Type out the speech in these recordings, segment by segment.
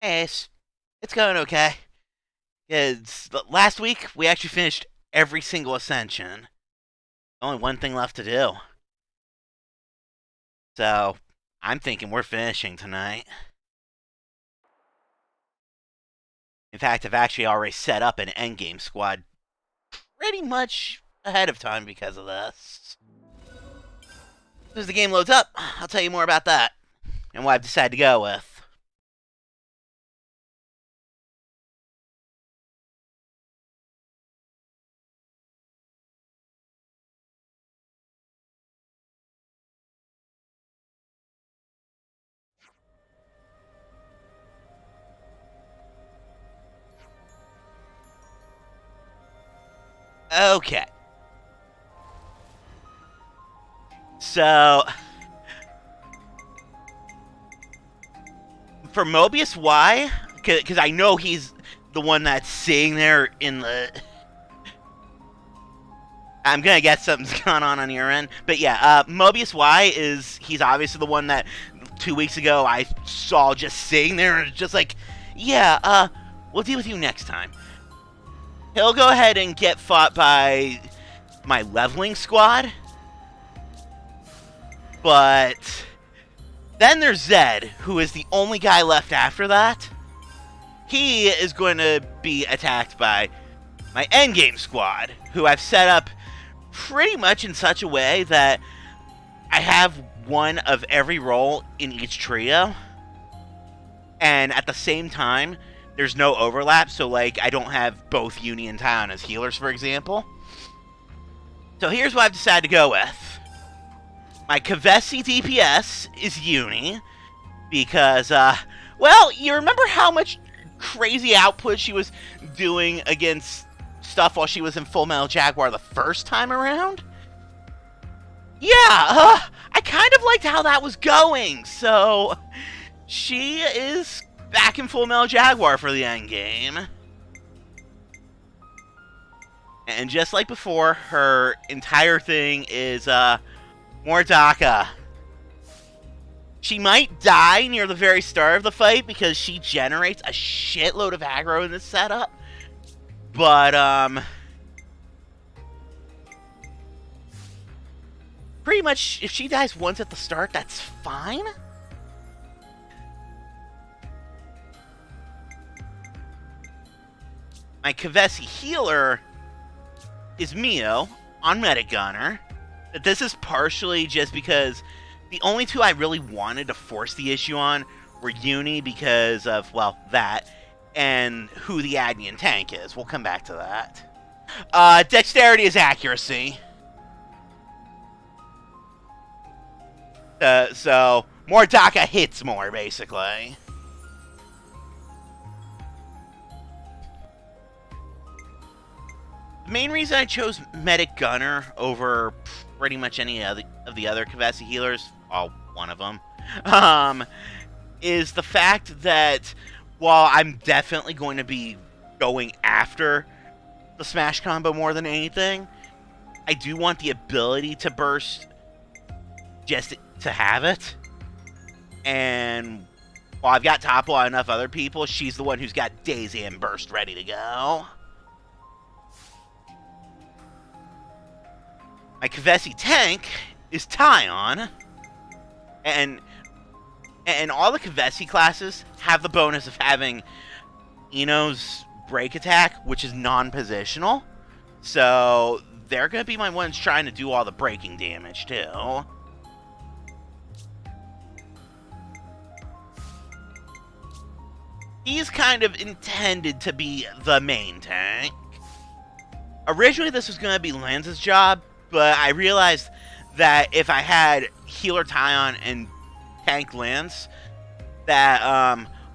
Hey, it's going okay. Last week we actually finished every single ascension. Only one thing left to do. So I'm thinking we're finishing tonight. In fact, I've actually already set up an endgame squad pretty much ahead of time because of this. As soon as the game loads up, I'll tell you more about that and what I've decided to go with. Okay. So, for Mobius Y, because I know he's the one that's sitting there in the. I'm gonna guess something's going on your end, but yeah, Mobius Y he's obviously the one that 2 weeks ago I saw just sitting there and just like, yeah, we'll deal with you next time. He'll go ahead and get fought by my leveling squad, but then there's Zed, who is the only guy left after that. He is going to be attacked by my endgame squad, who I've set up pretty much in such a way that I have one of every role in each trio, and at the same time, there's no overlap, so like I don't have both Uni and Taion as healers, for example. So here's what I've decided to go with. My Kavesi DPS is Uni, because, well, you remember how much crazy output she was doing against stuff while she was in Full Metal Jaguar the first time around? Yeah, I kind of liked how that was going, so she is back in Full Metal Jaguar for the end game. And just like before, her entire thing is Mordaka. She might die near the very start of the fight because she generates a shitload of aggro in this setup. But, pretty much, if she dies once at the start, that's fine. My Kavesi healer is Mio on Medic Gunner. This is partially just because the only two I really wanted to force the issue on were Uni because of, well, that, and who the Agnian tank is. We'll come back to that. Dexterity is accuracy. So Mordaka hits more, basically. The main reason I chose Medic Gunner over pretty much any of the other Kavesi healers, well, one of them, is the fact that while I'm definitely going to be going after the smash combo more than anything, I do want the ability to burst just to have it. And while I've got Topple on enough other people, she's the one who's got Daisy and Burst ready to go. My Kavesi tank is Taion, and all the Kavesi classes have the bonus of having Ino's break attack, which is non-positional, so they're going to be my ones trying to do all the breaking damage, too. He's kind of intended to be the main tank. Originally, this was going to be Lance's job, but I realized that if I had Healer Taion and Tank Lance, that,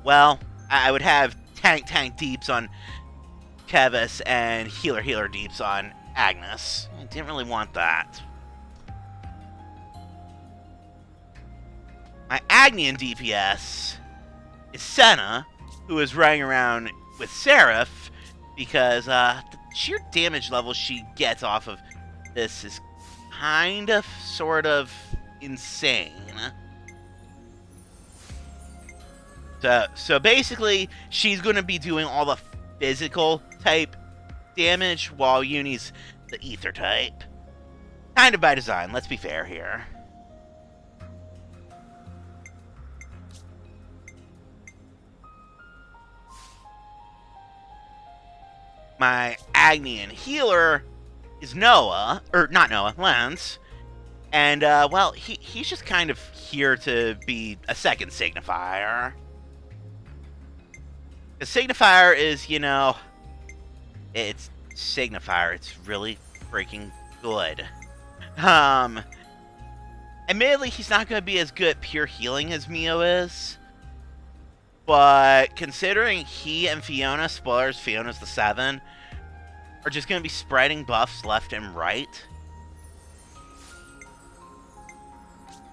well, I would have Tank Deeps on Kevis and Healer Deeps on Agnes. I didn't really want that. My Agnian DPS is Senna, who is running around with Seraph, because the sheer damage level she gets off of this is kind of, sort of insane. So basically, she's going to be doing all the physical type damage, while Uni's the ether type. Kind of by design, let's be fair here. My Agnian healer is Noah, or not Noah, Lance. And, well, he's just kind of here to be a second signifier. The signifier is, you know, it's signifier. It's really freaking good. Admittedly, he's not going to be as good at pure healing as Mio is. But considering he and Fiona, spoilers, Fiona's the 7, are just going to be spreading buffs left and right,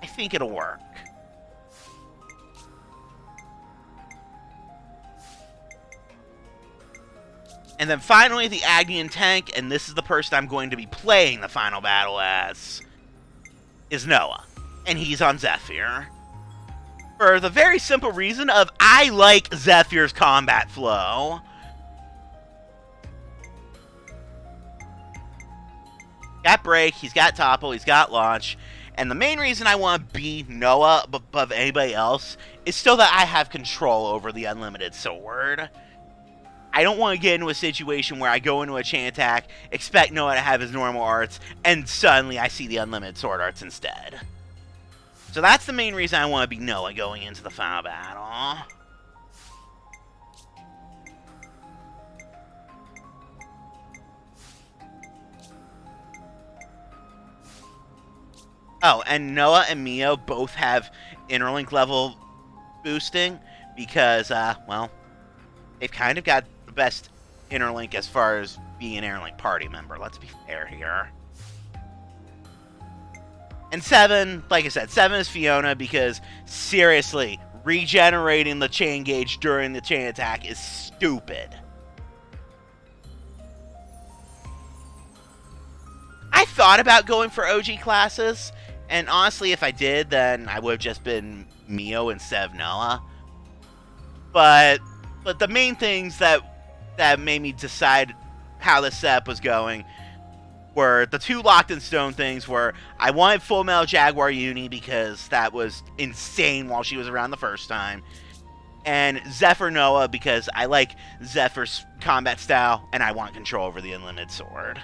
I think it'll work. And then finally, the Agnian tank, and this is the person I'm going to be playing the final battle as, is Noah. And he's on Zephyr. For the very simple reason of I like Zephyr's combat flow. Got break, he's got topple, he's got launch. And the main reason I want to be Noah above anybody else is so that I have control over the unlimited sword. I don't want to get into a situation where I go into a chain attack, expect Noah to have his normal arts, and suddenly I see the unlimited sword arts instead. So that's the main reason I want to be Noah going into the final battle. Oh, and Noah and Mio both have interlink level boosting because, well, they've kind of got the best interlink as far as being an interlink party member. Let's be fair here. And 7, like I said, 7 is Fiona because, seriously, regenerating the chain gauge during the chain attack is stupid. I thought about going for OG classes, and honestly, if I did, then I would have just been Mio instead of Noah. But the main things that made me decide how the setup was going were the 2 locked in stone things where I wanted Full Metal Jaguar Uni because that was insane while she was around the first time. And Zephyr Noah because I like Zephyr's combat style and I want control over the unlimited sword.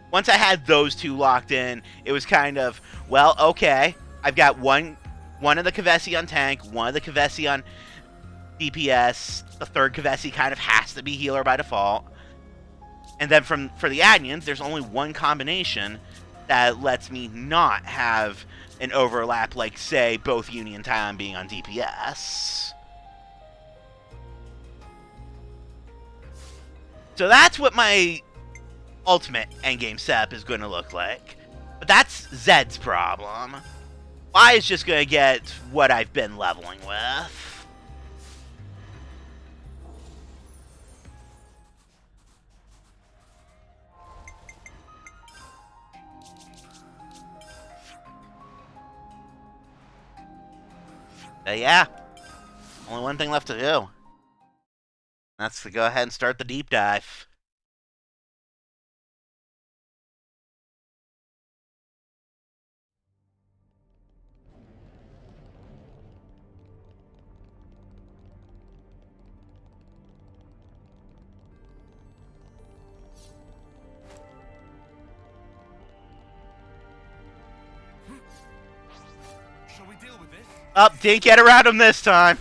Once I had those 2 locked in, it was kind of, well, okay, I've got one of the Kavesi on tank, one of the Kavesi on DPS, the third Kavesi kind of has to be healer by default. And then for the Agnians, there's only one combination that lets me not have an overlap, like, say, both Uni and Taion being on DPS. So that's what my ultimate endgame setup is going to look like. But that's Zed's problem. Y is just going to get what I've been leveling with. But yeah, only one thing left to do. That's to go ahead and start the deep dive. Shall we deal with this? Up, didn't get around him this time.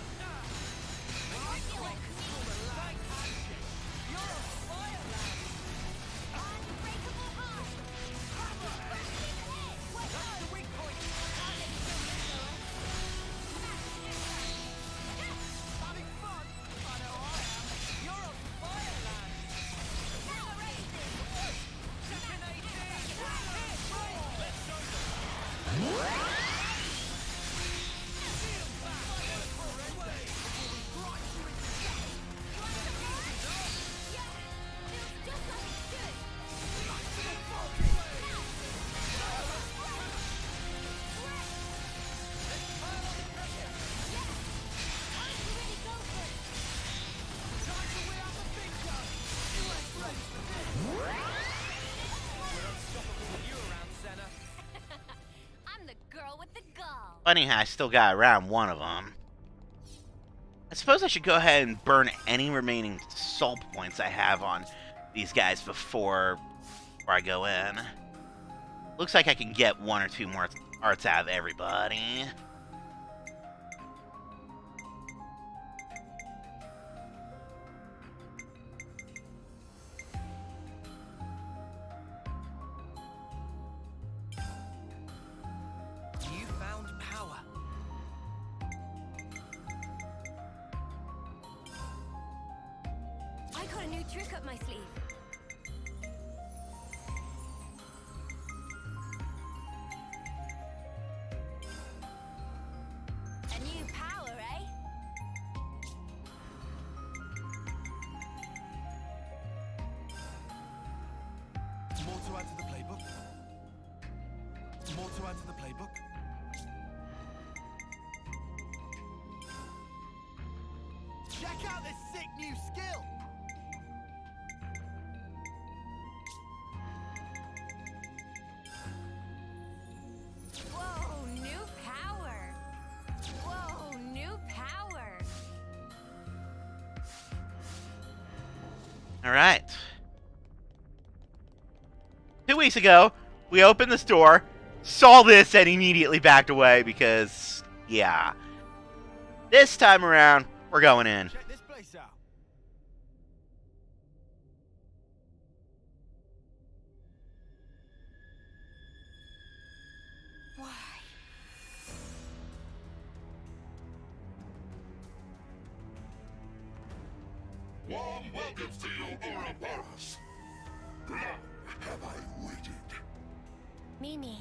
Funny how I still got around one of them. I suppose I should go ahead and burn any remaining soul points I have on these guys before I go in. Looks like I can get one or two more arts out of everybody. You found power. I got a new trick up my sleeve. A new power, eh? More to add to the playbook. More to add to the playbook. Check out this sick new skill. Whoa, new power! Whoa, new power! Alright. 2 weeks ago, we opened the store, saw this, and immediately backed away because, yeah. This time around, we're going in. Check this place out. Why? Warm welcomes to you, Ouroboros. Long have I waited. Mimi.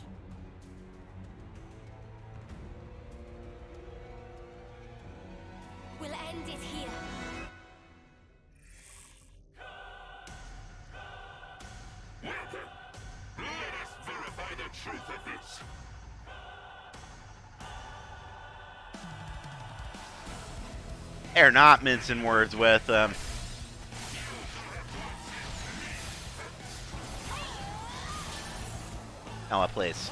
We'll end it here. Well then, let us verify the truth of this. They're not mincing words with them. Oh, please.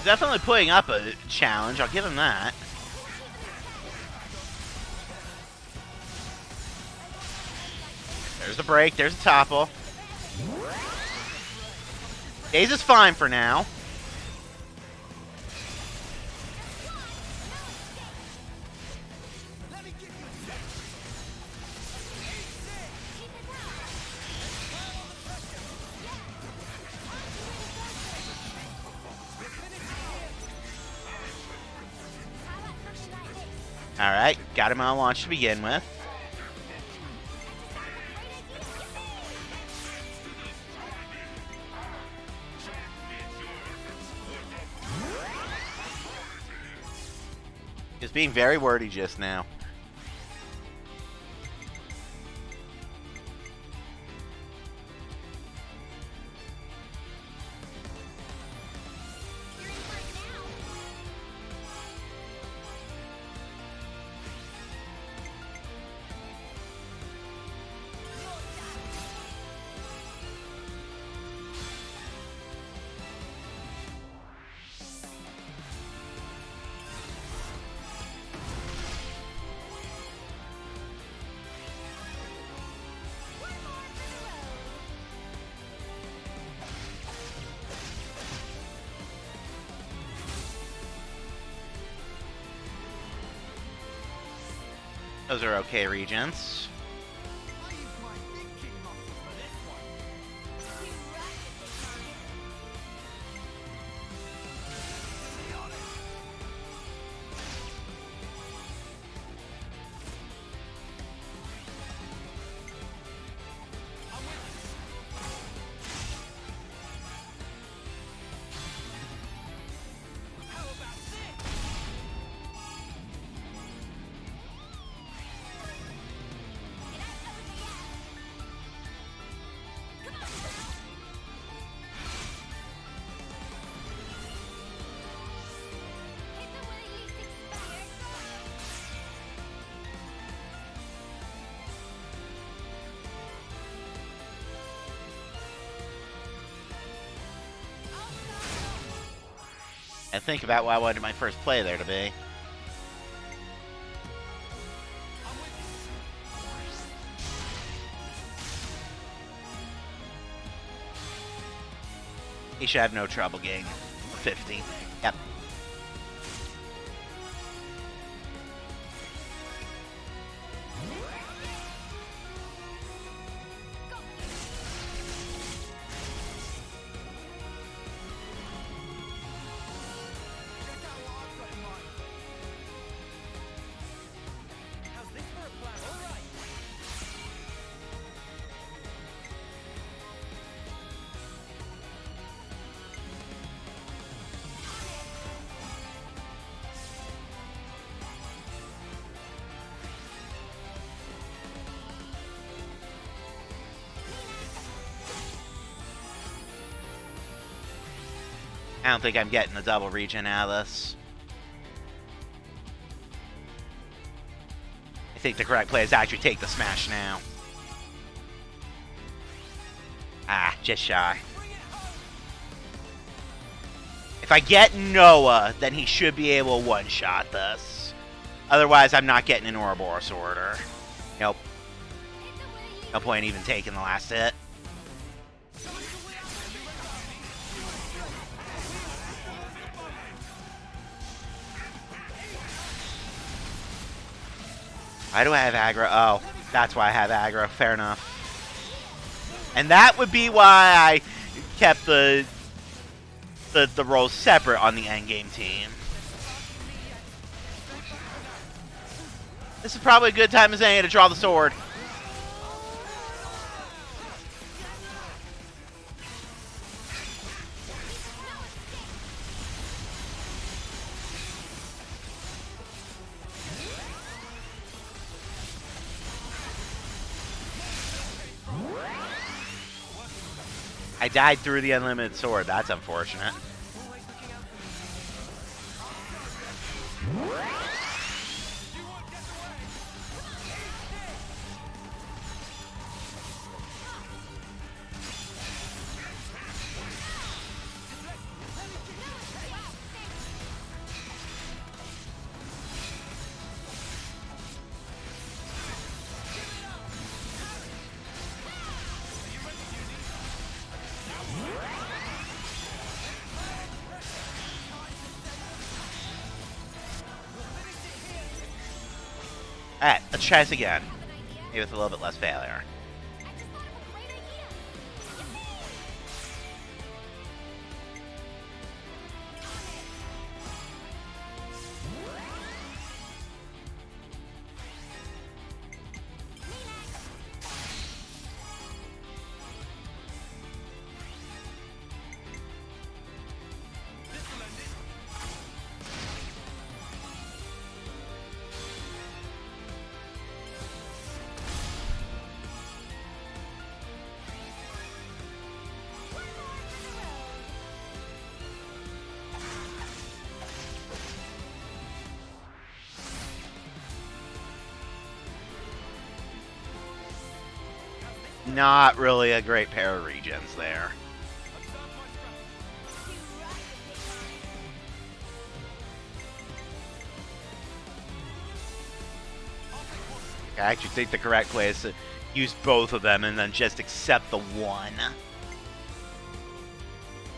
Definitely putting up a challenge, I'll give him that. There's the break, there's the topple. Daze is fine for now. Alright, got him on launch to begin with. Just being very wordy just now. Those are okay regents. I use my thinking muscles for this one. Be honest. I'm with you. How about this? And think about what I wanted my first play there to be. He should have no trouble getting 50. Yep. How's this for a plan? All right. I don't think I'm getting the double regen out of this. I think the correct play is to actually take the smash now. Ah, just shy. If I get Noah, then he should be able to one-shot this. Otherwise, I'm not getting an Ouroboros order. Nope. No point even taking the last hit. Why do I have aggro? Oh, that's why I have aggro. Fair enough. And that would be why I kept the roles separate on the endgame team. This is probably a good time as any to draw the sword. I died through the unlimited sword. That's unfortunate. Alright, let's try this again. Maybe with a little bit less failure. Not really a great pair of regions there. I actually think the correct play is to use both of them and then just accept the one.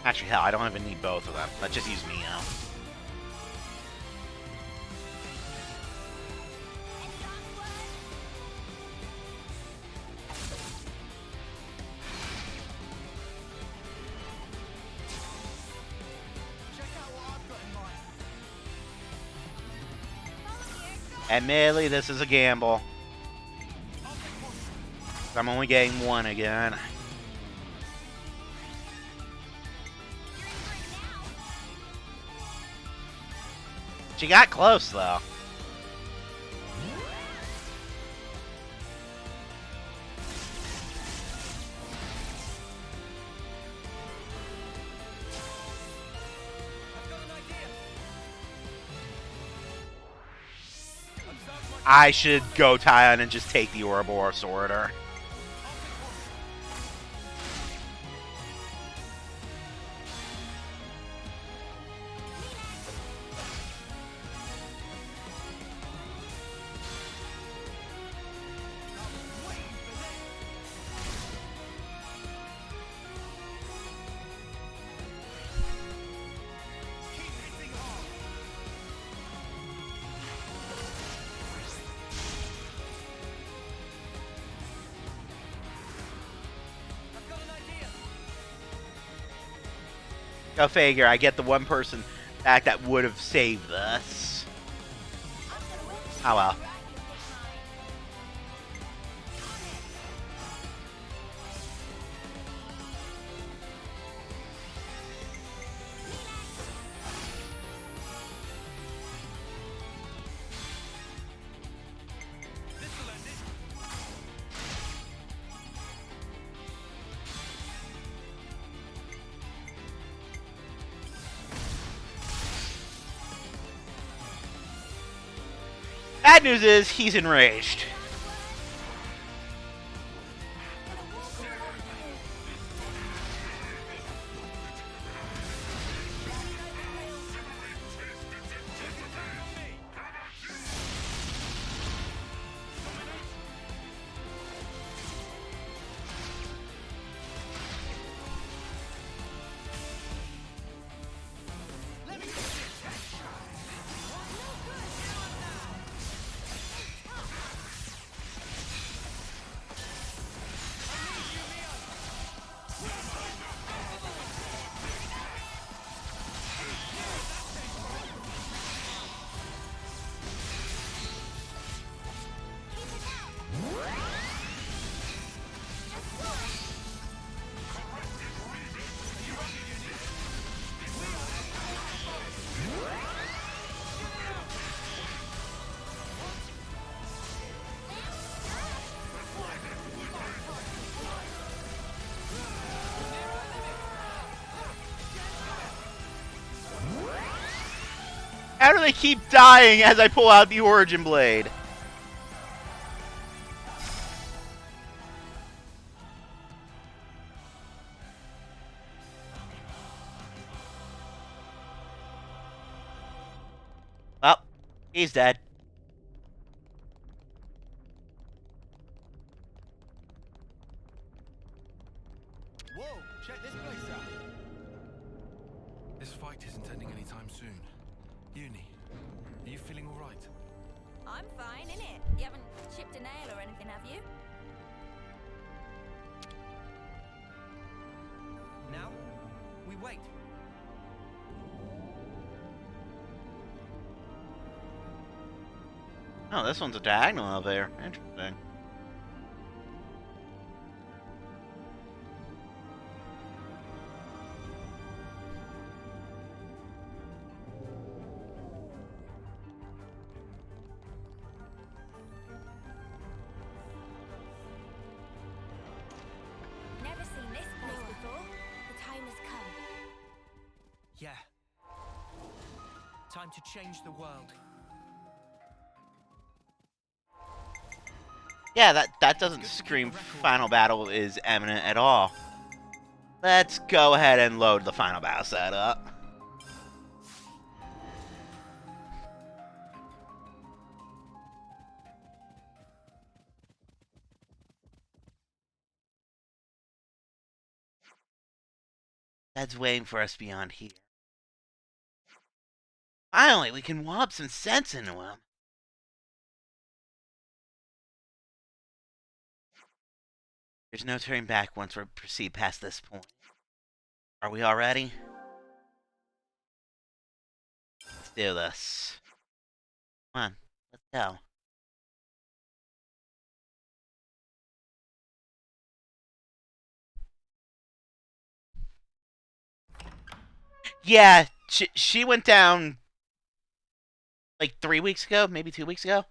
Actually, hell, I don't even need both of them. Let's just use Mio. Admittedly, this is a gamble. I'm only getting one again. She got close, though. I should go Tyon and just take the Ouroboros order. Go figure, I get the one person back that would have saved this. Oh well. Bad news is, he's enraged. How do they keep dying as I pull out the Origin Blade? Oh, he's dead. Whoa, check this place out. This fight isn't ending anytime soon. Uni, are you feeling all right? I'm fine, innit? You haven't chipped a nail or anything, have you? Now, we wait. Oh, this one's a diagonal elevator. Interesting. Never seen this place before. The time has come. Yeah. Time to change the world. Yeah, that doesn't scream final battle is imminent at all. Let's go ahead and load the final battle setup. That's waiting for us beyond here. Finally, we can wallop some sense into him. There's no turning back once we proceed past this point. Are we all ready? Let's do this. Come on, let's go. Yeah, she went down like 3 weeks ago, maybe 2 weeks ago.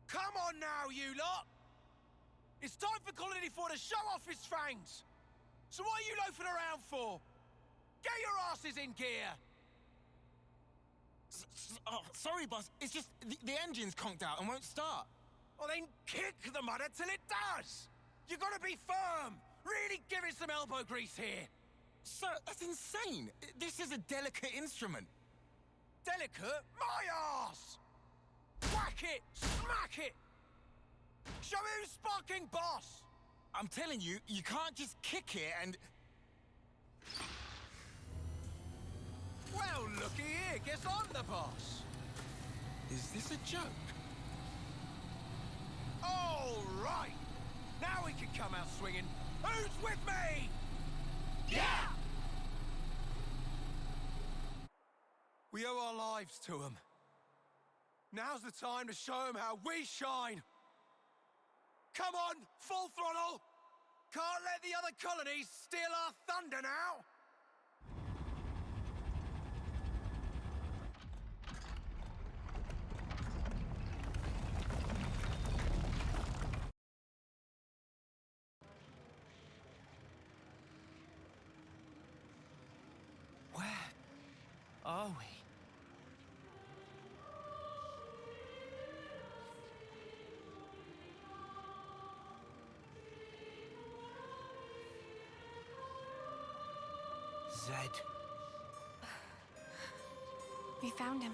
Come on now, you lot! It's time for Colony 4 to show off his fangs! So what are you loafing around for? Get your asses in gear! Sorry, boss. It's just the engine's conked out and won't start. Well then kick the mudder till it does! You gotta be firm! Really give it some elbow grease here! Sir, that's insane. This is a delicate instrument. delicate, my arse! Whack it! Smack it! Show who's sparking boss! I'm telling you, you can't just kick it and... Well, looky here, guess I'm the boss! Is this a joke? All right! Now we can come out swinging. Who's with me? Yeah! We owe our lives to them. Now's the time to show them how we shine. Come on, full throttle! Can't let the other colonies steal our thunder now! Where are we? Zed. We found him.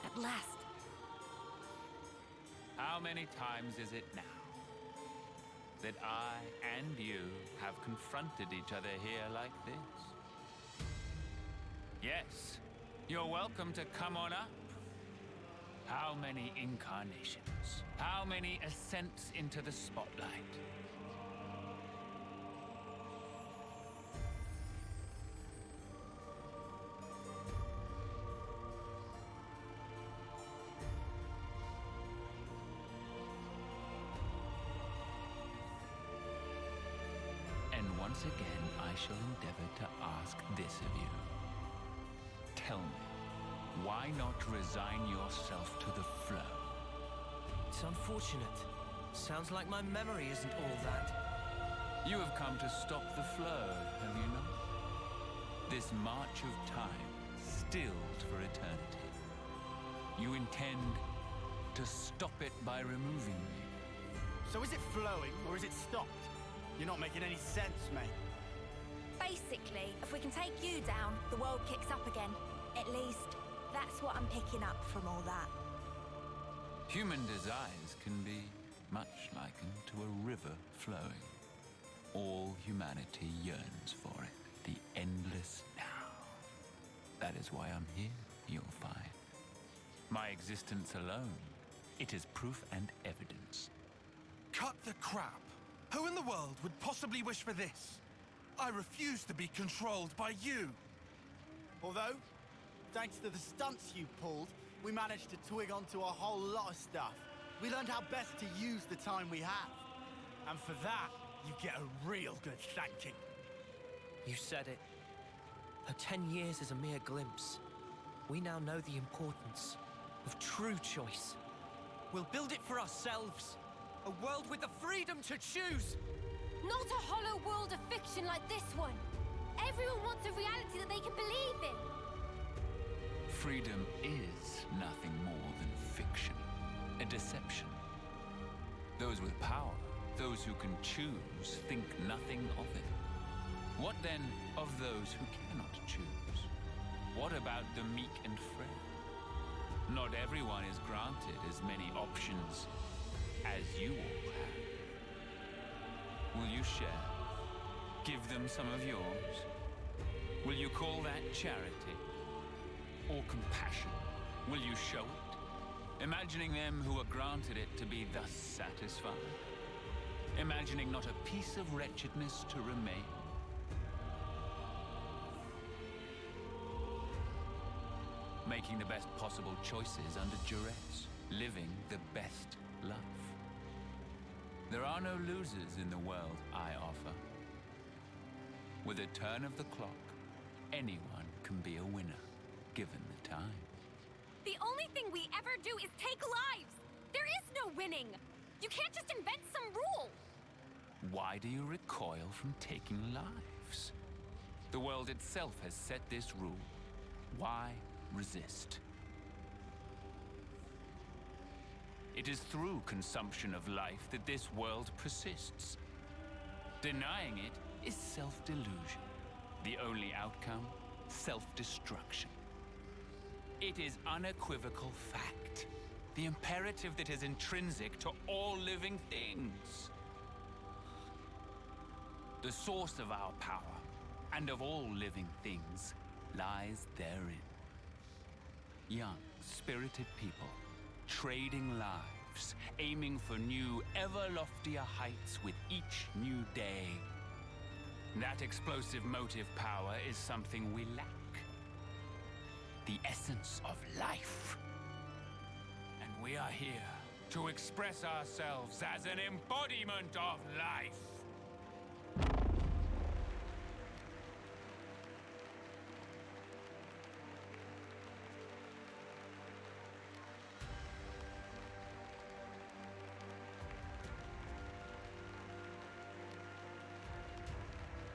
At last. How many times is it now that I and you have confronted each other here like this? Yes, you're welcome to come on up. How many incarnations? How many ascents into the spotlight? And once again, I shall endeavor to ask this of you. Tell me, why not resign yourself to the flow? It's unfortunate. Sounds like my memory isn't all that. You have come to stop the flow, have you not? This march of time, stilled for eternity. You intend to stop it by removing me. So is it flowing or is it stopped? You're not making any sense, mate. Basically, if we can take you down, the world kicks up again. At least, that's what I'm picking up from all that. Human desires can be much likened to a river flowing. All humanity yearns for it, the endless now. That is why I'm here, you'll find. My existence alone, it is proof and evidence. Cut the crap. Who in the world would possibly wish for this? I refuse to be controlled by you. Although, thanks to the stunts you pulled, we managed to twig onto a whole lot of stuff. We learned how best to use the time we have. And for that, you get a real good thanking. You said it. Her 10 years is a mere glimpse. We now know the importance of true choice. We'll build it for ourselves. A world with the freedom to choose. Not a hollow world of fiction like this one. Everyone wants a reality that they can believe in. Freedom is nothing more than fiction, a deception. Those with power, those who can choose, think nothing of it. What then of those who cannot choose? What about the meek and frail? Not everyone is granted as many options as you all have. Will you share? Give them some of yours? Will you call that charity? Or compassion? Will you show it? Imagining them who are granted it to be thus satisfied? Imagining not a piece of wretchedness to remain? Making the best possible choices under duress, living the best life. There are no losers in the world I offer. With a turn of the clock, anyone can be a winner, given the time. The only thing we ever do is take lives. There is no winning. You can't just invent some rule. Why do you recoil from taking lives? The world itself has set this rule. Why resist? It is through consumption of life that this world persists. Denying it is self-delusion. The only outcome, self-destruction. It is unequivocal fact. The imperative that is intrinsic to all living things. The source of our power, and of all living things, lies therein. Young, spirited people, trading lives, aiming for new, ever loftier heights with each new day. That explosive motive power is something we lack. The essence of life. And we are here to express ourselves as an embodiment of life.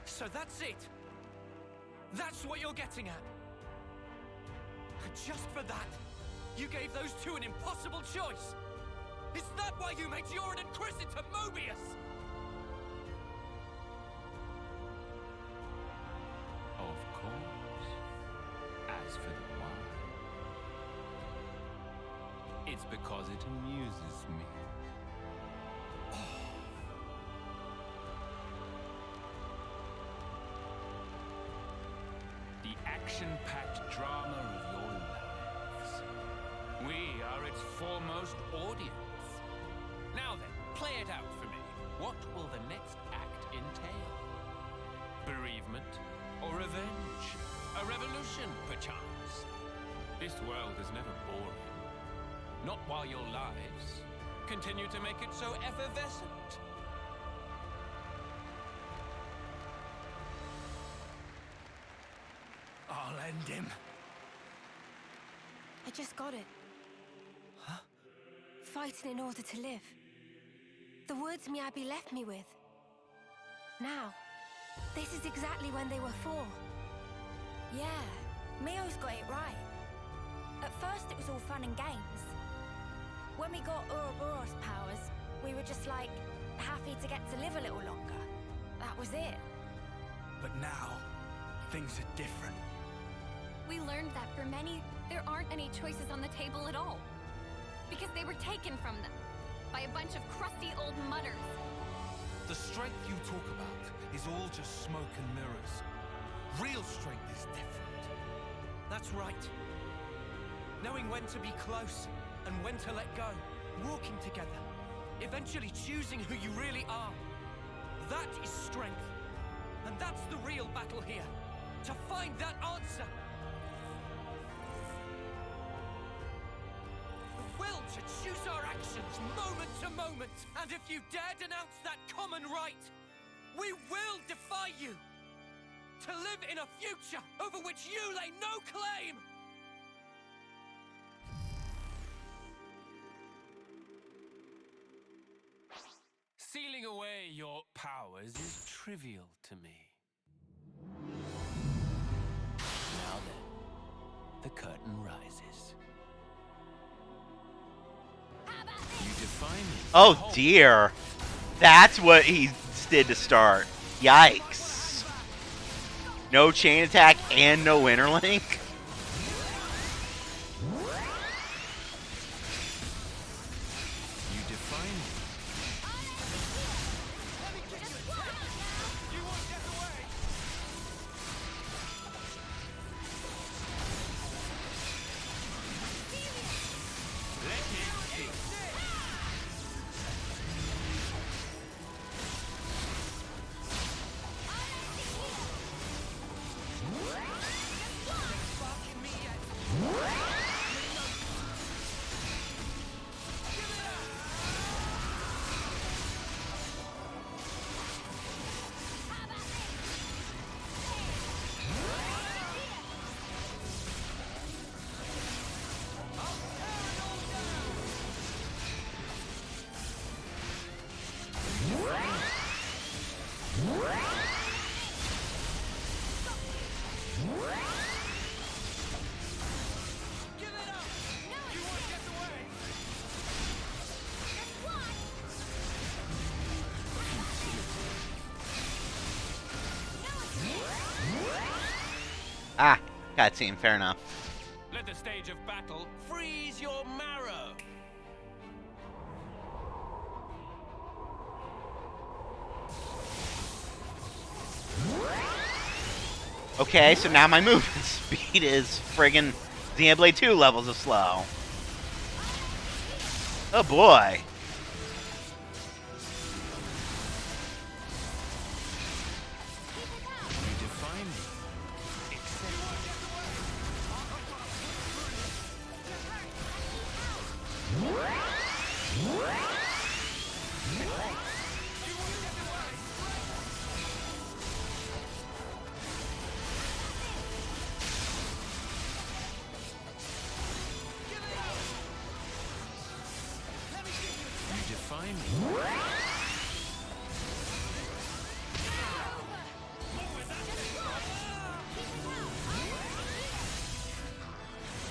So that's it? That's what you're getting at? Just for that, you gave those two an impossible choice? Is that why you made Joran and Chris into Mobius? Of course. As for the why, it's because it amuses me. The action-packed drama of your lives. We are its foremost audience. Now then, play it out for me. What will the next act entail? Bereavement? Or revenge? A revolution, perchance? This world is never boring. Not while your lives continue to make it so effervescent. I'll end him. I just got it. Huh? Fighting in order to live. The words Miyabi left me with. Now, this is exactly when they were for. Yeah, Mio's got it right. At first it was all fun and games. When we got Ouroboros powers, we were just like, happy to get to live a little longer. That was it. But now, things are different. We learned that for many, there aren't any choices on the table at all. Because they were taken from them by a bunch of crusty old mutters. The strength you talk about is all just smoke and mirrors. Real strength is different. That's right. Knowing when to be close and when to let go. Walking together. Eventually choosing who you really are. That is strength. And that's the real battle here. To find that answer. The will to choose our actions moment to moment. And if you dare denounce that common right, we will defy you. To live in a future over which you lay no claim. Sealing away your powers is trivial to me. Now then, the curtain rises. You define me. Oh dear. That's what he did to start. Yikes. No chain attack and no interlink? You define me. Ah, cutscene, fair enough. Let the stage of Okay, so now my movement speed is friggin' Xenoblade 2 levels of slow. Oh boy. You define me. Accept you define me.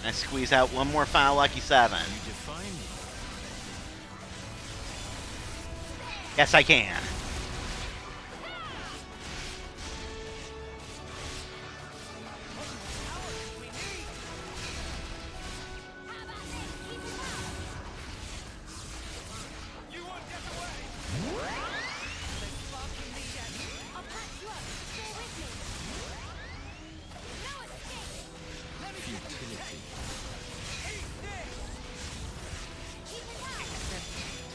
I squeeze out one more Final Lucky 7. You define me. Yes, I can. I'll patch you up. Stay with me. No escape. Futility. Keep it up. Just one.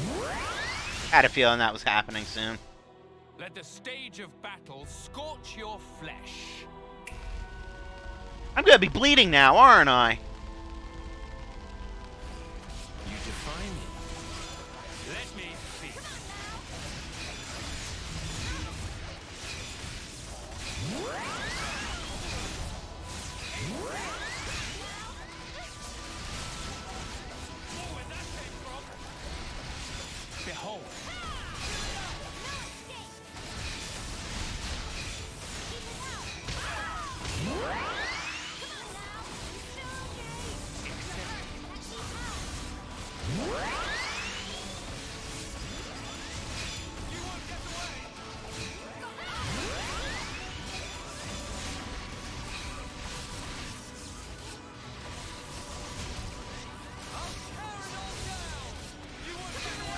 Come on now. Had a feeling that was happening soon. Let the stage of battle scorch your flesh. I'm gonna be bleeding now, aren't I? You define me. Let me speak. Behold.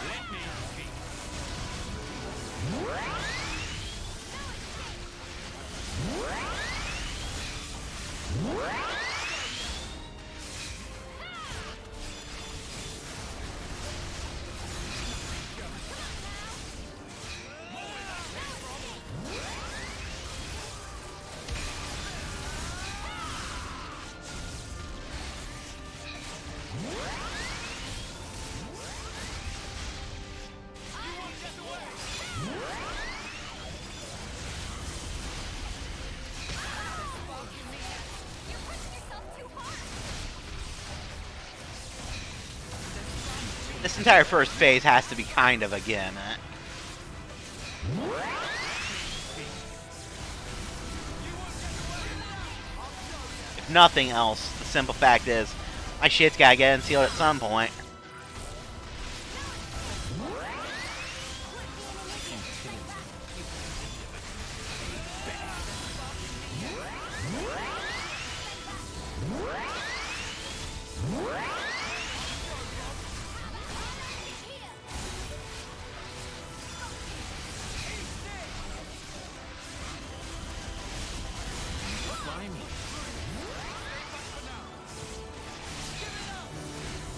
Let me speak. This entire first phase has to be kind of a gimmick. If nothing else, the simple fact is, my shit's gotta get unsealed at some point.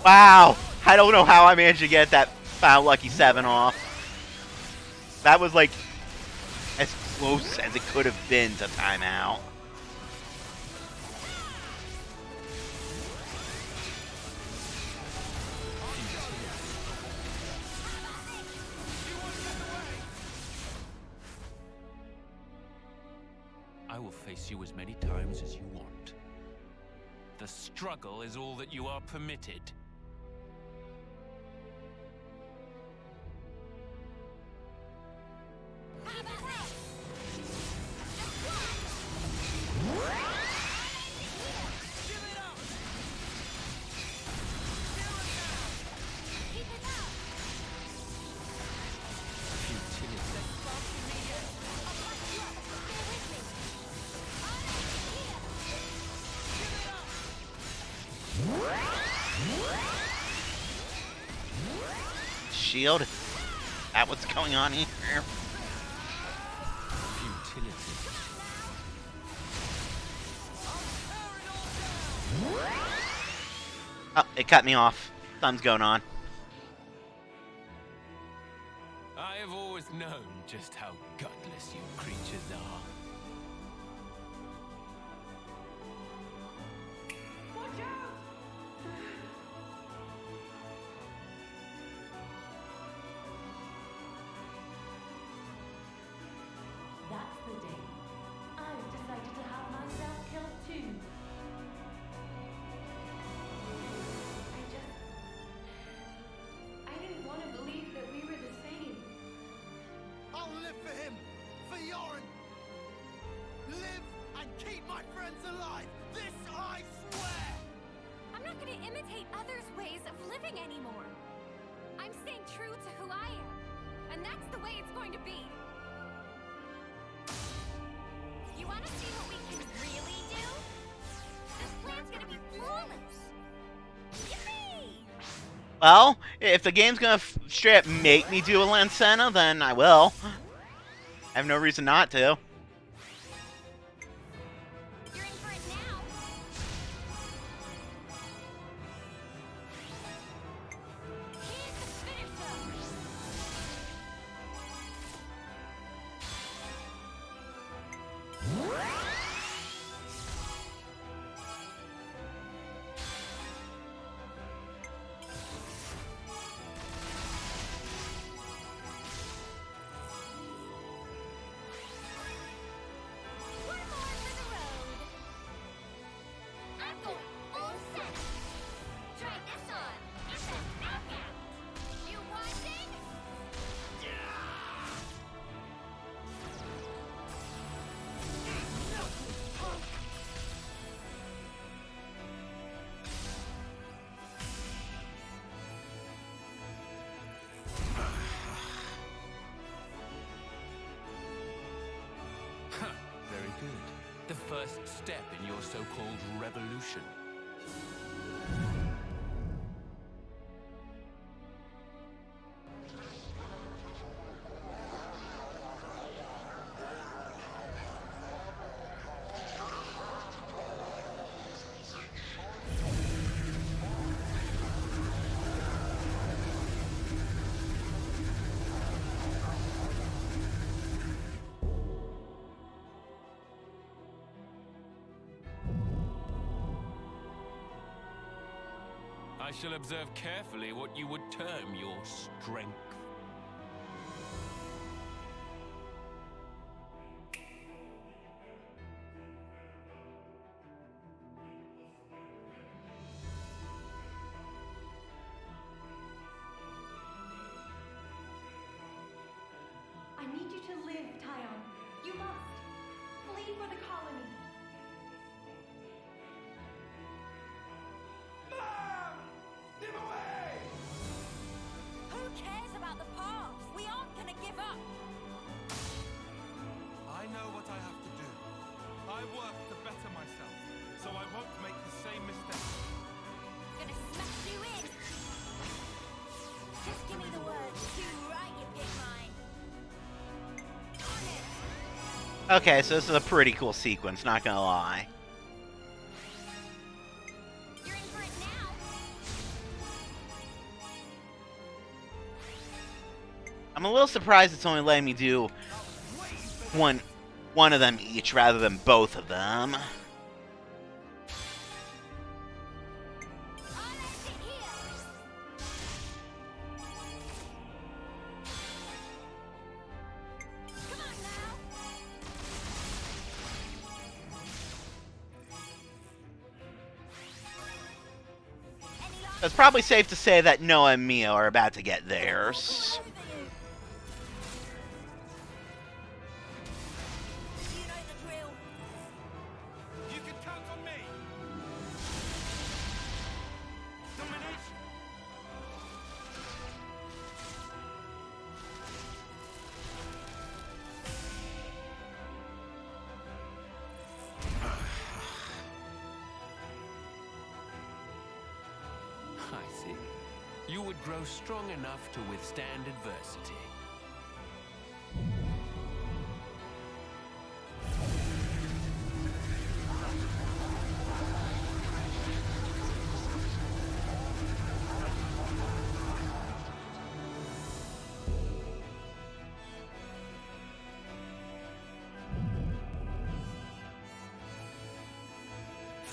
Wow! I don't know how I managed to get that Final Lucky 7 off. That was like as close as it could have been to timeout. I will face you as many times as you want. The struggle is all that you are permitted. Shield. Is that what's going on here? Futility. Oh, it cut me off. Something's going on. I have always known just how gutless you creatures are. That's the day. I've decided to have myself killed too. I didn't want to believe that we were the same. I'll live for him, for Yoren. Live and keep my friends alive. This I swear. I'm not gonna imitate others' ways of living anymore. I'm staying true to who I am, and that's the way it's going to be. You want to see what we can really do? This plan's gonna be flawless. Yippee! Well, if the game's gonna straight up make me do a Lancena, then I will. I have no reason not to. You're in for it now. Here's the finisher. One more for the road. I'm going full set. Try this on. It's a knockout. You watching? Very good. The first step in your so-called revolution. I shall observe carefully what you would term your strength. I need you to live, Tyon. You must. Flee for the colony. Who cares about the past? We aren't gonna give up. I know what I have to do. I work to better myself, so I won't make the same mistake. Gonna smash you in. Just give me the word. You right, you big mind. On it. Okay, so this is a pretty cool sequence, not gonna lie. You're in for it now. I'm a little surprised it's only letting me do one of them each rather than both of them. I'll end it here. Come on now. Any last It's probably safe to say that Noah and Mia are about to get theirs. over you? You know the drill. You can count on me. Domination. I see. You would grow strong enough to withstand adversity.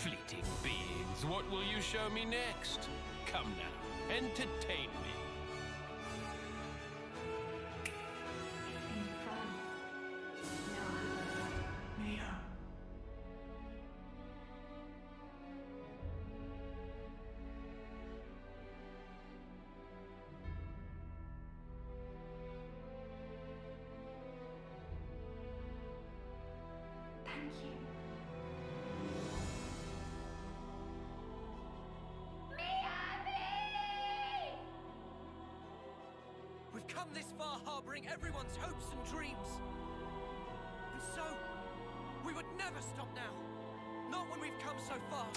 Fleeting beings, what will you show me next? Come now, entertain me. Thank you. We've come this far harboring everyone's hopes and dreams. And so, we would never stop now. Not when we've come so far.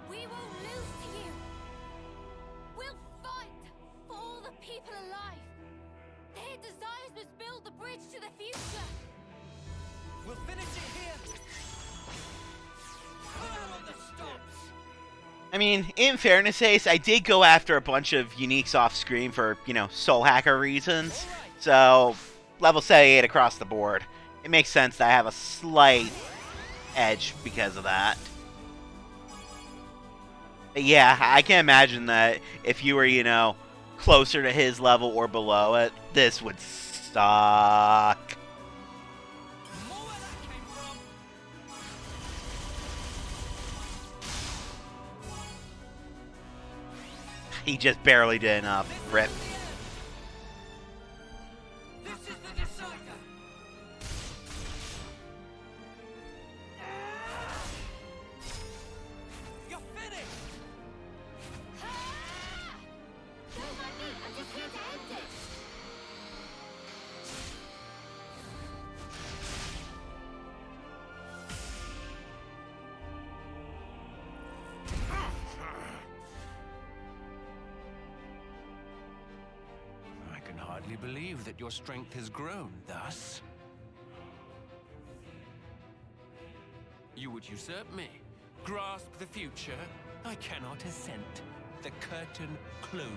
We won't lose to you. We'll fight for all the people alive. Their desires must build the bridge to the future. We'll finish it here. Power on the stops. I mean, in fairness, Ace, I did go after a bunch of uniques off screen for, soul hacker reasons. So, level 78 across the board. It makes sense that I have a slight edge because of that. But yeah, I can imagine that if you were, closer to his level or below it, this would suck. He just barely did enough. Rip. This is the decider. You're finished. Don't mind me, I'm just here to end it. I can hardly believe that your strength has grown thus. You would usurp me, grasp the future. I cannot assent. The curtain closes.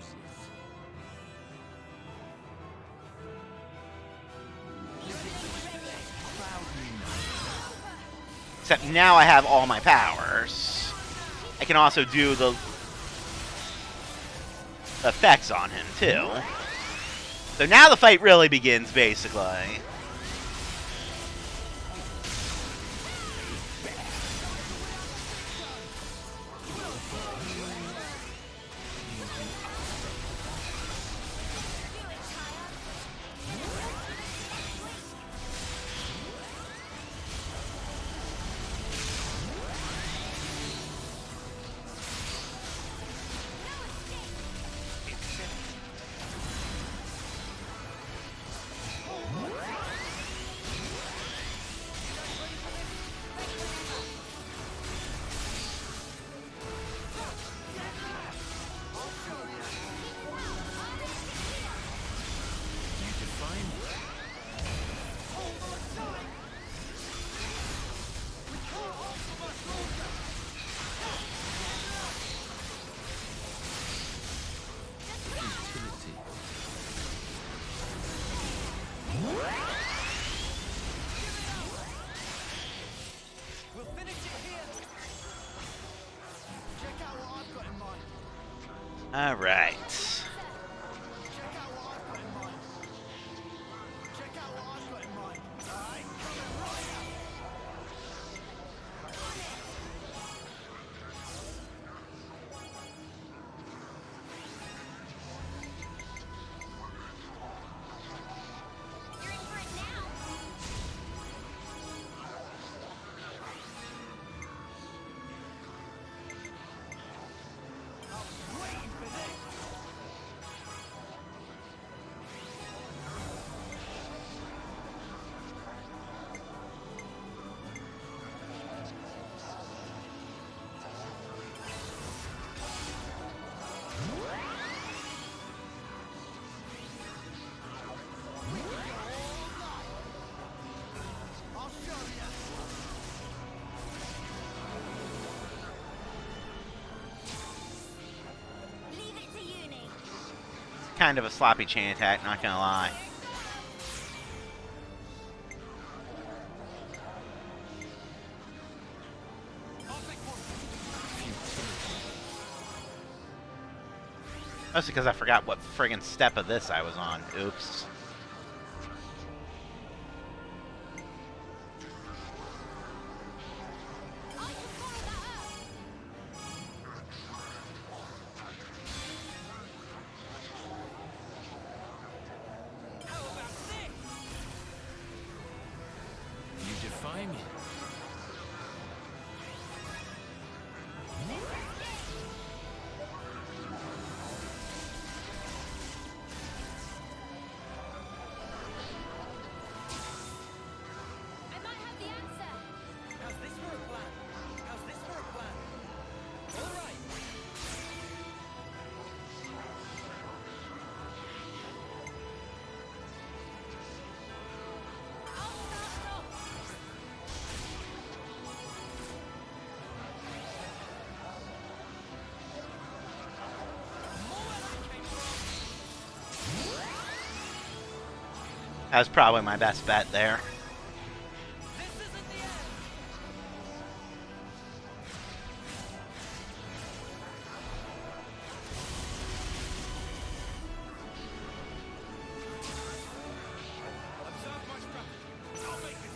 Except now I have all my powers. I can also do the effects on him, too. So now the fight really begins, basically. We'll finish it here. Check out what I've got in mind. All right. Check out what I've got in mind. Check out what I've got in mind. Alright, coming right out. You're in for it now. Waiting for this. I'll show you. Leave it to uni. Kind of a sloppy chain attack, not gonna lie. I'll take one. Mostly because I forgot what friggin' step of this I was on. Oops. You defy me. I might have the answer. How's this for a plan? How's this for a plan? All right. I'll start it off. That was probably my best bet there. This isn't the end. Observe my strategy. I'll make it.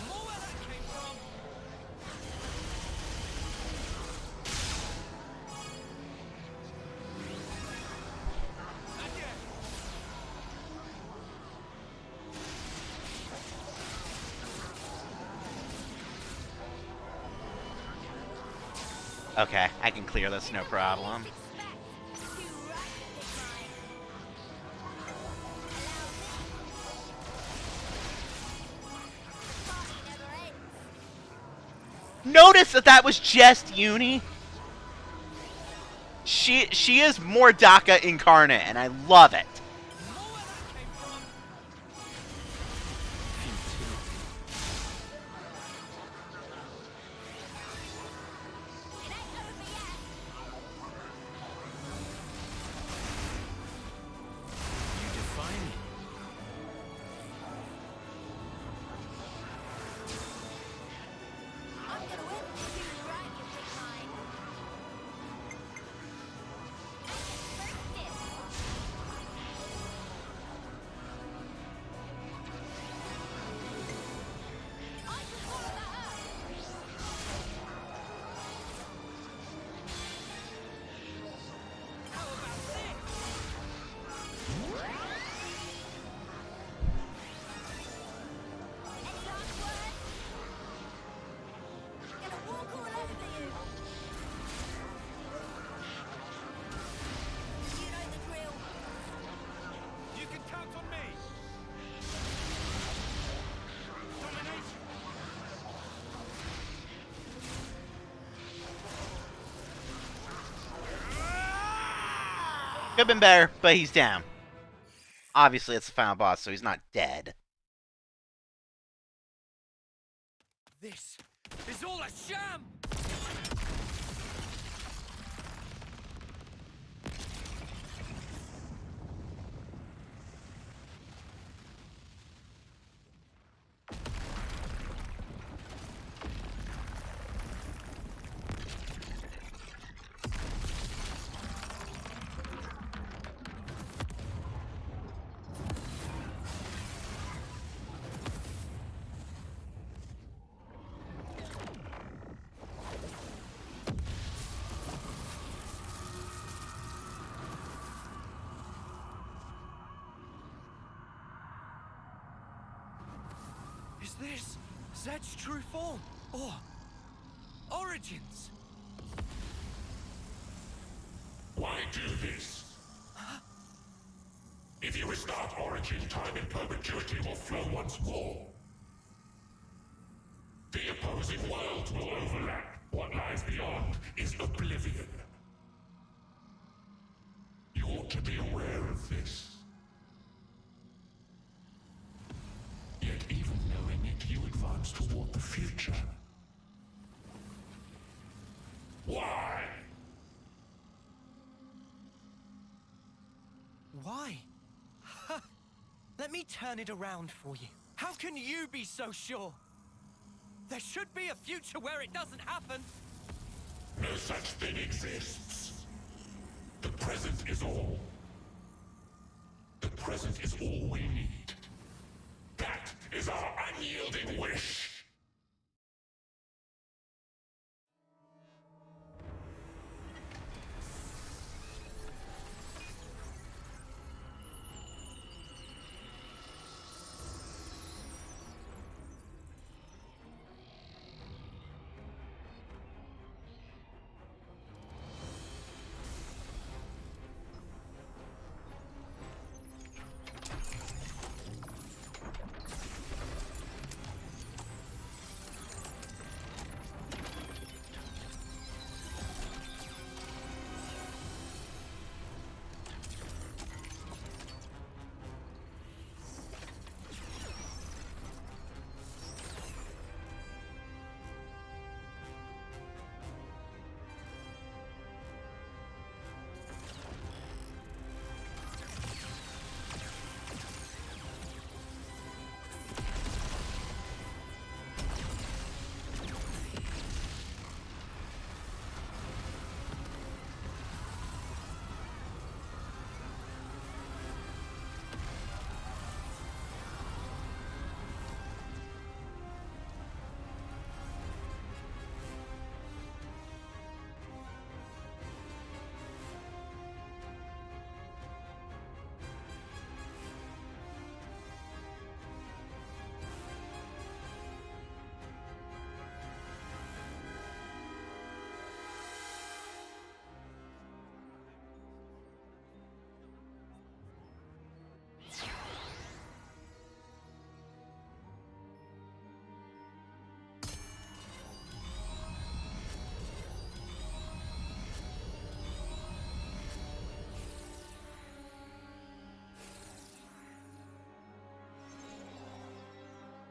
More where that came from. And yet, Okay, I can clear this, no problem. Notice that that was just Uni. She is more Daka incarnate, and I love it. You defy me. I'm gonna win. You're right, you pick mine. First dibs. I can follow that up. How about this? Any last words? Gonna walk all over you. You know the drill. you can count on me. Domination. Could have been better, but he's down. Obviously, it's the final boss, so he's not dead. This is all a sham! Is this Zed's true form? Or origins? Why do this? If you restart Origin, time in perpetuity will flow once more. The opposing worlds will overlap. What lies beyond is oblivion. You ought to be aware of this. Yet even knowing it, you advance toward the future. Why? Why? Let me turn it around for you. How can you be so sure? There should be a future where it doesn't happen. No such thing exists. The present is all. The present is all we need. That is our unyielding wish.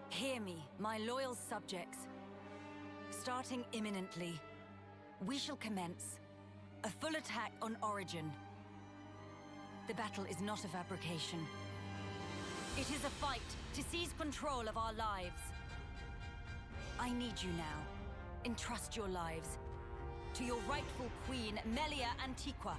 Hear me, my loyal subjects. Starting imminently, we shall commence a full attack on Origin. The battle is not a fabrication. It is a fight to seize control of our lives. I need you now. Entrust your lives to your rightful queen, Melia Antiqua.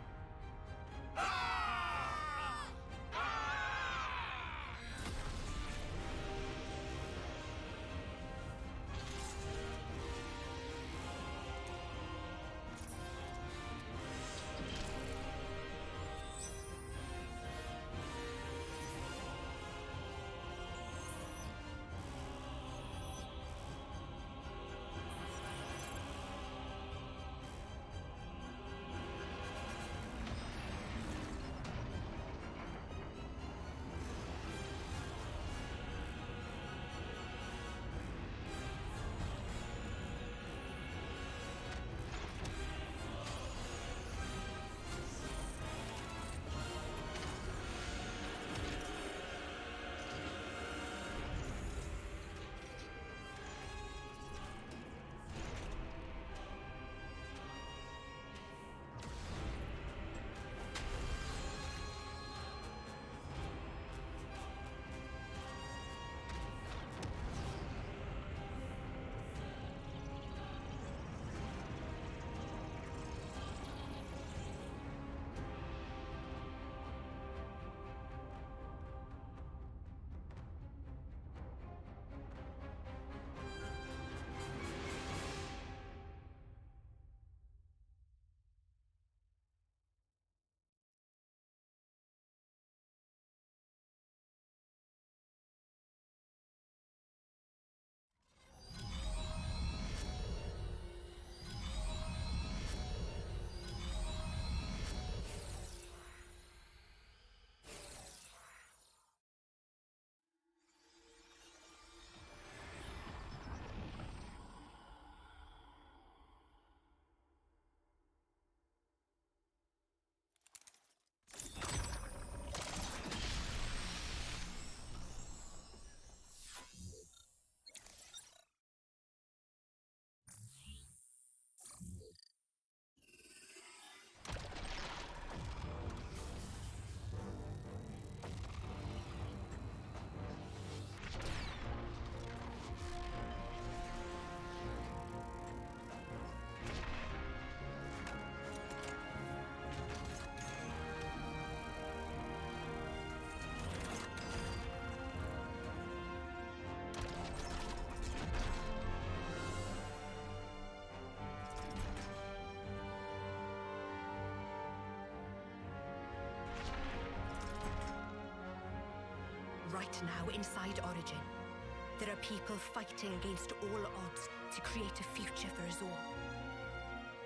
right now inside Origin. There are people fighting against all odds to create a future for us all.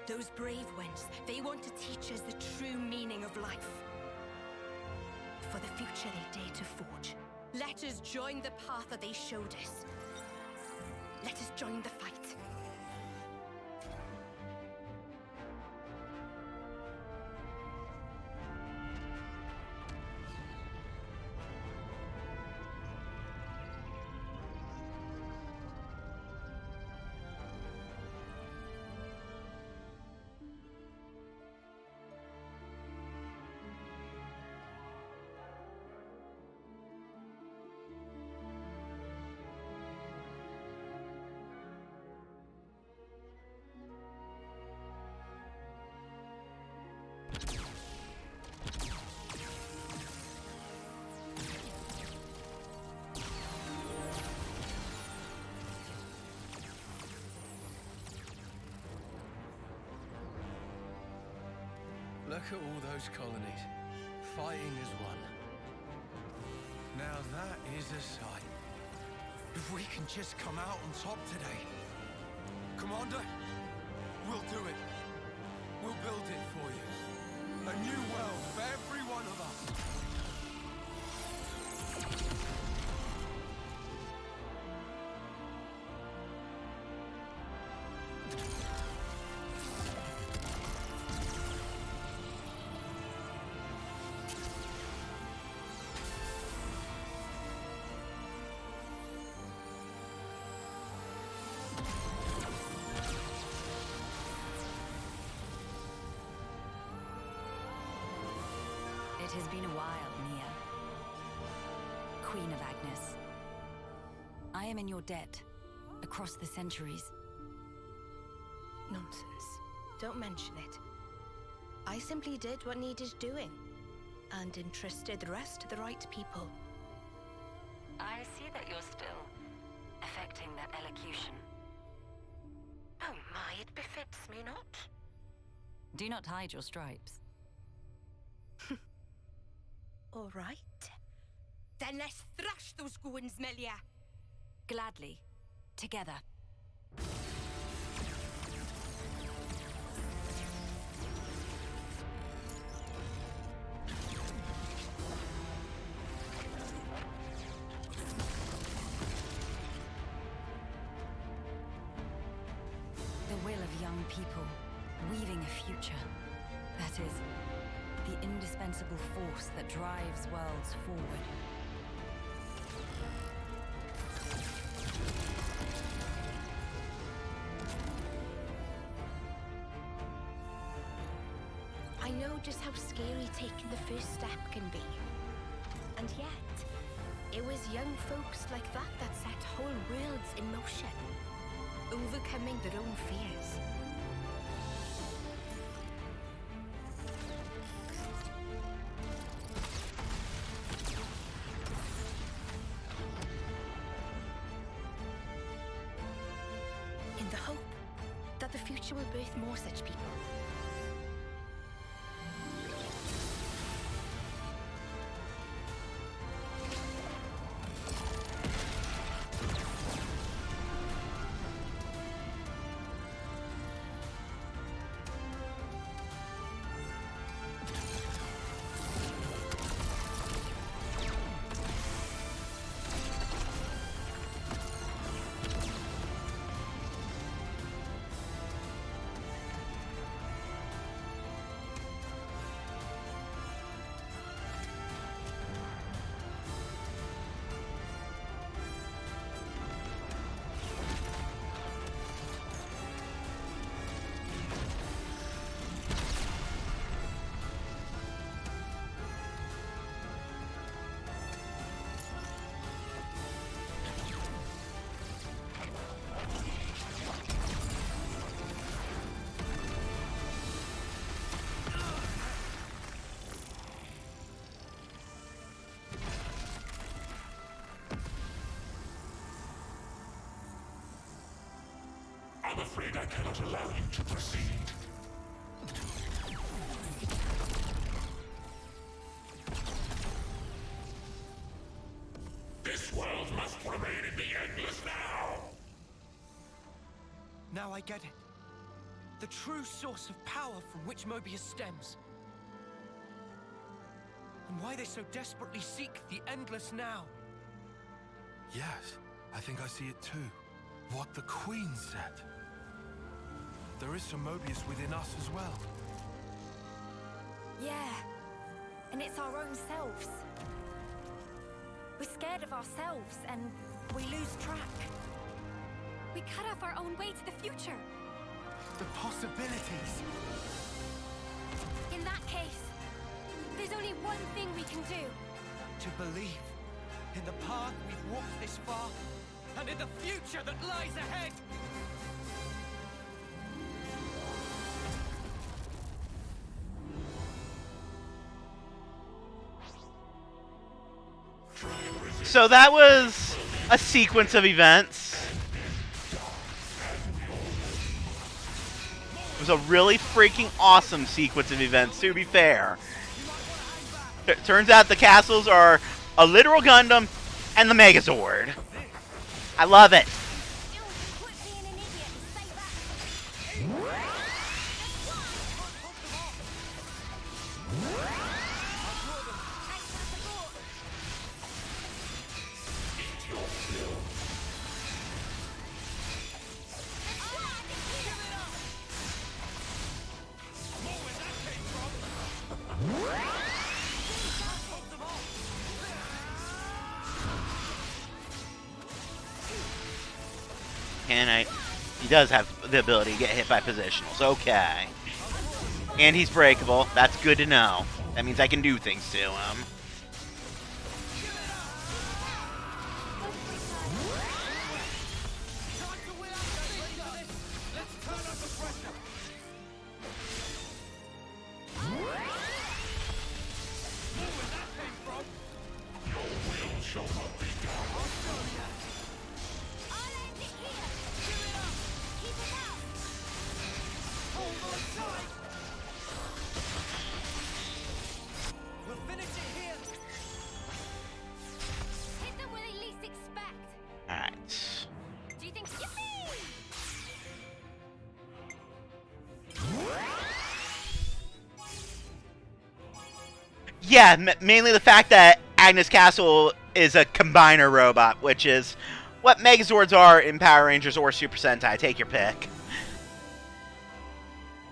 Those brave ones, they want to teach us the true meaning of life. For the future they dare to forge. Let us join the path that they showed us. Let us join the fight. Look at all those colonies, fighting as one. Now that is a sight. If we can just come out on top today. Commander, we'll do it. We'll build it for you. A new world for every one of us. It has been a while, Nia. Queen of Agnes. I am in your debt, across the centuries. Nonsense. Don't mention it. I simply did what needed doing, and entrusted the rest to the right people. I see that you're still affecting that elocution. Oh my, it befits me not. Do not hide your stripes. All right. Then let's thrash those goons, Melia. Gladly. Together. The will of young people, weaving a future. That is, the indispensable force that drives worlds forward. I know just how scary taking the first step can be. And yet, it was young folks like that that set whole worlds in motion, overcoming their own fears. In the hope that the future will birth more such people. I'm afraid I cannot allow you to proceed. get it. The true source of power from which Mobius stems. And why they so desperately seek the endless now. Yes, I think I see it too. What the Queen said. There is some Mobius within us as well. Yeah, and it's our own selves. We're scared of ourselves, and we lose track. We cut off our own way to the future. The possibilities. In that case, there's only one thing we can do. To believe in the path we've walked this far, and in the future that lies ahead. So that was a sequence of events. It was a really freaking awesome sequence of events, to be fair. It turns out the castles are a literal Gundam and the Megazord. I love it. He does have the ability to get hit by positionals. Okay. And he's breakable. That's good to know. That means I can do things to him. Yeah, mainly the fact that Agnes Castle is a combiner robot, which is what Megazords are in Power Rangers or Super Sentai. Take your pick.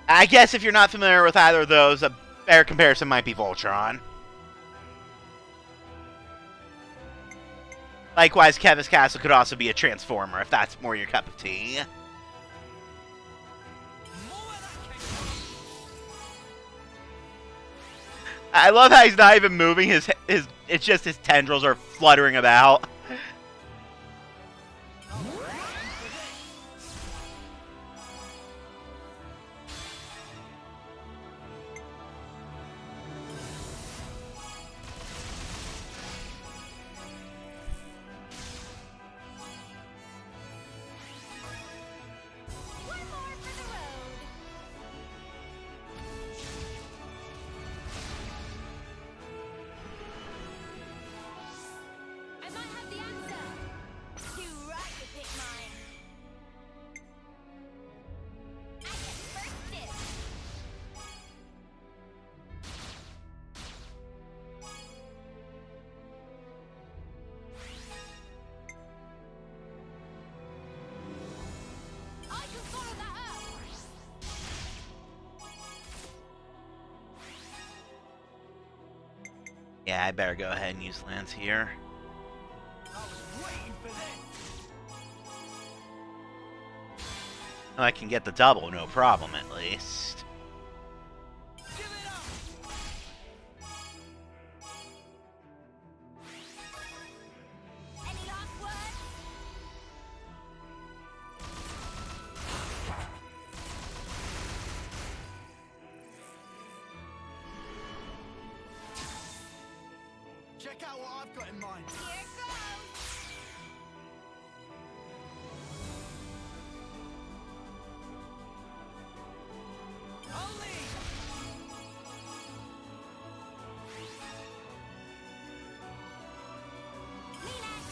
I guess if you're not familiar with either of those, a better comparison might be Voltron. Likewise, Kevis Castle could also be a Transformer, if that's more your cup of tea. I love how he's not even moving his it's just his tendrils are fluttering about. Yeah, I better go ahead and use Lance here. Oh, I can get the double, no problem at least. Check out what I've got in mind. Here goes! Only! Mina! 1,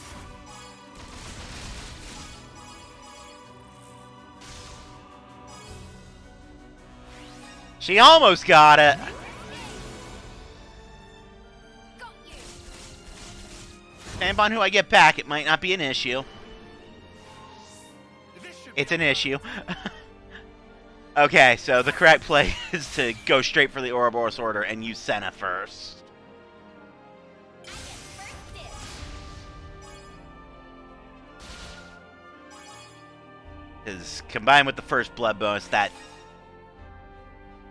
She almost got it. Got you. Depending on who I get back, it might not be an issue. It's an issue. Okay, so the correct play is to go straight for the Ouroboros order and use Senna first. Because combined with the first blood bonus, that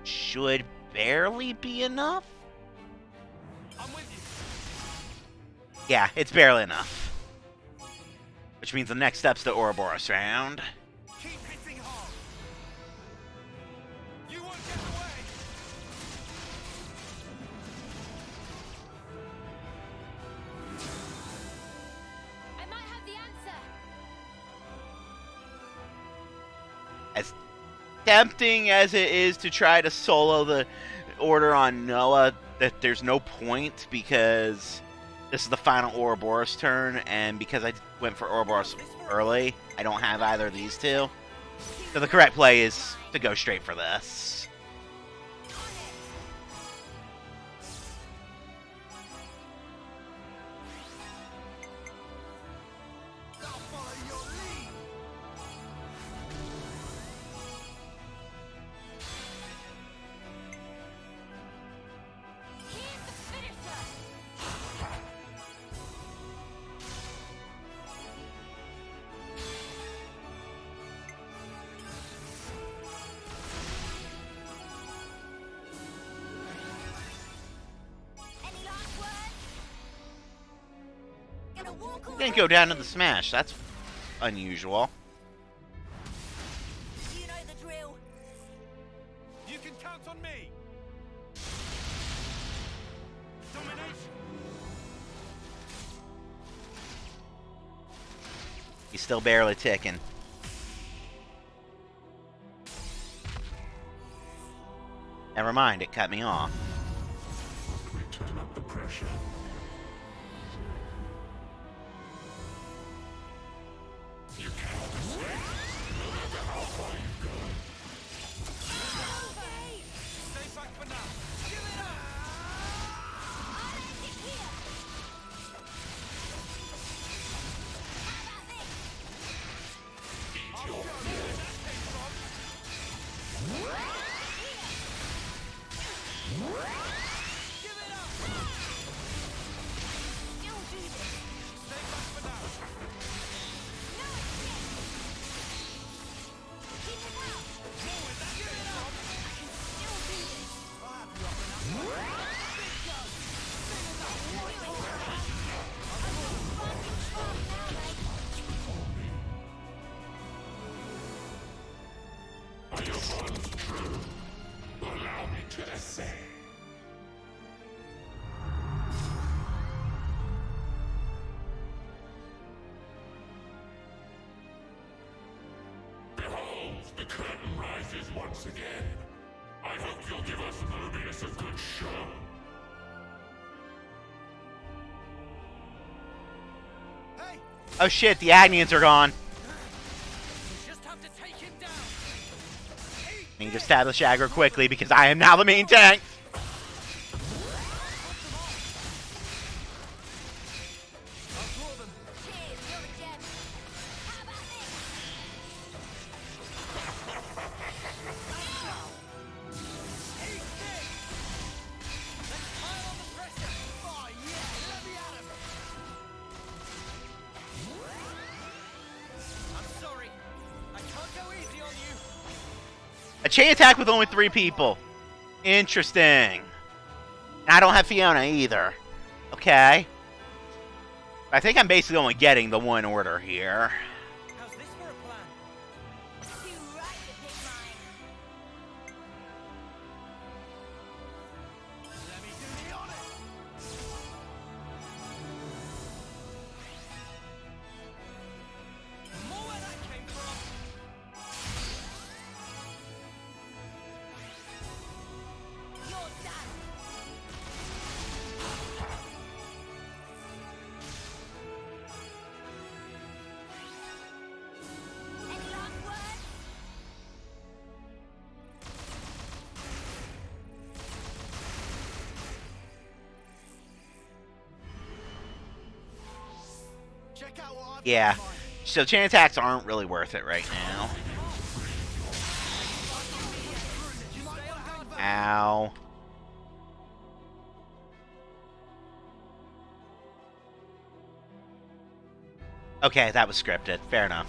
should barely be enough. I'm with you. Yeah, it's barely enough. Which means the next step's the Ouroboros round. Keep hitting hard. You won't get away. I might have the answer. As tempting as it is to try to solo the order on Noah, that there's no point because this is the final Ouroboros turn, and because I went for Ouroboros early, I don't have either of these two. So the correct play is to go straight for this. I'll follow your lead. Here's the finisher. Any last words? Gonna walk away. Didn't go down to the smash. That's unusual. You know the drill. You can count on me. Domination. He's still barely ticking. Never mind, it cut me off. Must we turn up the pressure? You cannot escape, no matter how far you go. Stay back for now. Give it up. I'll end it here. How about this? Eat your Give it up. Still do this. Stay back for now. No escape. Keep it up. Forward, that's it. I can still do this. I'll have you up and up. Big gun. Are your funds true? Allow me to essay. Behold, the curtain rises once again. I hope you'll give us Mobius a good show. Hey, Oh shit, the Agnians are gone. you just have to take him down. Need to establish aggro quickly because I am now the main tank. I'll draw them. Cheers, you're a gem. How about this? Eat this. Let's pile on the pressure. Oh yeah, let me at him. I'm sorry. I can't go easy on you. A chain attack with only 3 people. Interesting. I don't have Fiona either. Okay. I think I'm basically only getting the one order here. How's this for a plan? Too right to pick mine. Let me do the honors. More where that came from. You're done. Check out what I've Yeah. got in mind. So chain attacks aren't really worth it right now. Ow. Okay, that was scripted. Fair enough.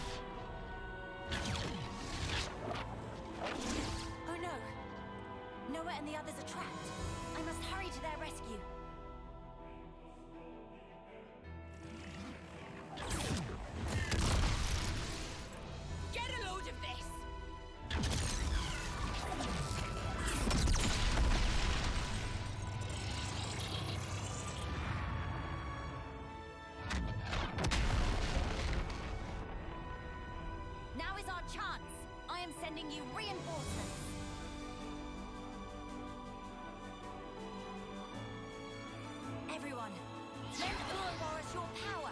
Oh no! Noah and the others are trapped. I must hurry to their rescue. Get a load of this! Now is our chance. I am sending you reinforcements. Everyone, lend Ouroboros your power.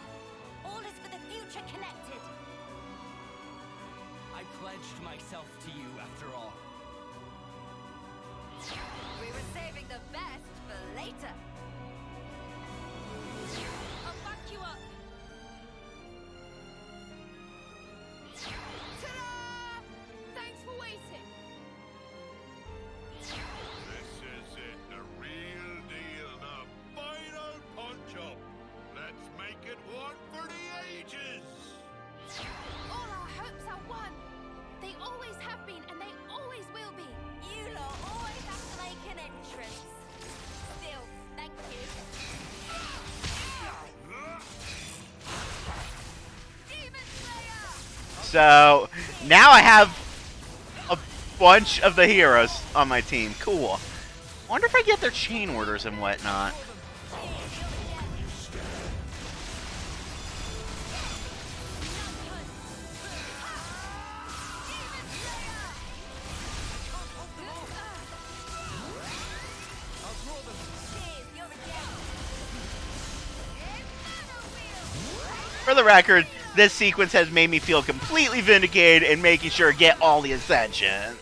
All is for the future connected. I pledged myself to you after all. We were saving the best for later. I'll back you up. Ta-da! Thanks for waiting. This is it, the real deal, the final punch-up. Let's make it one for the ages. All our hopes are won. They always have been, and they always will be. You lot always have to make an entrance. Still, thank you. Demon Slayer! So now I have a bunch of the heroes on my team. Cool. Wonder if I get their chain orders and whatnot. For the record, this sequence has made me feel completely vindicated in making sure to get all the ascensions.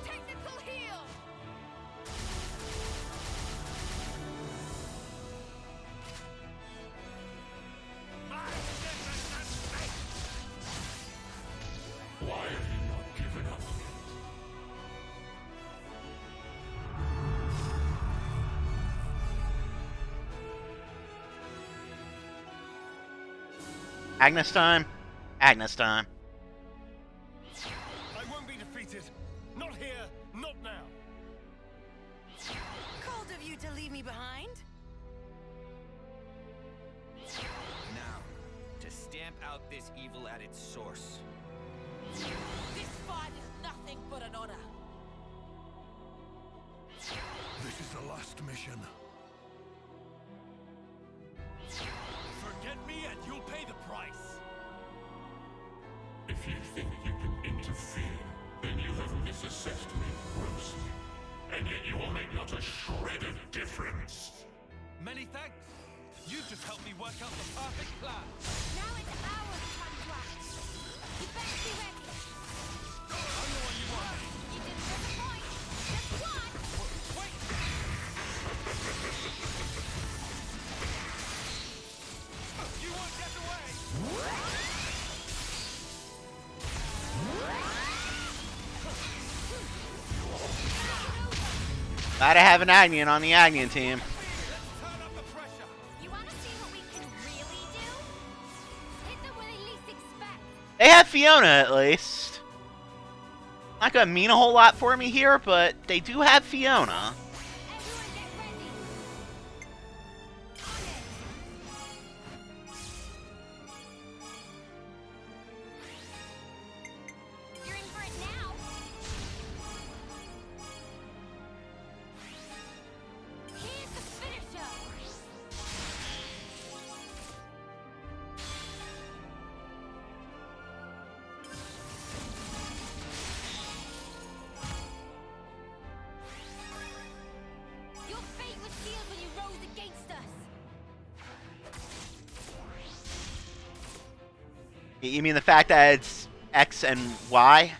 Technical heal! Why have you not given up yet? Agnes time. Agnes time. I won't be defeated. Not here, not now. Cold of you to leave me behind. Now, to stamp out this evil at its source. This fight is nothing but an honor. This is the last mission. Forget me and you'll pay the price. If you think you can interfere, then you have misassessed me grossly. And yet you will make not a shred of difference. Many thanks. You've just helped me work out the perfect plan. Now it's our time to act. You better be ready. I'm the one you want. You didn't disappoint. Just one. Wait! You won't get away! Gotta have an Agnion on the Agnion team. Turn up the pressure! You want to see what we can really do? Hit them where they least expect. They have Fiona at least. Not gonna mean a whole lot for me here, but they do have Fiona. Everyone get ready. On it. You're in for it now. Here's the finisher. Your fate was sealed when you rose against us. You mean the fact that it's X and Y.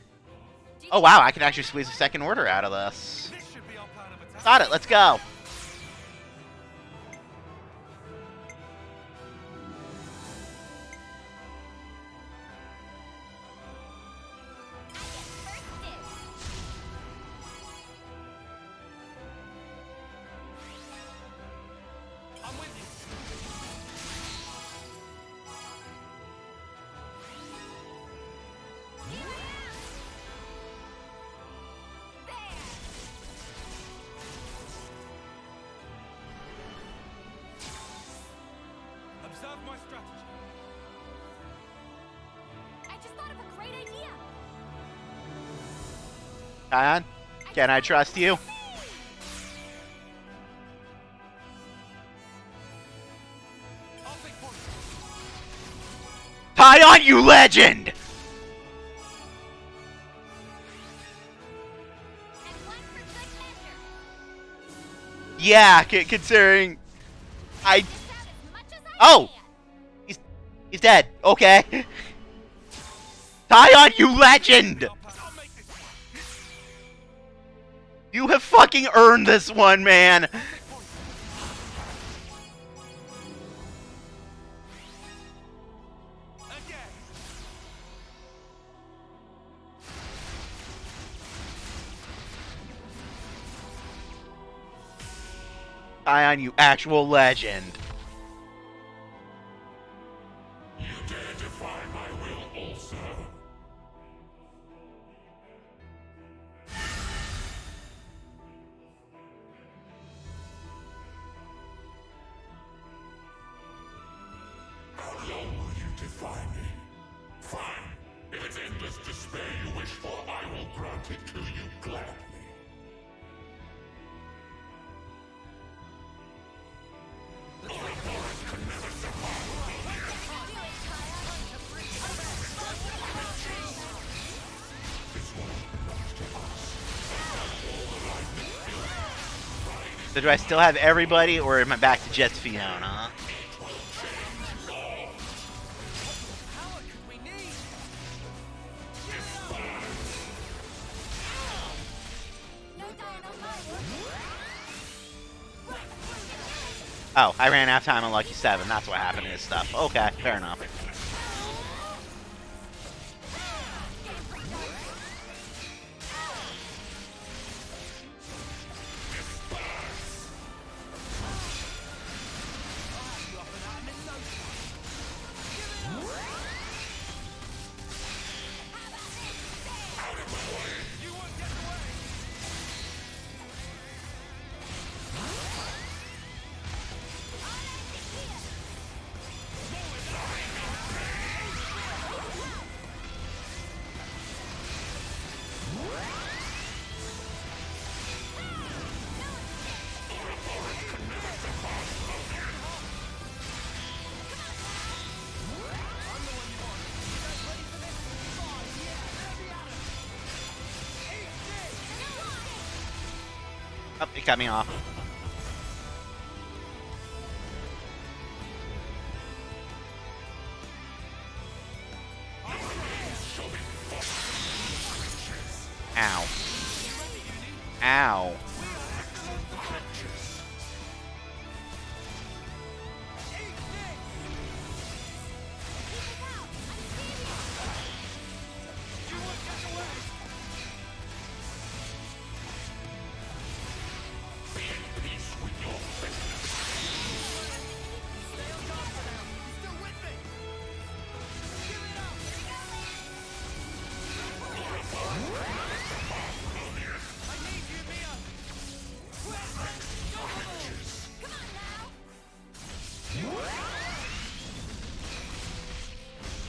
Oh wow, I can actually squeeze a second order out of this. This should be our plan of attack. Got it, let's go. I'm with you. Observe my strategy. I just thought of a great idea. Kion, can I trust you? I'll take point. Kion, you legend! And one for good measure. Yeah, considering I... Just out as much as I Oh! can. He's dead. Okay. Kion, you legend! I'll make this one. You have fucking earned this one, man. Take point. Again. Kion, you actual legend. You dare defy my will also? How long will you defy me? Fine. If it's endless despair you wish for, I will grant it to you gladly. So do I still have everybody, or am I back to just Fiona? Power could we need? No dying on my watch. Oh, I ran out of time on Lucky 7. That's what happened to his stuff. Okay, fair enough. Oh, it cut me off. Ow. Ow.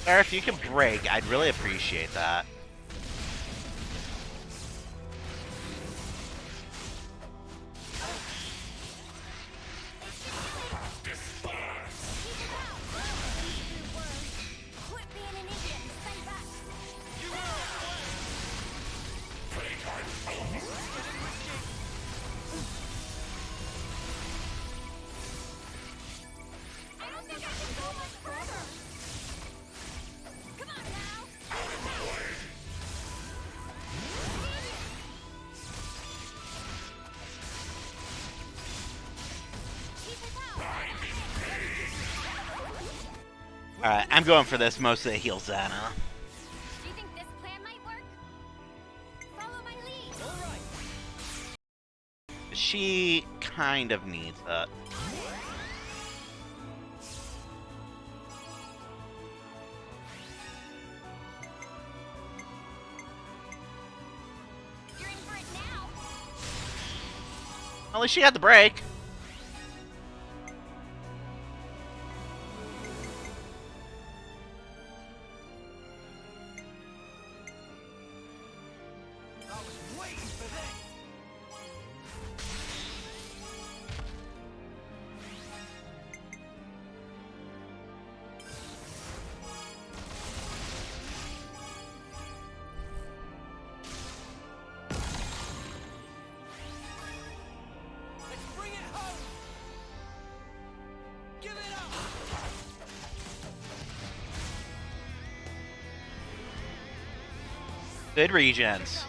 Or if you could break, I'd really appreciate that. Quit being an idiot and stay back. I don't think I can go much further. Come on now. Alright, I'm going for this mostly to heal Xana. Do you think this plan might work? Follow my lead. All right. She kind of needs that. You're in for it now. At least she had the break. I was waiting for this. Let's bring it home. Give it up. Good regens.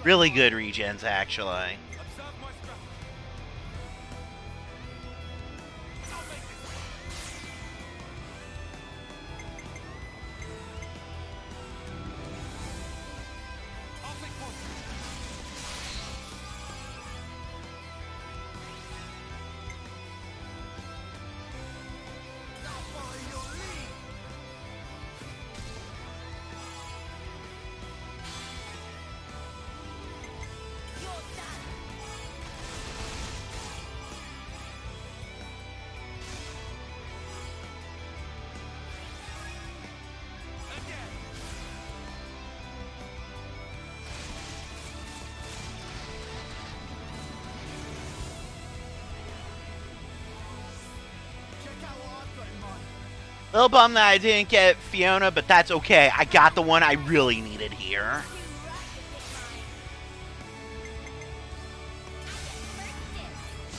Really good regens, actually. Observe my strategy. I'll make this work. I'll take point. I'll follow your lead. You're done. Again. Check out what I've got in mind. Little bummed that I didn't get Fiona, but that's okay. I got the one I really needed here. Too rough to get mine. I get first dibs.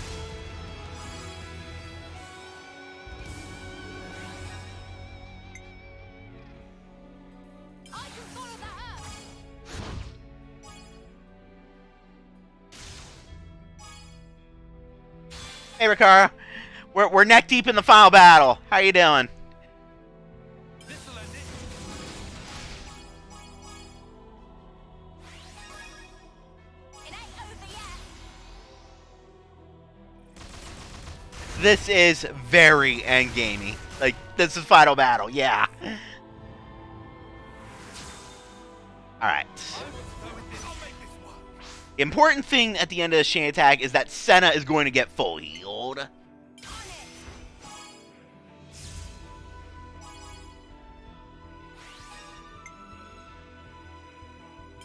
I can follow that up. Hey, Rikara. We're neck deep in the final battle. How you doing? This'll end it. It ain't over yet. This is very endgamey. Like, this is final battle, yeah. Alright. I'll make this work. The important thing at the end of the chain attack is that Senna is going to get full healed. On it.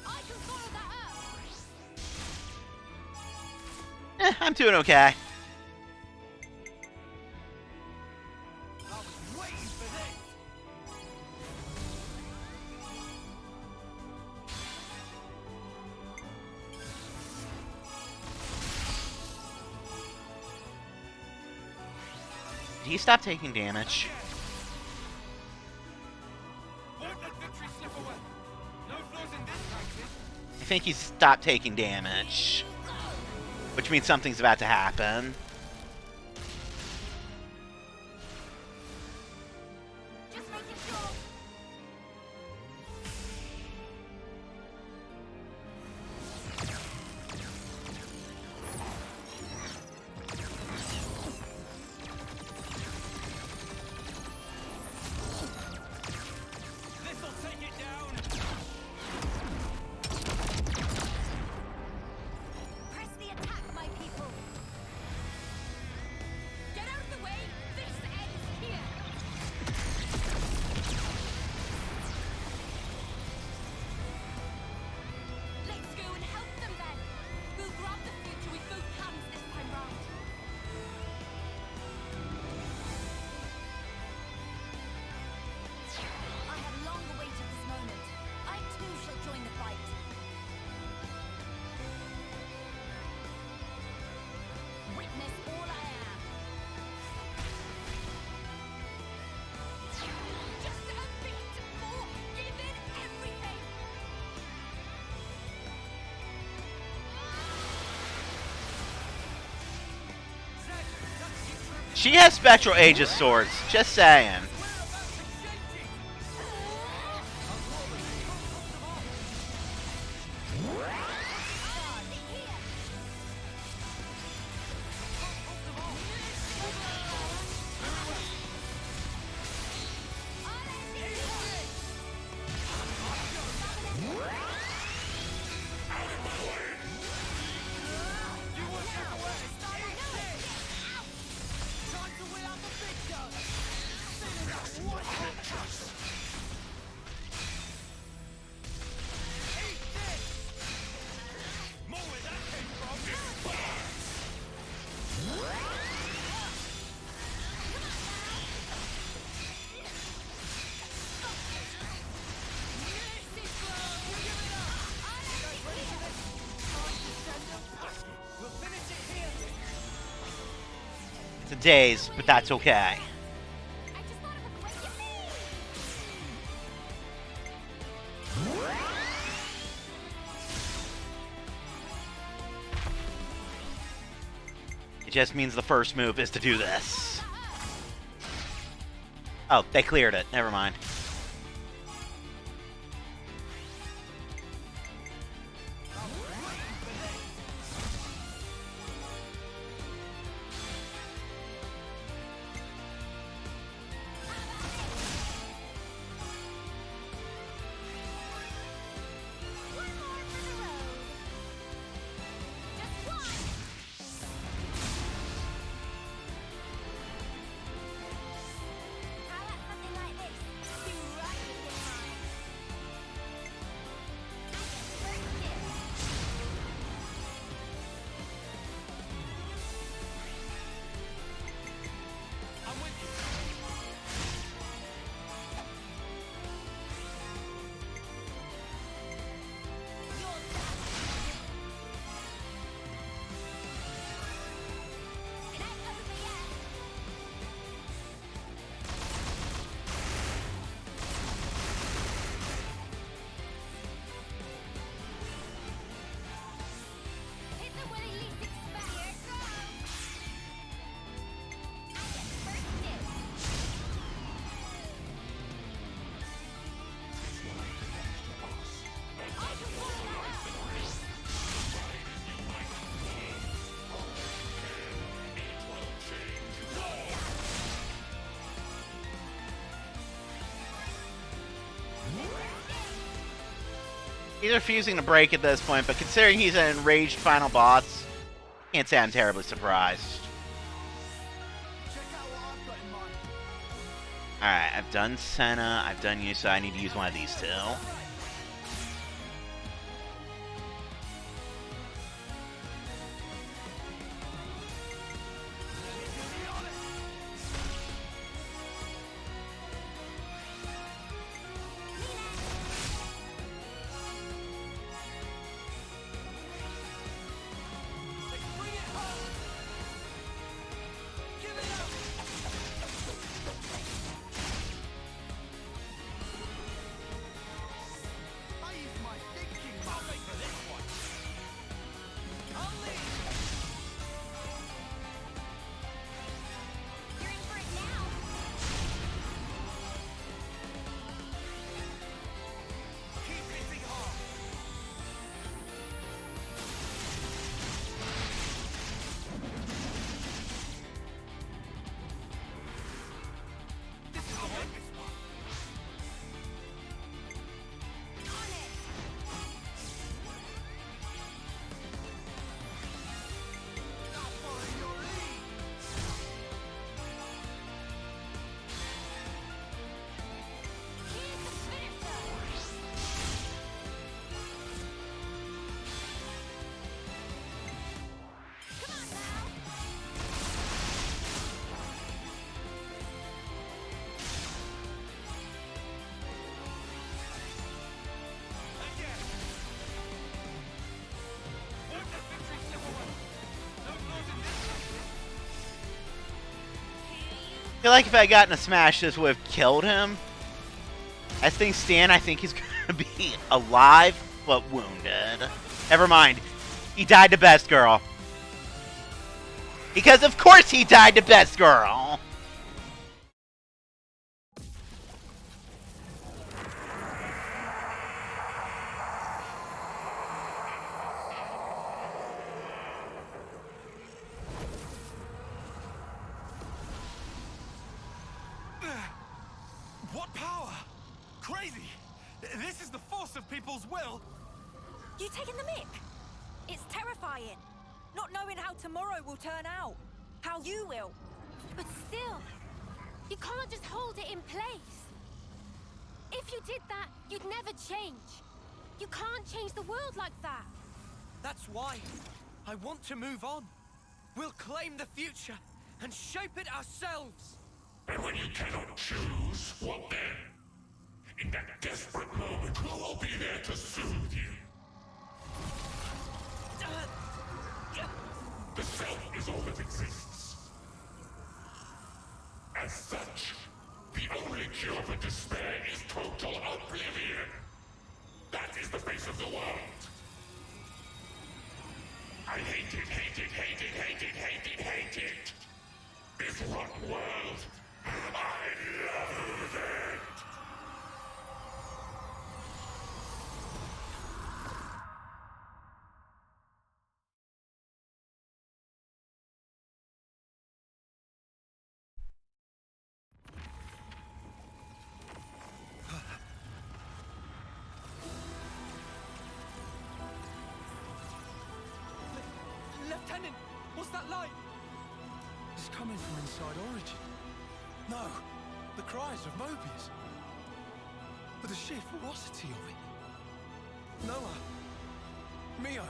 I can follow that up. I'm doing okay. I was waiting for this. Did he stop taking damage? Won't let victory slip away. No flaws in this practice. I think he stopped taking damage. Which means something's about to happen. Just making sure. This'll take it down. Press the attack, my people. Get out of the way. This ends here. Let's go and help them then. We'll grab the future with both hands this time round. I have long awaited this moment. I too shall join the fight. Witness all I am. Just a bit more. Give it everything. She has Spectral Aegis swords, just saying. We're about to shape of days, but that's okay. I just thought of a quick yippee! It just means the first move is to do this. Oh, they cleared it. Never mind. He's refusing to break at this point, but considering he's an enraged final boss, can't say I'm terribly surprised. Alright, I've done Senna, I've done you, so I need to use one of these two. I feel like if I got in a smash, this would have killed him. As things stand, I think he's gonna be alive, but wounded. Never mind. He died to Best Girl. Because of course he died to Best Girl! What power? Crazy! This is the force of people's will! You taking the mick? It's terrifying. Not knowing how tomorrow will turn out. How you will. But still, you can't just hold it in place. If you did that, you'd never change. You can't change the world like that. That's why I want to move on. We'll claim the future and shape it ourselves. And when you cannot choose, what then? In that desperate moment, who will be there to soothe you? The self is all that exists. Total oblivion! That is the face of the world! I hate it, hate it, hate it, hate it, hate it, hate it! This rotten world! I loathe it! Lieutenant, what's that light? It's coming from inside Origin. No, the cries of Mobius. But the sheer ferocity of it. Noah. Mio.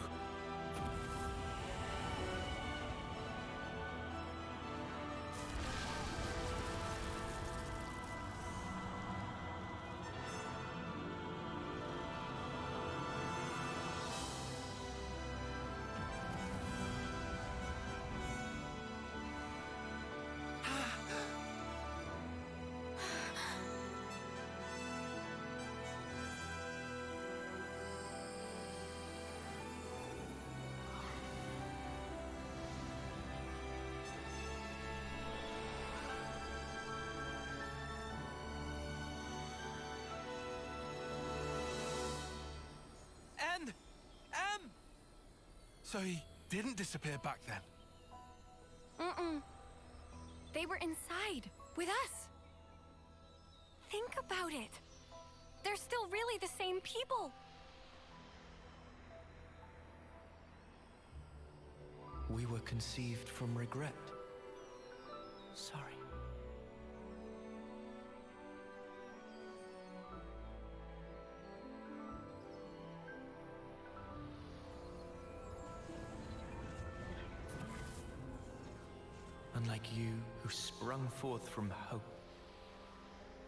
So he didn't disappear back then? Mm-mm. They were inside, with us. Think about it. They're still really the same people. We were conceived from regret. Sorry. Unlike you, who sprung forth from hope,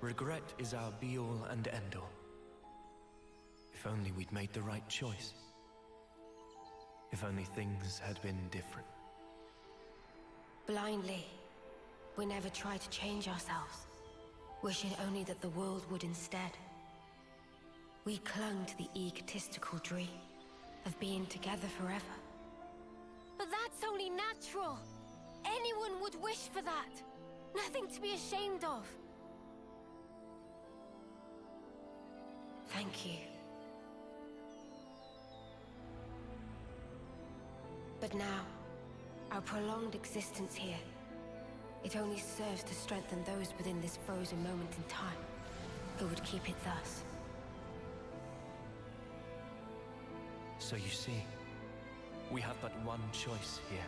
regret is our be-all and end-all. If only we'd made the right choice. If only things had been different. Blindly, we never tried to change ourselves, wishing only that the world would instead. We clung to the egotistical dream of being together forever. But that's only natural. Anyone would wish for that. Nothing to be ashamed of. Thank you. But now, our prolonged existence here, it only serves to strengthen those within this frozen moment in time, who would keep it thus. So you see, we have but one choice here.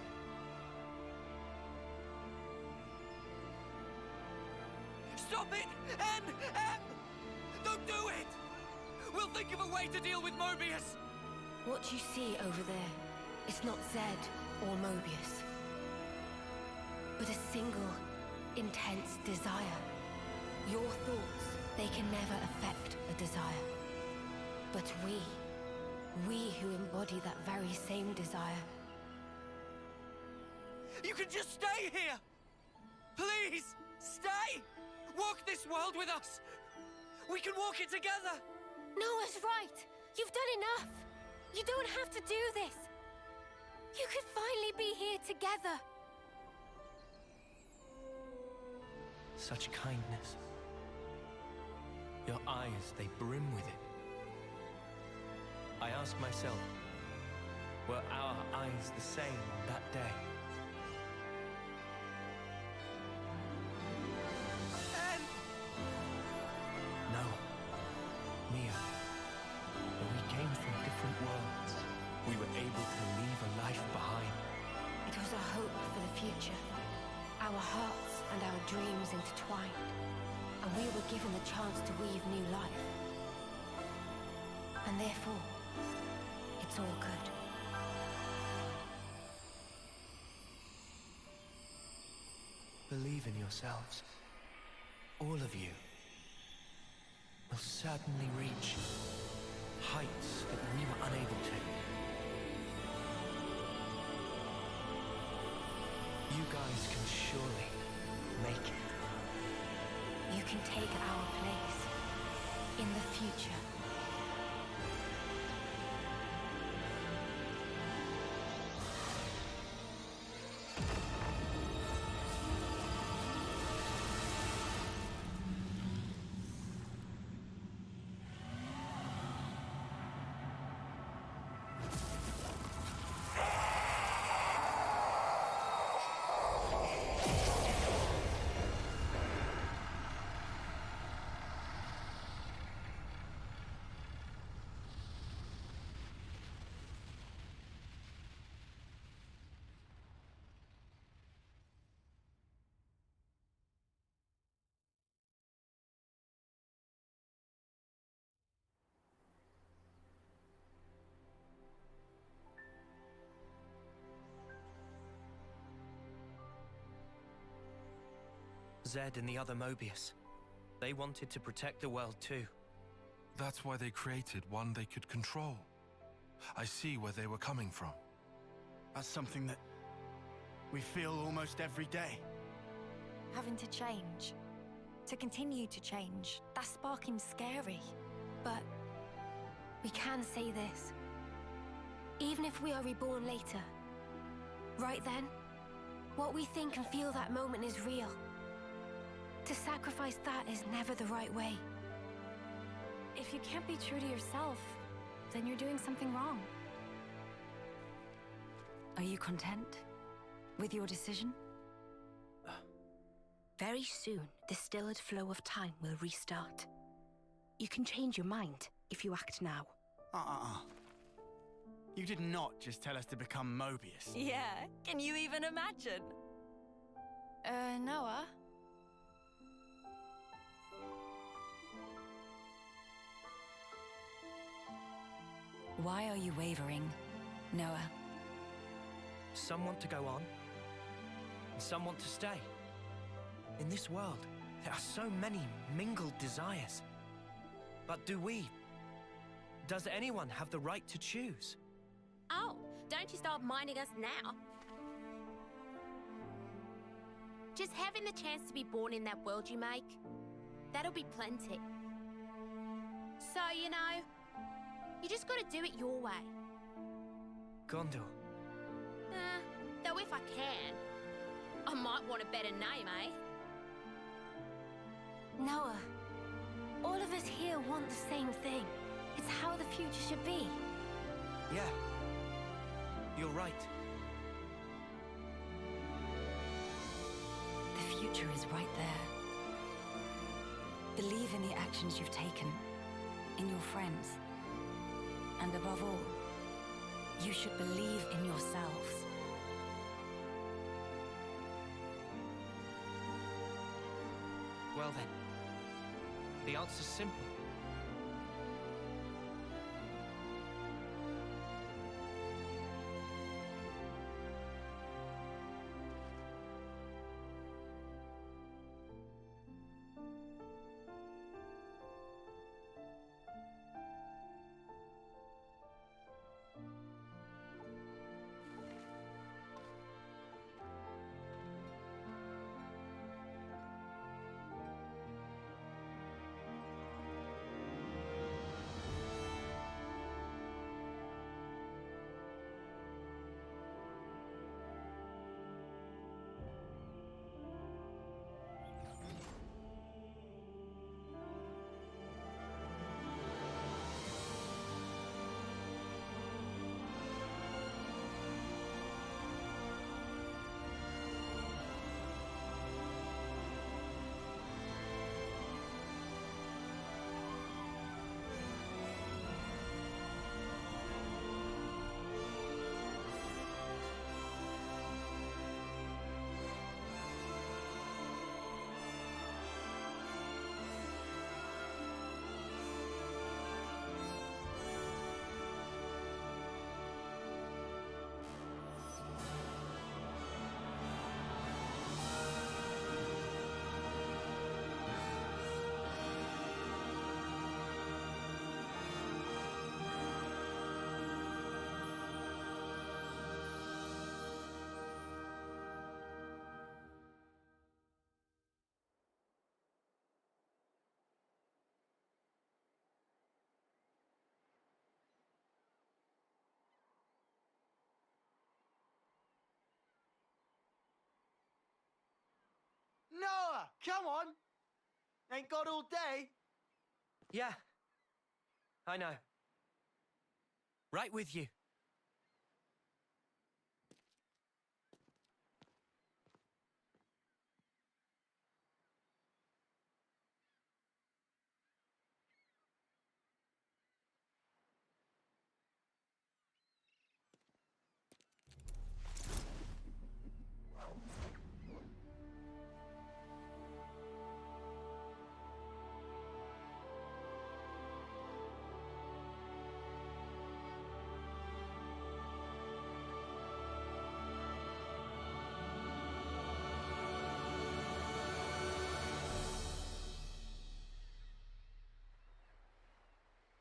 Stop it! M! Don't do it! We'll think of a way to deal with Mobius! What you see over there, it's not Zed or Mobius, but a single, intense desire. Your thoughts, they can never affect a desire. But we who embody that very same desire. You can just stay here! Please, stay! Walk this world with us! We can walk it together! Noah's right! You've done enough! You don't have to do this! You could finally be here together! Such kindness. Your eyes, they brim with it. I ask myself, were our eyes the same on that day? No. Mia. When we came from different worlds, we were able to leave a life behind. It was a hope for the future. Our hearts and our dreams intertwined, and we were given the chance to weave new life. And therefore, it's all good. Believe in yourselves. All of you will certainly reach heights that we were unable to. You guys can surely make it. You can take our place. in the future. Zed and the other Mobius. They wanted to protect the world too. That's why they created one they could control. I see where they were coming from. That's something that we feel almost every day. Having to change. To continue to change. That's sparking scary. But we can say this. Even if we are reborn later, right then, what we think and feel that moment is real. To sacrifice that is never the right way. If you can't be true to yourself, then you're doing something wrong. Are you content with your decision? Very soon, the stilled flow of time will restart. You can change your mind if you act now. You did not just tell us to become Mobius. Yeah, can you even imagine? Noah? Why are you wavering, Noah? Some want to go on, and some want to stay. In this world, there are so many mingled desires. But does anyone have the right to choose? Oh, don't you start minding us now. Just having the chance to be born in that world you make, that'll be plenty. So, you know, you just gotta do it your way. Gondor. Though if I can, I might want a better name, eh? Noah, all of us here want the same thing. It's how the future should be. Yeah, you're right. The future is right there. Believe in the actions you've taken, in your friends. And above all, you should believe in yourselves. Well then, the answer's simple. come on! Ain't got all day. Yeah. I know. Right with you.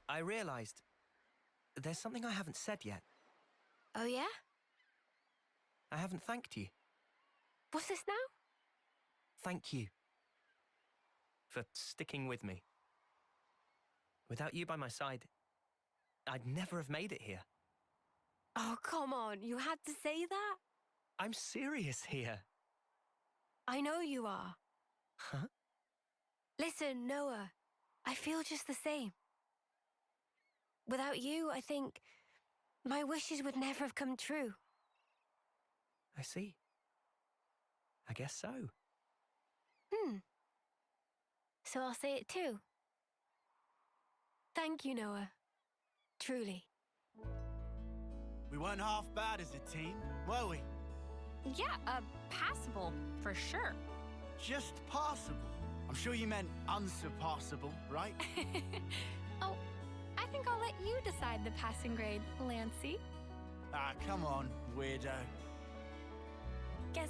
I realized there's something I haven't said yet. Oh, yeah? I haven't thanked you. What's this now? Thank you for sticking with me. Without you by my side, I'd never have made it here. Oh, come on. You had to say that? I'm serious here. I know you are. Huh? Listen, Noah, I feel just the same. Without you, I think my wishes would never have come true. I see. I guess so. So I'll say it too. Thank you, Noah. Truly. We weren't half bad as a team, were we? Yeah, passable, for sure. Just passable. I'm sure you meant unsurpassable, right? Oh, I think I'll let you decide the passing grade, Lancey. Ah, come on, weirdo. Guess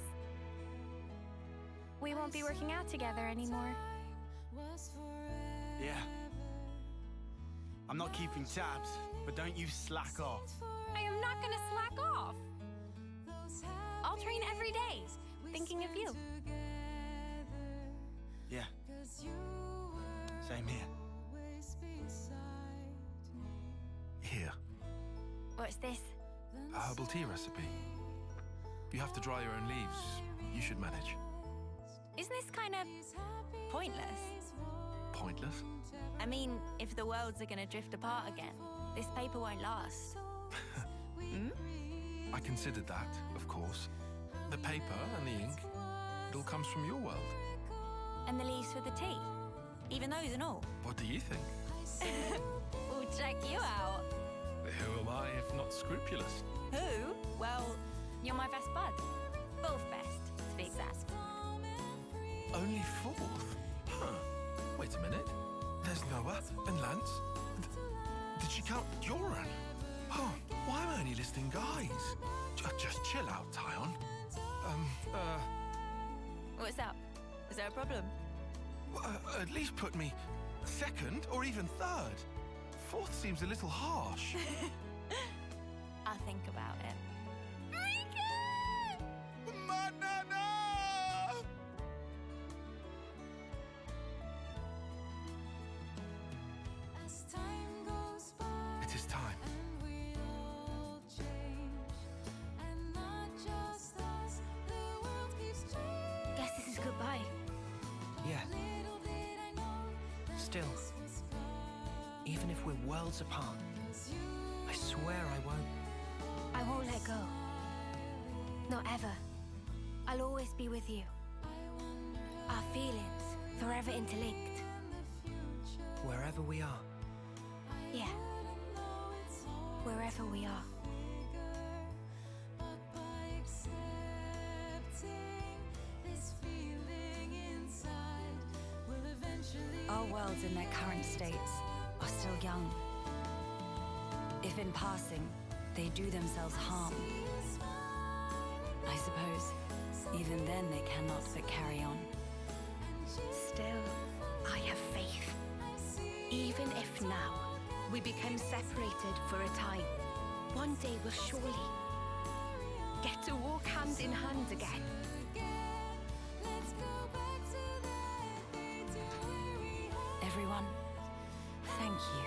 we won't be working out together anymore. Yeah. I'm not keeping tabs, but don't you slack off. I am not gonna slack off. I'll train every day, thinking of you. Yeah. Same here. Here, What's this? a herbal tea recipe. You have to dry your own leaves. You should manage. Isn't this kind of pointless? Pointless? I mean, if the worlds are gonna drift apart again, this paper won't last. I considered that, of course. The paper and the ink, it all comes from your world. And the leaves for the tea? Even those and all? What do you think? We'll check you out. Who am I if not scrupulous? Who? Well, you're my best bud. Both best, to be exact. Only fourth? Huh. Wait a minute. There's Noah and Lance. Did she count Joran? Huh. Why am I only listing guys? Just chill out, Tyon. What's up? Is there a problem? At least put me second or even third. Fourth seems a little harsh. I'll think about it. It is time. Guess this is goodbye. Yeah. Still, even if we're worlds apart, I swear I won't. I won't let go. Not ever. I'll always be with you. Our feelings forever interlinked. Wherever we are. Yeah. Wherever we are. Our worlds in their current states are still young. If in passing, they do themselves harm, I suppose even then they cannot but carry on. Still, I have faith. Even if now We become separated for a time. One day we'll surely get to walk hand in hand again. Everyone, thank you.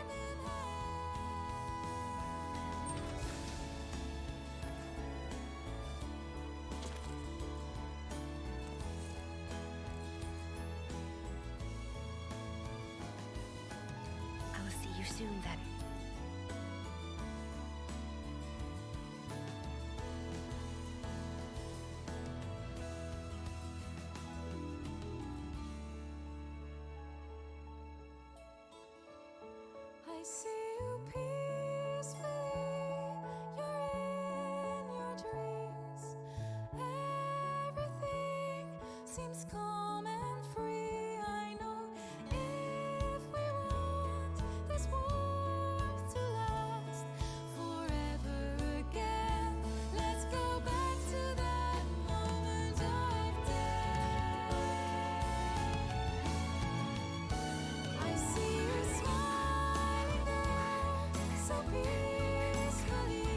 soon then. I see you peacefully, you're in your dreams. Everything seems calm and free. I know if we want this warmth to last forever again, let's go back to that moment of day. I see you smiling there, so peacefully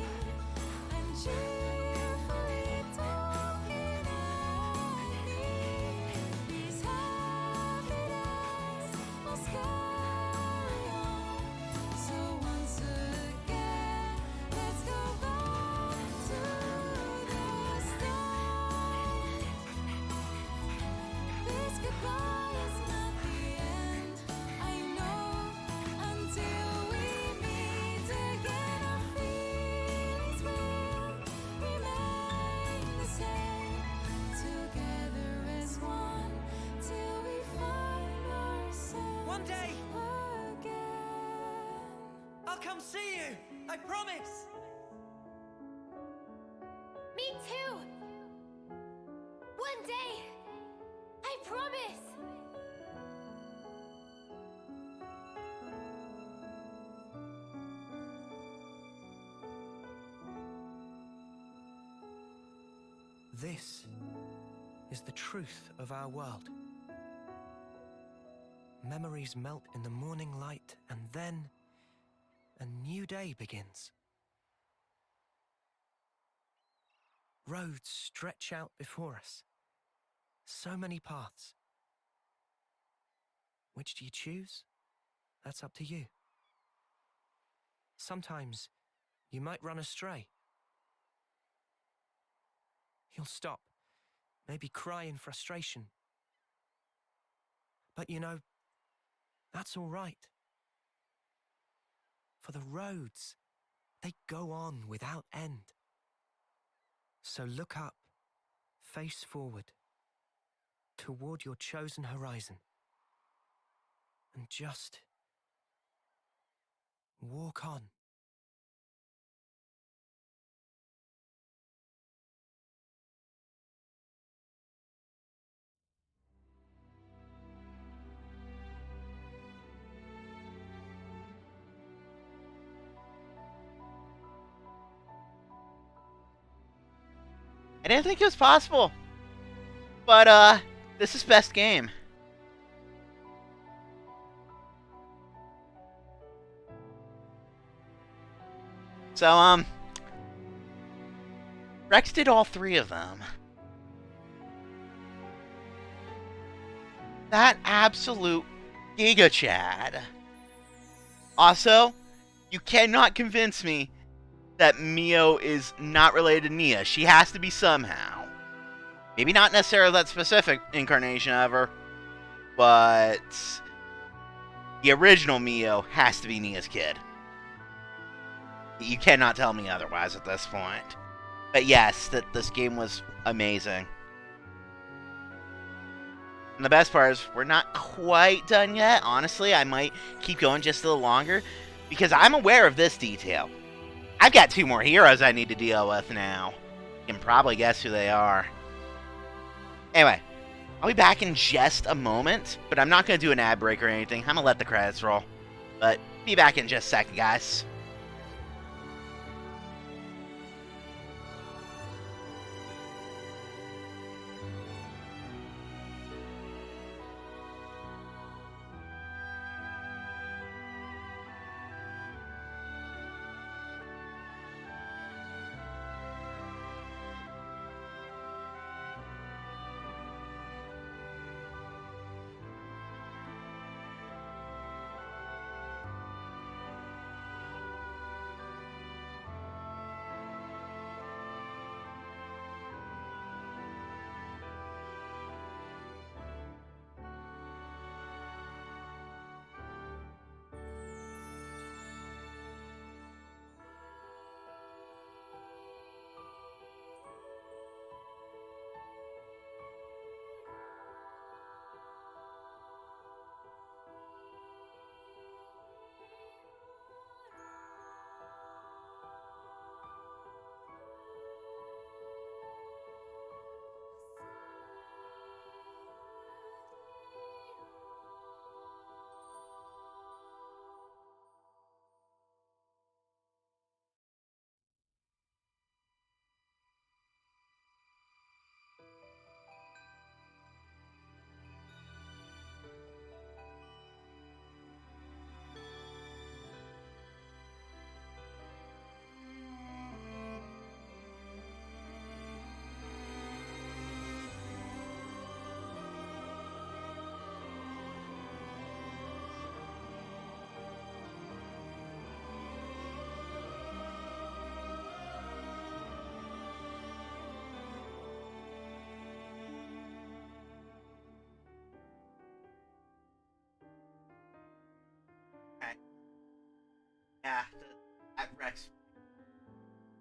and cheerfully talking at me. These happy days must carry on. So once again, let's go back to the start. This goodbye is not the end. I know until we meet again, our feelings will remain the same. Together as one till we find ourselves One day, again. I'll come see you. I promise. Me too! One day! I promise! This is the truth of our world. Memories melt in the morning light, and then a new day begins. Roads stretch out before us. So many paths. Which do you choose? That's up to you. Sometimes you might run astray. You'll stop, maybe cry in frustration. But you know, that's all right. For the roads, they go on without end. So look up, face forward, toward your chosen horizon. And just walk on. I didn't think it was possible. But, this is best game. So, Rex did all three of them. That absolute Giga Chad. Also, you cannot convince me that Mio is not related to Nia. She has to be somehow. Maybe not necessarily that specific incarnation of her, but the original Mio has to be Nia's kid. You cannot tell me otherwise at this point. But yes, this game was amazing. And the best part is, we're not quite done yet. Honestly, I might keep going just a little longer, because I'm aware of this detail. I've got 2 more heroes I need to deal with now. You can probably guess who they are. Anyway, I'll be back in just a moment, but I'm not going to do an ad break or anything. I'm going to let the credits roll. But be back in just a second, guys.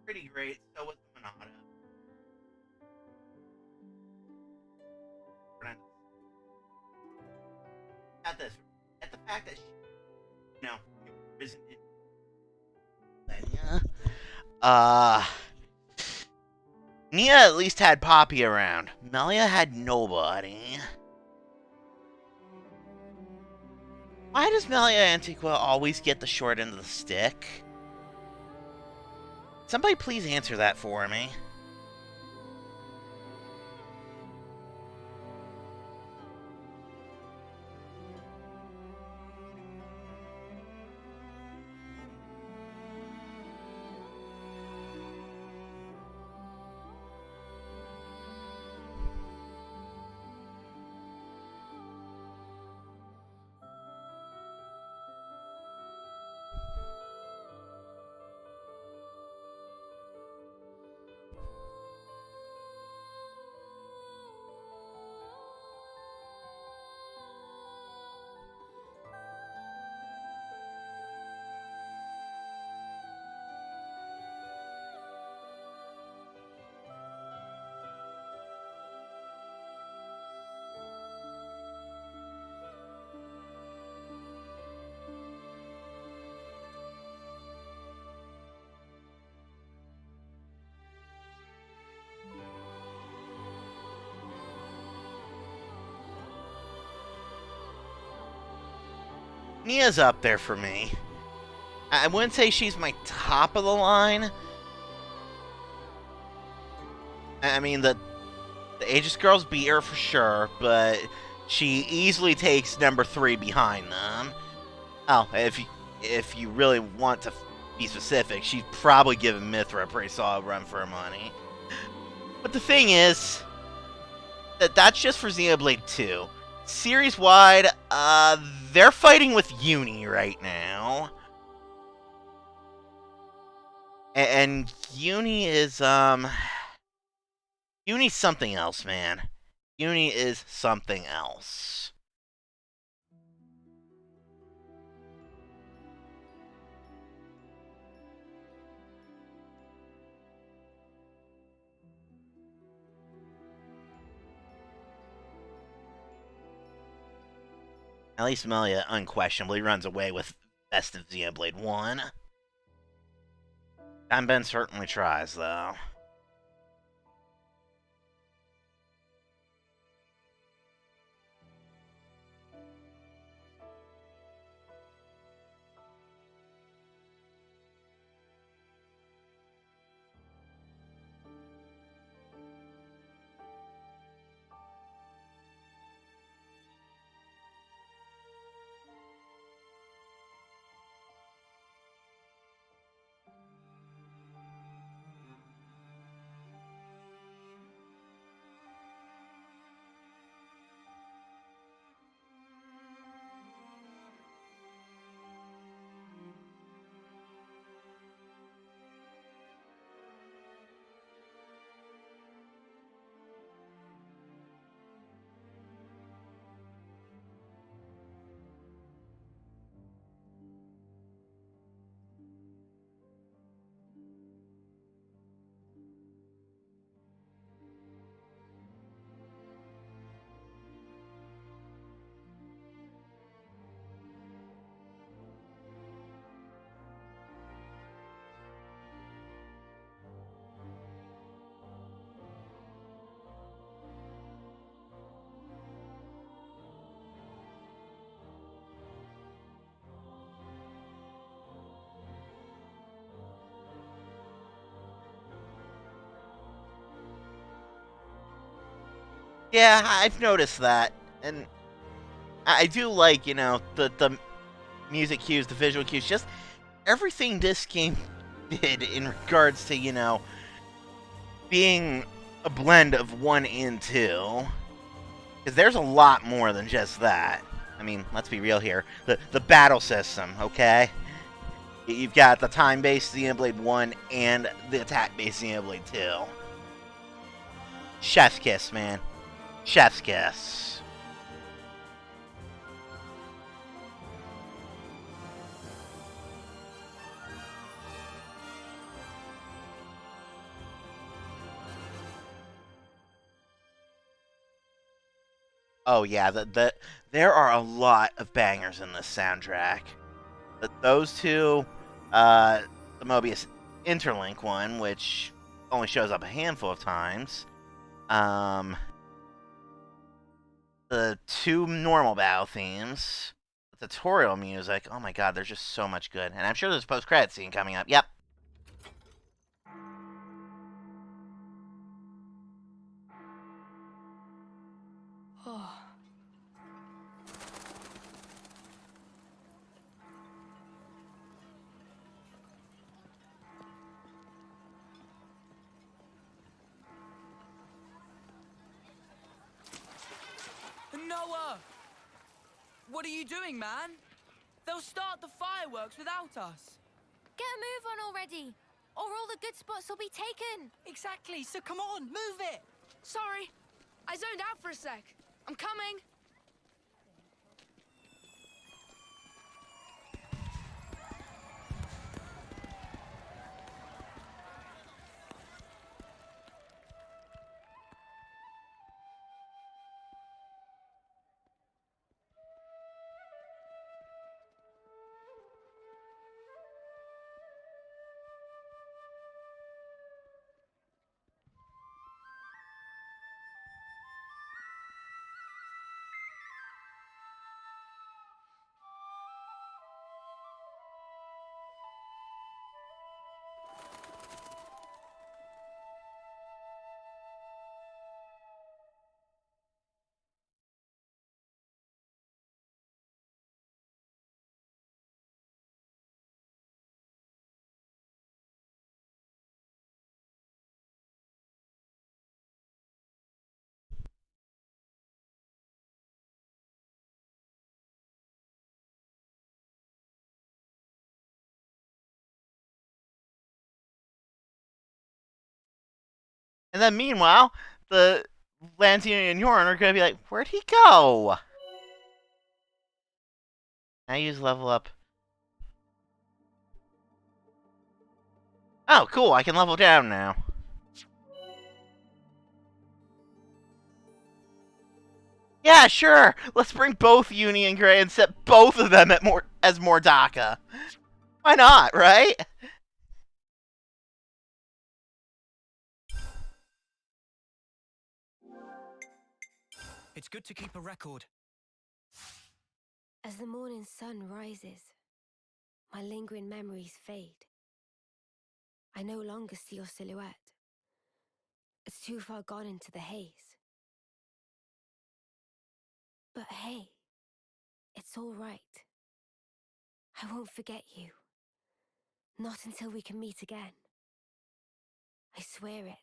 pretty great. So was Monada. Got this. At the fact that she, risen in millennia. Nia at least had Poppy around. Melia had nobody. Why does Melia Antiqua always get the short end of the stick? Somebody please answer that for me. Nia's up there for me. I wouldn't say she's my top of the line. I mean, the Aegis girls beat her for sure, but she easily takes number 3 behind them. Oh, if you really want to be specific, she's probably giving Mithra a pretty solid run for her money. But the thing is, that's just for Xenoblade 2. Series-wide, they're fighting with Uni right now. And Uni is, Uni's something else, man. Uni is something else. At least Melia unquestionably runs away with Best of Xenoblade 1. Ben certainly tries, though. Yeah, I've noticed that, and I do like, the music cues, the visual cues, just everything this game did in regards to, being a blend of 1 and 2. Because there's a lot more than just that. I mean, let's be real here. The battle system, okay? You've got the time-based Xenoblade 1 and the attack-based Xenoblade 2. Chef's kiss, man. Chef's kiss. Oh yeah, there are a lot of bangers in this soundtrack. But those two, the Mobius Interlink one, which only shows up a handful of times, the two normal battle themes, the tutorial music. Oh my god, there's just so much good, and I'm sure there's a post-credit scene coming up. Yep. Oh. Noah! What are you doing, man? They'll start the fireworks without us. Get a move on already, or all the good spots will be taken. Exactly, so come on, move it! Sorry, I zoned out for a sec. I'm coming. And then meanwhile, the Lantian and Yorn are gonna be like, where'd he go? I use level up. Oh, cool, I can level down now. Yeah, sure. Let's bring both Uni and Gray and set both of them at as Mordaka. Why not, right? It's good to keep a record. As the morning sun rises, my lingering memories fade. I no longer see your silhouette. It's too far gone into the haze. But hey, it's all right. I won't forget you. Not until we can meet again. I swear it.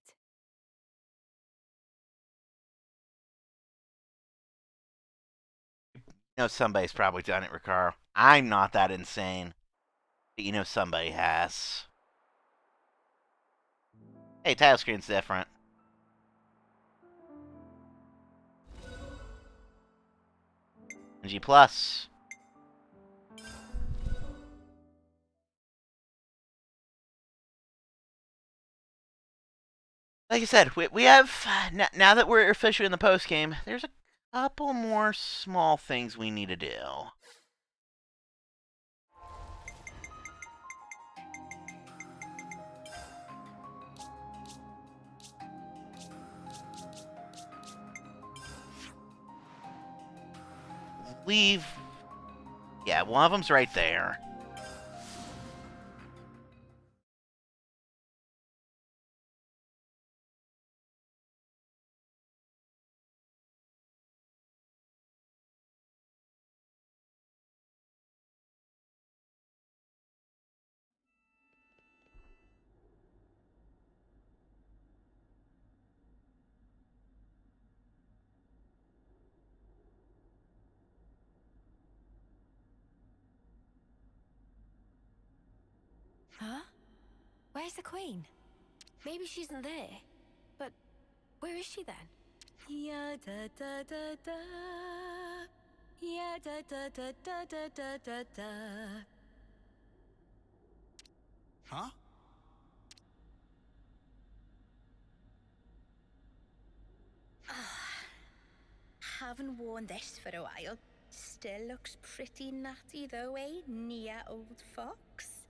You know somebody's probably done it, Ricaro. I'm not that insane. But you know somebody has. Hey, title screen's different. G Plus. Like I said, we have, now that we're officially in the post game, there's a couple more small things we need to do. Leave. Yeah, one of them's right there. Huh? Where's the Queen? Maybe she isn't there. But where is she then? Ya da da da da. Ya da da da da da da da da. Huh? haven't worn this for a while. Still looks pretty natty though, eh, Nia, old fox?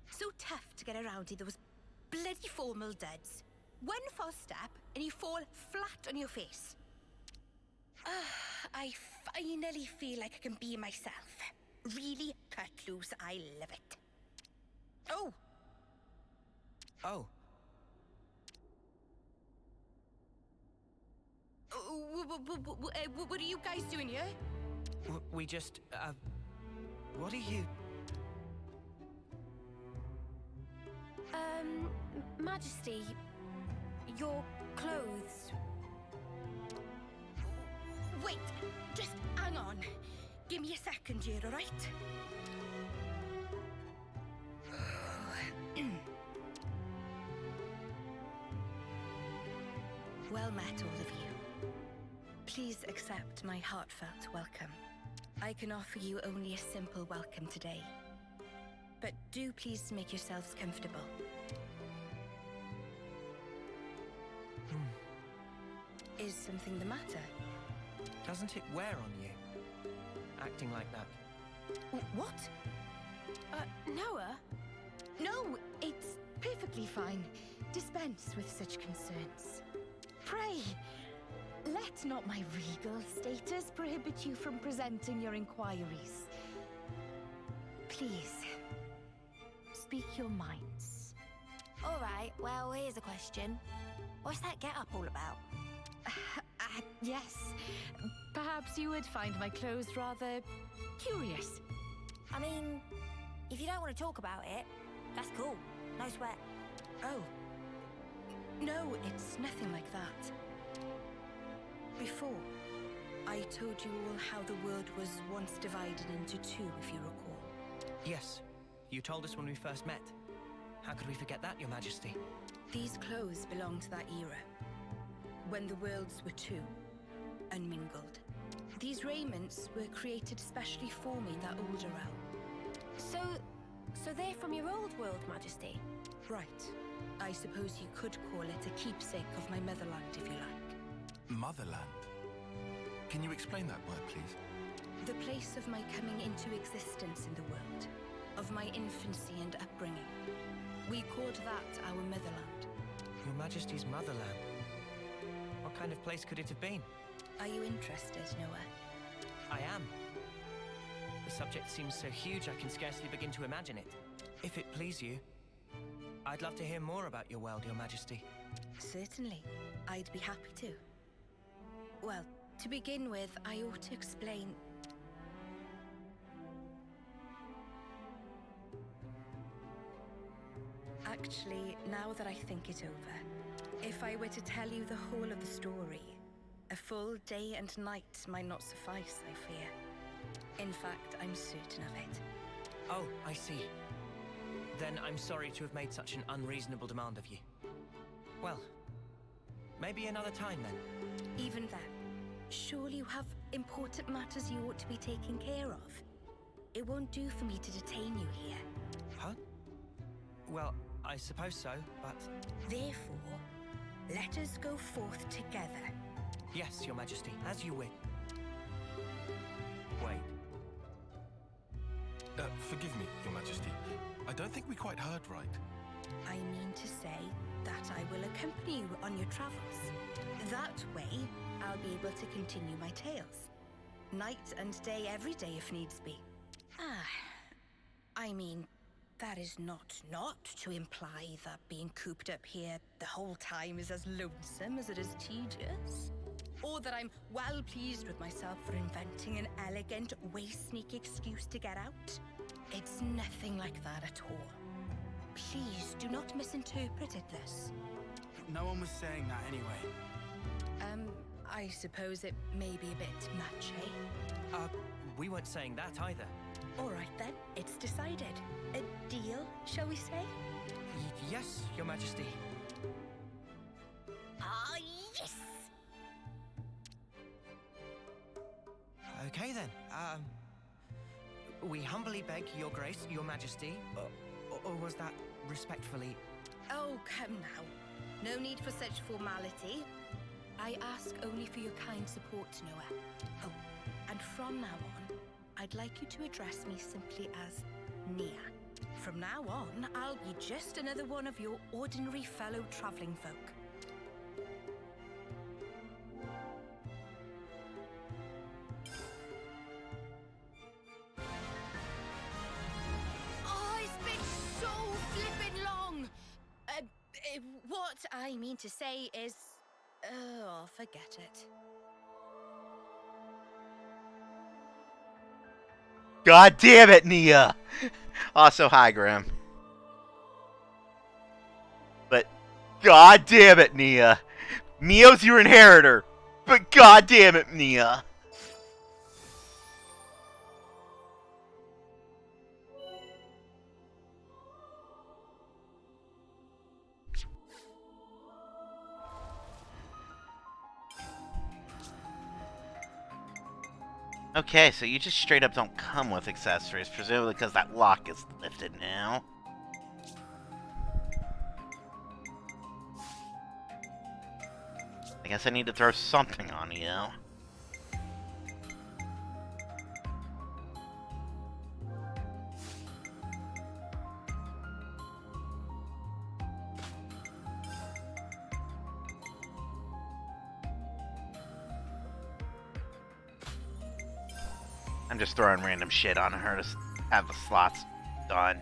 So tough to get around in those bloody formal duds. One false step and you fall flat on your face. I finally feel like I can be myself. Really cut loose, I love it. Oh! Oh. What are you guys doing here? We just, what are you... Majesty, your clothes. Wait, just hang on. Give me a second here, all right? Well met, all of you. Please accept my heartfelt welcome. I can offer you only a simple welcome today. But do please make yourselves comfortable. Is something the matter? Doesn't it wear on you? Acting like that. What? Noah? No, it's perfectly fine. Dispense with such concerns. Pray, let not my regal status prohibit you from presenting your inquiries. Please, speak your minds. All right, well, here's a question. What's that get-up all about? Yes, perhaps you would find my clothes rather curious. I mean, if you don't want to talk about it, that's cool. No sweat. Oh. No, it's nothing like that. Before, I told you all how the world was once divided into two, if you recall. Yes, you told us when we first met. How could we forget that, Your Majesty? These clothes belong to that era, when the worlds were two, unmingled. These raiments were created specially for me in that older realm. So they're from your old world, Majesty? Right. I suppose you could call it a keepsake of my motherland, if you like. Motherland? Can you explain that word, please? The place of my coming into existence in the world, of my infancy and upbringing. We called that our motherland. Your Majesty's motherland? What kind of place could it have been? Are you interested, Noah? I am. The subject seems so huge I can scarcely begin to imagine it. If it please you, I'd love to hear more about your world, Your Majesty. Certainly. I'd be happy to. Well, to begin with, I ought to explain... Actually, now that I think it over, if I were to tell you the whole of the story, a full day and night might not suffice, I fear. In fact, I'm certain of it. Oh, I see. Then I'm sorry to have made such an unreasonable demand of you. Well, maybe another time then. Even then, surely you have important matters you ought to be taking care of. It won't do for me to detain you here. Huh? Well, I suppose so, but... Therefore, let us go forth together. Yes, Your Majesty, as you wish. Wait. Forgive me, Your Majesty. I don't think we quite heard right. I mean to say that I will accompany you on your travels. That way, I'll be able to continue my tales. Night and day, every day if needs be. I mean, that is not to imply that being cooped up here the whole time is as lonesome as it is tedious. Or that I'm well pleased with myself for inventing an elegant, way-sneak excuse to get out. It's nothing like that at all. Please do not misinterpret it thus. No one was saying that anyway. I suppose it may be a bit much, eh? We weren't saying that either. All right then, it's decided. A deal, shall we say? Yes, Your Majesty. Ah, yes! Okay then, we humbly beg Your Grace, Your Majesty, or was that respectfully? Oh, come now. No need for such formality. I ask only for your kind support, Noah. Oh, and from now on, I'd like you to address me simply as Nia. From now on, I'll be just another one of your ordinary fellow traveling folk. Oh, it's been so flippin' long! What I mean to say is... Oh, forget it. God damn it, Nia! Also, hi, Grim. But, god damn it, Nia. Mio's your inheritor. But god damn it, Nia. Okay, so you just straight up don't come with accessories, presumably because that lock is lifted now. I guess I need to throw something on you. I'm just throwing random shit on her to have the slots done.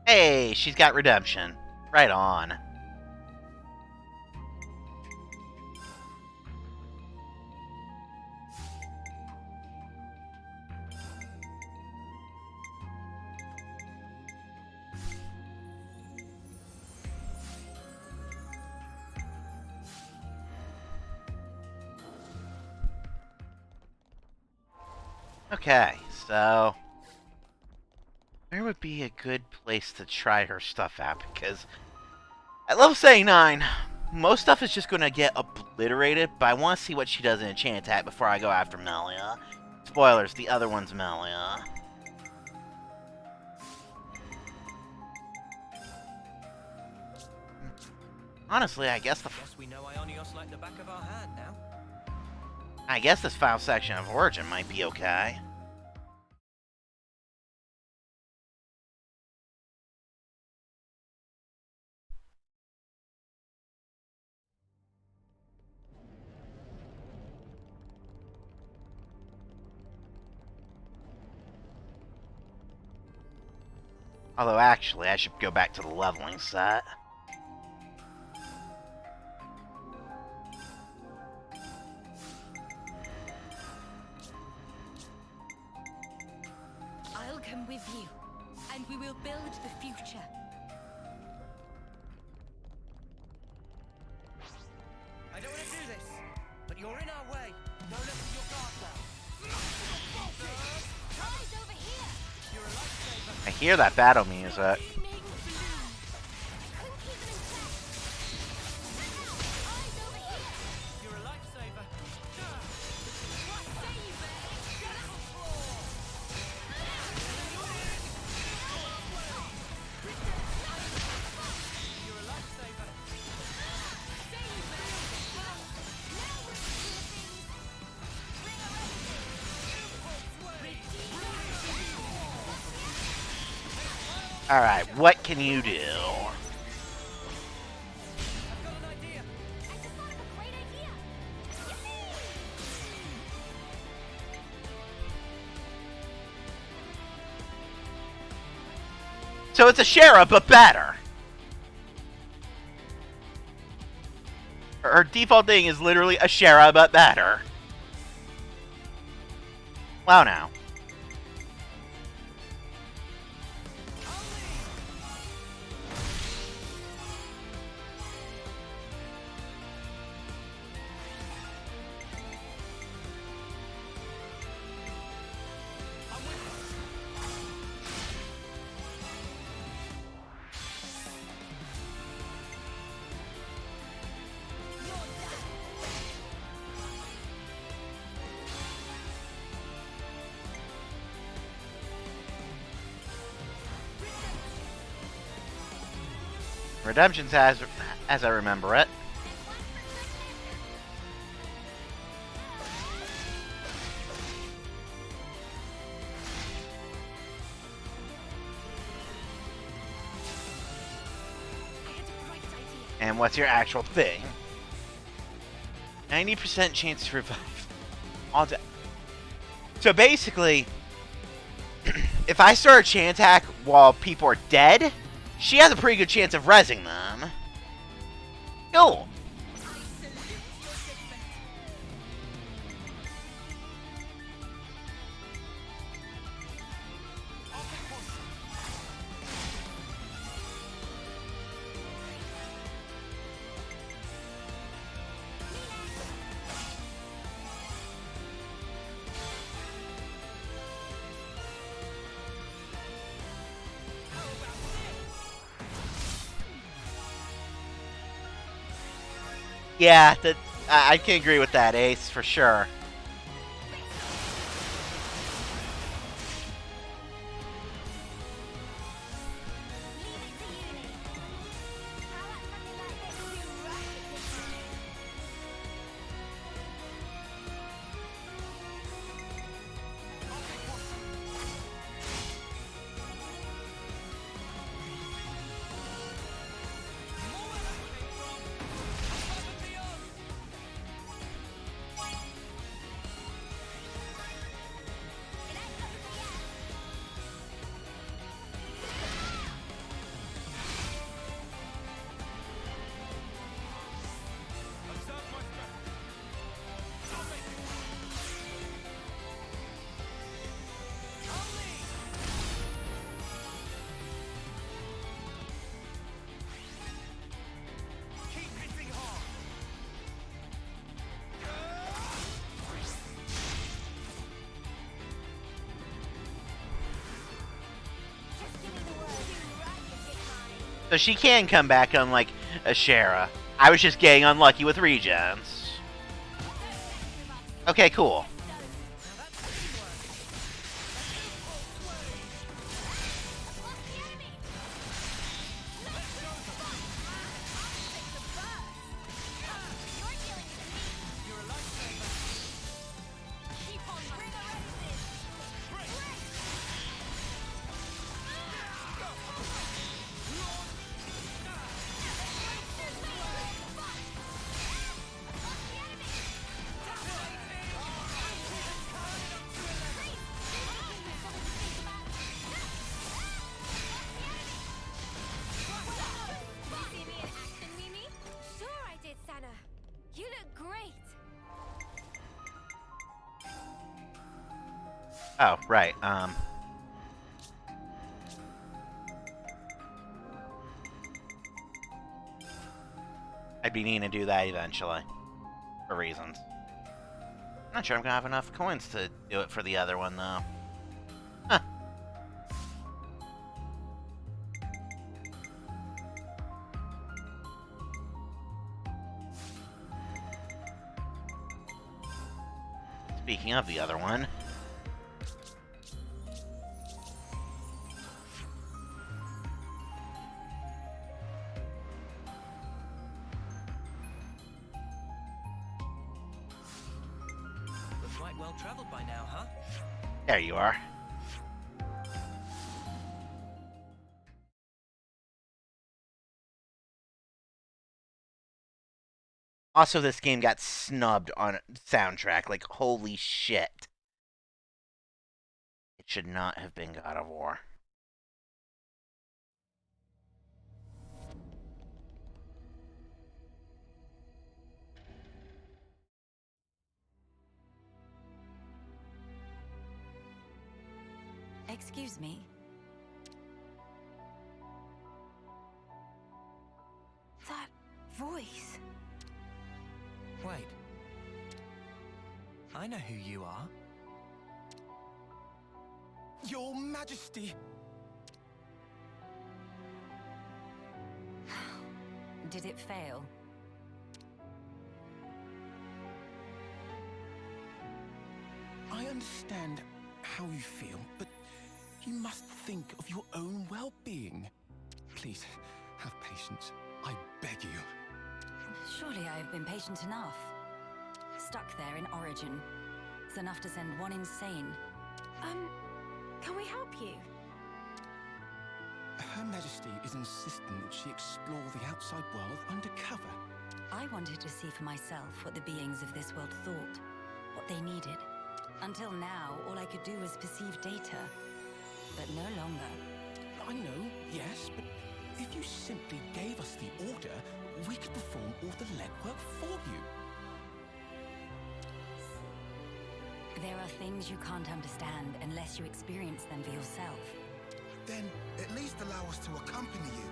Hey, she's got redemption. Right on. Okay, so where would be a good place to try her stuff out? Because at level 79, most stuff is just going to get obliterated, but I want to see what she does in a chain attack before I go after Melia. Spoilers, the other one's Melia. Honestly, I guess we know Ionios like the back of our hand now. I guess this final section of Origin might be okay. Although, actually, I should go back to the leveling set. I'll come with you, and we will build the future. I don't want to do this, but you're in our way. No letting your guard down. Eyes over here! You're a lifesaver. I hear that battle music. You're a lifesaver. What say you, You're a lifesaver. Alright, what can you do? So it's a Shara, but better. Her default thing is literally a Shara, but better. Wow, now. Redemption's as I remember it. And what's your actual thing? 90% chance to revive. So basically, if I start a chain attack while people are dead, she has a pretty good chance of rezzing them. Cool. Yeah, I can agree with that, Ace, for sure. So she can come back unlike Ashera. I was just getting unlucky with regens. Okay, cool. Oh, right, I'd be needing to do that eventually. For reasons. I'm not sure I'm gonna have enough coins to do it for the other one, though. Huh. Speaking of the other one... Quite well traveled by now, huh? There you are. Also, this game got snubbed on soundtrack. Like, holy shit. It should not have been God of War. Excuse me. That voice. Wait. I know who you are. Your Majesty! Did it fail? I understand how you feel, but you must think of your own well-being. Please, have patience. I beg you. Surely I have been patient enough. Stuck there in Origin. It's enough to send one insane. Can we help you? Her Majesty is insisting that she explore the outside world undercover. I wanted to see for myself what the beings of this world thought, what they needed. Until now, all I could do was perceive data, but no longer. I know, yes, but if you simply gave us the order, we could perform all the legwork for you. There are things you can't understand unless you experience them for yourself. Then at least allow us to accompany you.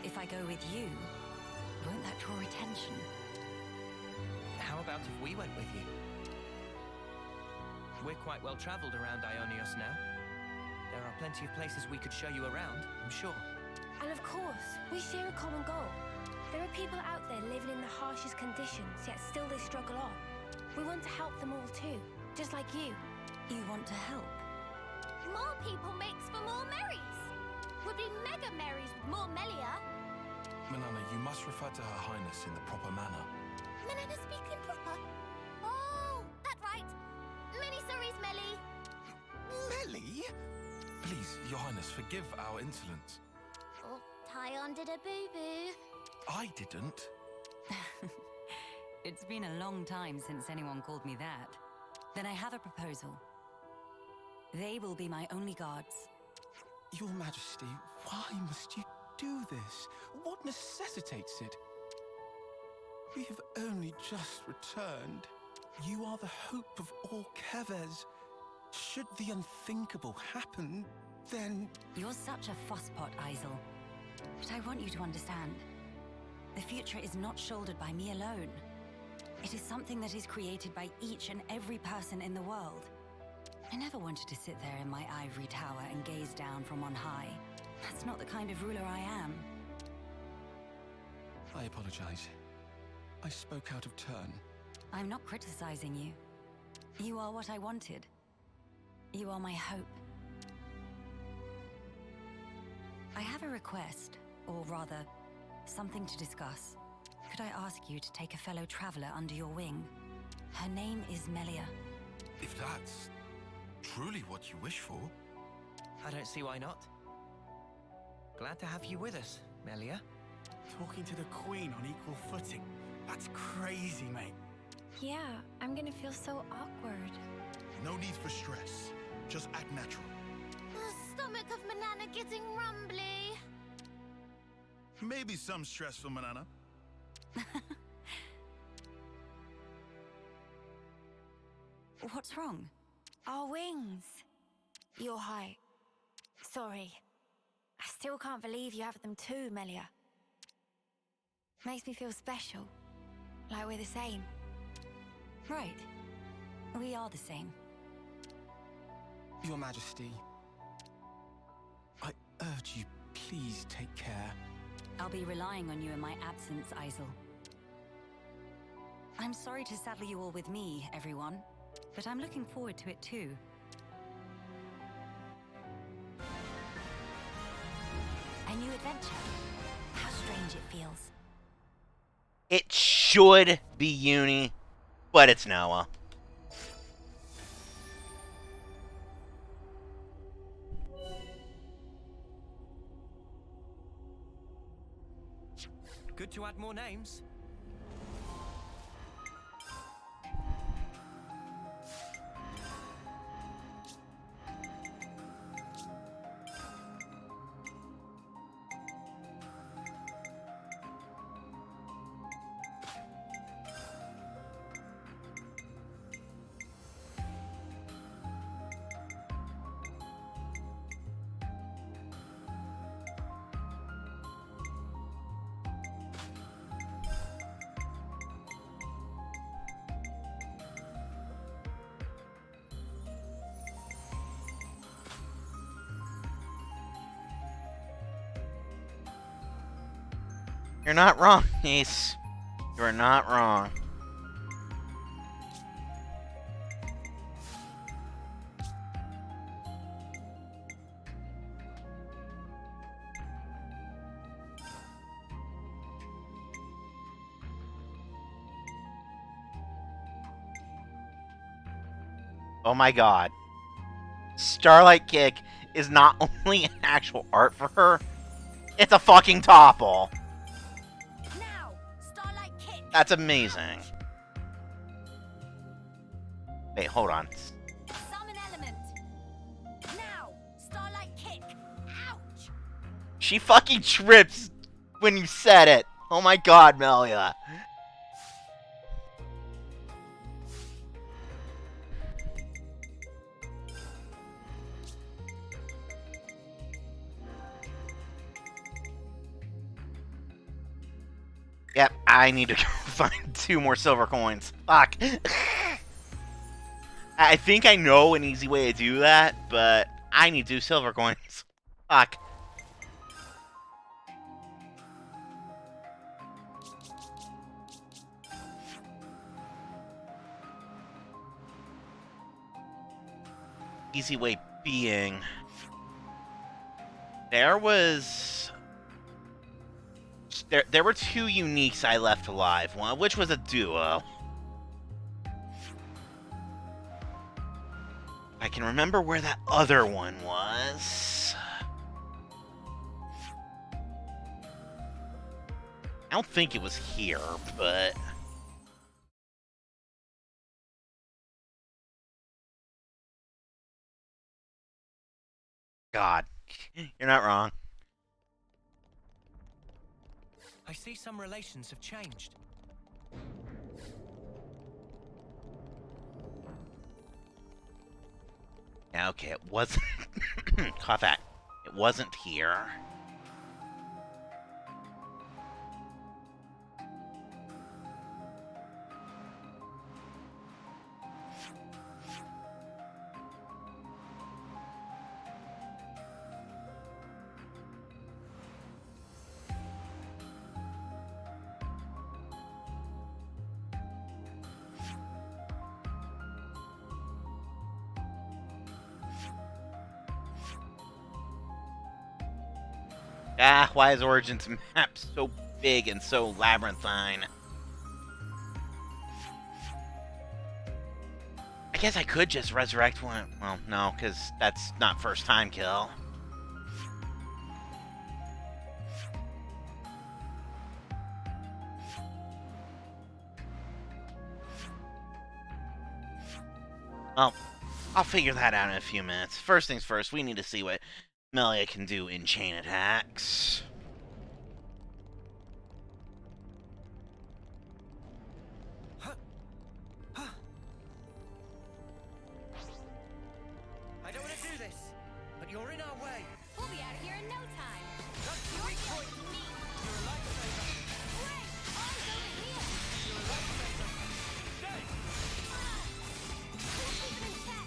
If I go with you, won't that draw attention? How about if we went with you? We're quite well traveled around Ionios now. There are plenty of places we could show you around, I'm sure. And of course, we share a common goal. There are people out there living in the harshest conditions, yet still they struggle on. We want to help them all too, just like you. You want to help? More people makes for more Marys. Would be mega Marys with more Melia. Manana, you must refer to Her Highness in the proper manner. Manana speaking proper. Oh, that right. Many sorries, Melly. Melly? Please, Your Highness, forgive our insolence. Oh, Tyon did a boo-boo. I didn't. It's been a long time since anyone called me that. Then I have a proposal. They will be my only guards. Your Majesty, why must you do this? What necessitates it? We have only just returned. You are the hope of all Kevers. Should the unthinkable happen, then... You're such a fusspot, Isel. But I want you to understand. The future is not shouldered by me alone. It is something that is created by each and every person in the world. I never wanted to sit there in my ivory tower and gaze down from on high. That's not the kind of ruler I am. I apologize. I spoke out of turn. I'm not criticizing you. You are what I wanted. You are my hope. I have a request, or rather, something to discuss. Could I ask you to take a fellow traveler under your wing? Her name is Melia. If that's truly what you wish for. I don't see why not. Glad to have you with us, Melia. Talking to the Queen on equal footing. That's crazy, mate. Yeah, I'm gonna feel so awkward. No need for stress. Just act natural. The stomach of Manana getting rumbly. Maybe some stress for Manana. What's wrong? Our wings. You're high. Sorry. I still can't believe you have them too, Melia. Makes me feel special. Like we're the same. Right. We are the same. Your Majesty, I urge you, please take care. I'll be relying on you in my absence, Isel. I'm sorry to saddle you all with me, everyone, but I'm looking forward to it too. A new adventure. How strange it feels. It should be Uni, but it's Noah. Good to add more names. You're not wrong, Ace. You're not wrong. Oh my god. Starlight Kick is not only an actual art for her, it's a fucking topple. Now, Starlight Kick. That's amazing. Wait, hold on. Summon element. Now, Starlight Kick. Ouch. She fucking trips when you said it. Oh my god, Melia. Yep, I need to go find 2 more silver coins. Fuck. I think I know an easy way to do that, but I need 2 silver coins. Fuck. Easy way being... There were 2 uniques I left alive, one which was a duo. I can remember where that other one was. I don't think it was here, but... God, you're not wrong. I see some relations have changed. Yeah, okay, it wasn't... Cough that. It wasn't here. Ah, why is Origin's map so big and so labyrinthine? I guess I could just resurrect one. Well, no, because that's not first time kill. Well, I'll figure that out in a few minutes. First things first, we need to see what Melia can do in chain attacks. I don't want to do this, but you're in our way. We'll be out of here in no time. That's the weak point. Me. You're a lifesaver. Wait, I'll go in here. You're a lifesaver. Stay. We'll keep it in check.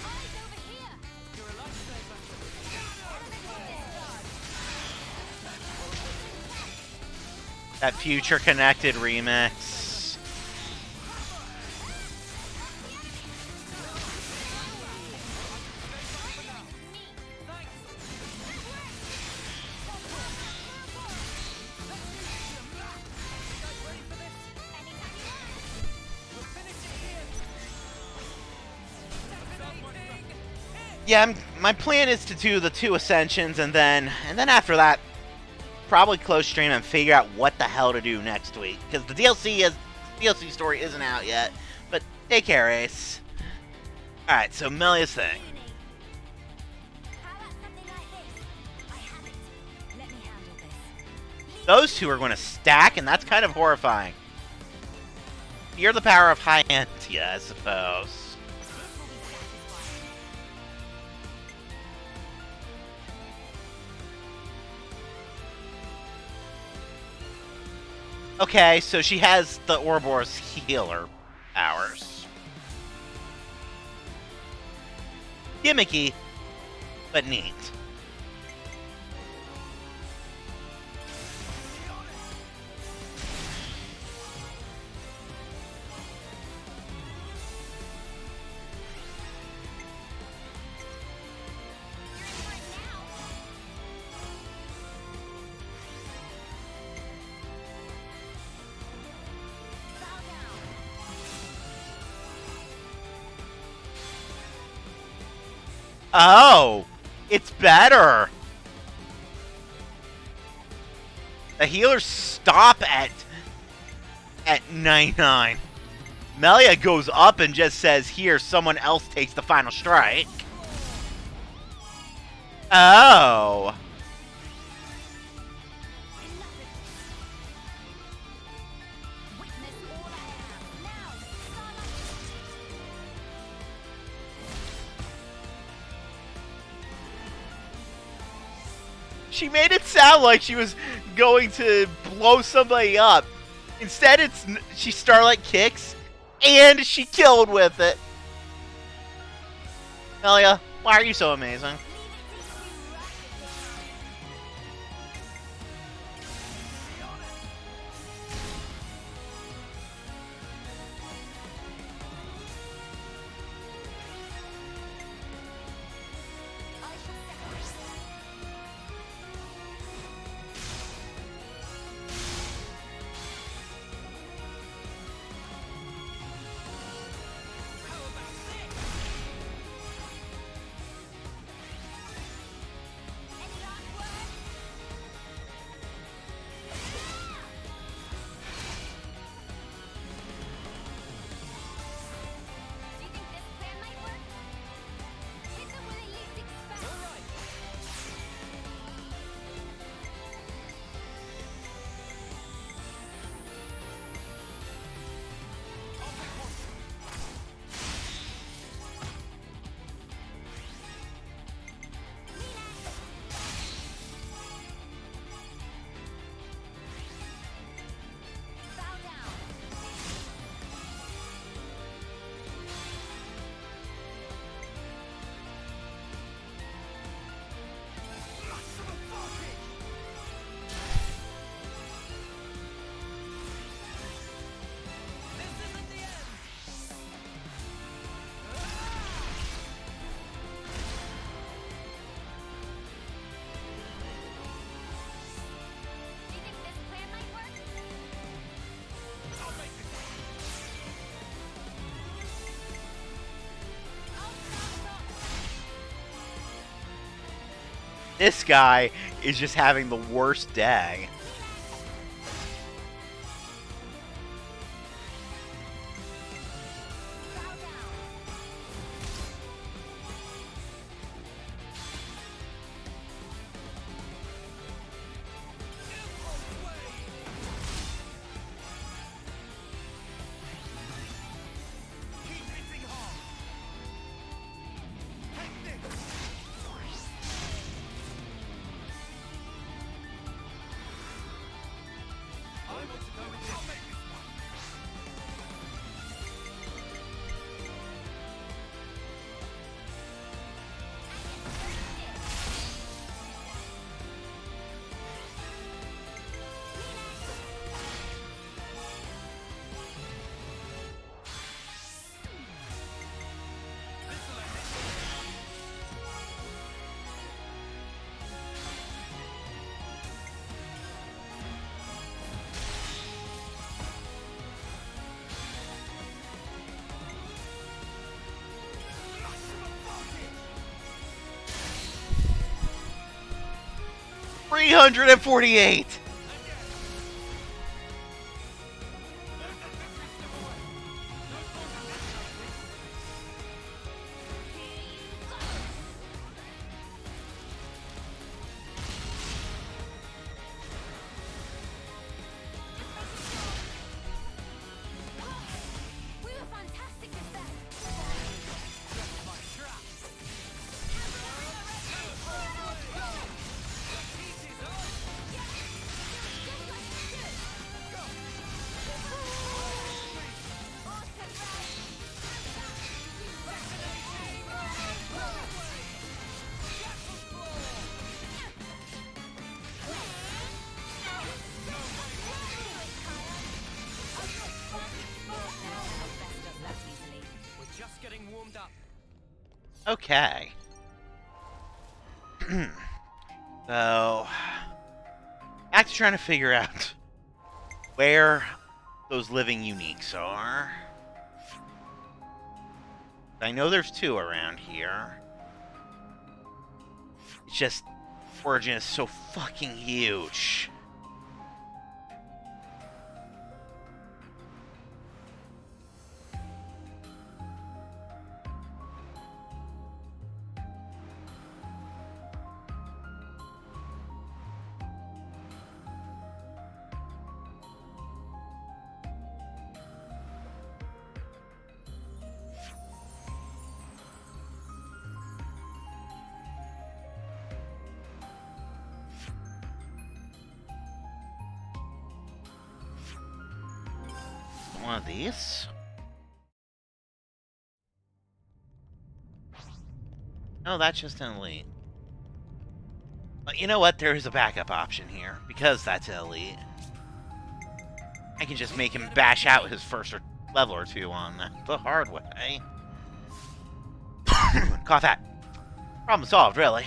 Eyes over here. You're a lifesaver. That Future Connected remix. Yeah, my plan is to do the 2 Ascensions, and then after that, probably close stream and figure out what the hell to do next week. Because the DLC story isn't out yet, but take care, Ace. Alright, so Melia's thing. How about something like this? I have it. Let me handle this. Those 2 are going to stack, and that's kind of horrifying. Fear the power of high Antia, I suppose. Okay, so she has the Ouroboros healer powers. Gimmicky, but neat. Oh, it's better. The healers stop at 99. Melia goes up and just says, here, someone else takes the final strike. Oh. She made it sound like she was going to blow somebody up. Instead, she Starlight kicks, and she killed with it. Melia, why are you so amazing? This guy is just having the worst day. $348. Okay. So, back to trying to figure out where those living uniques are. I know there's two around here. It's just, Origin is so fucking huge. One of these. No, that's just an elite. But you know what? There is a backup option here. Because that's an elite. I can just make him bash out his first level or two on the hard way. Cough that. Problem solved, really.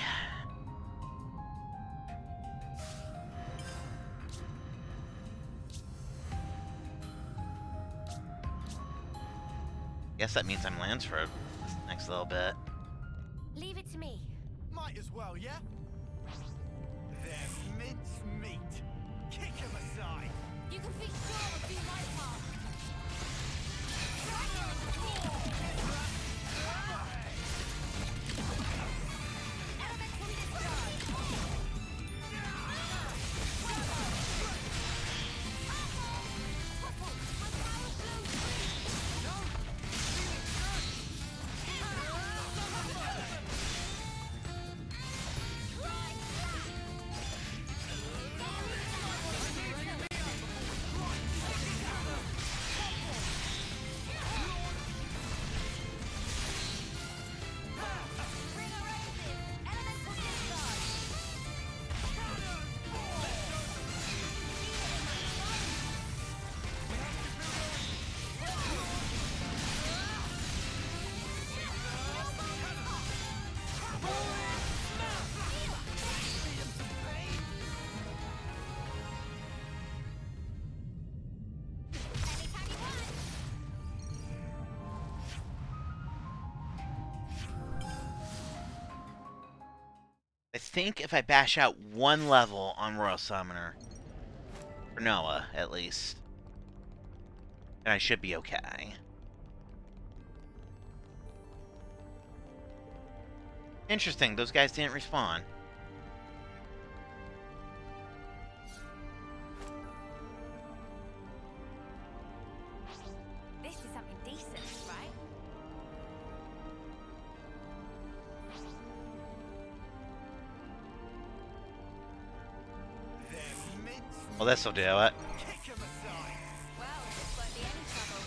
Guess that means I'm Lansford this next little bit. Leave it to me. Might as well, yeah? They're mince meat. Kick 'em aside. You can be sure of the light path. I think if I bash out one level on Royal Summoner, for Noah at least, then I should be okay. Interesting, those guys didn't respawn. This is something decent, right? Well, this'll do it. Kick 'em aside. Well, this won't be any trouble.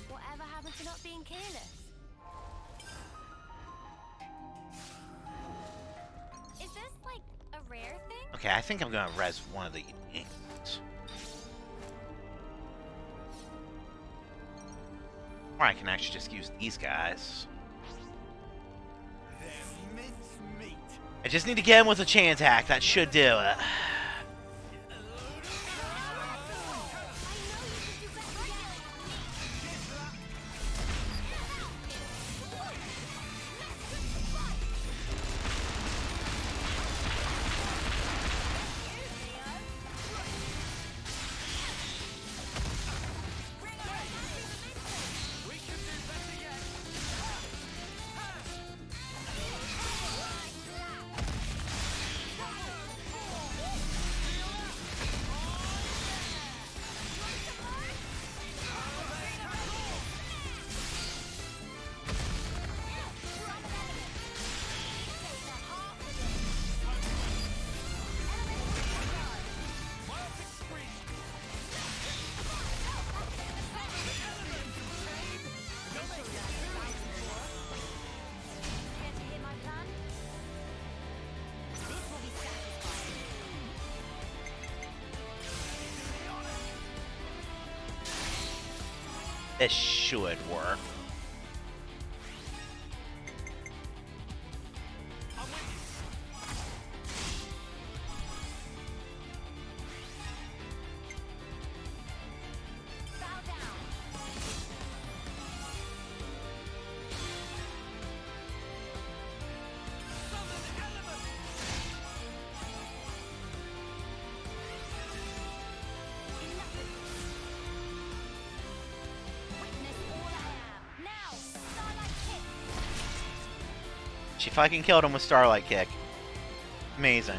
Whatever happened to not being careless? Is this like a rare thing? Okay, I think I'm gonna res one of the units. Or I can actually just use these guys. They're mince meat. I just need to get him with a chain attack. That should do it. This should work. She fucking killed him with Starlight Kick. Amazing.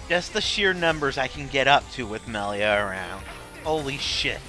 Just the sheer numbers I can get up to with Melia around. Holy shit.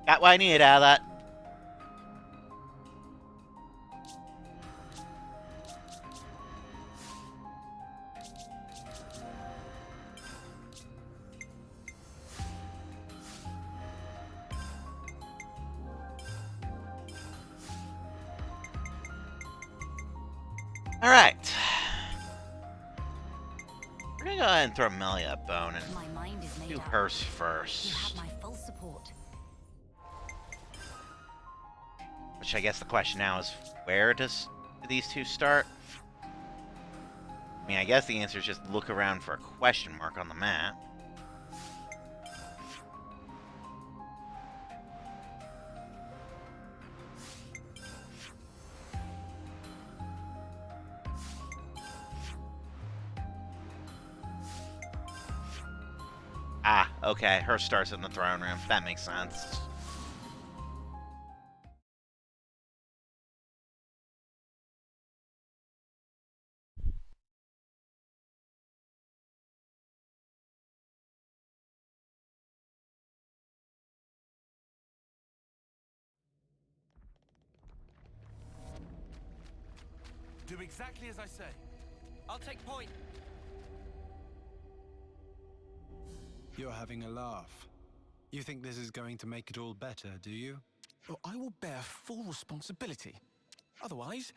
Got what I needed out of that. Alright. We're gonna go ahead and throw Melia a bone and My mind is made do up. hers first. You have my full support. Which I guess the question now is, where do these two start? I mean, I guess the answer is just look around for a question mark on the map. Ah, okay, her starts in the throne room. That makes sense. exactly as I say. I'll take point. You're having a laugh. You think this is going to make it all better, do you? Well, I will bear full responsibility. Otherwise,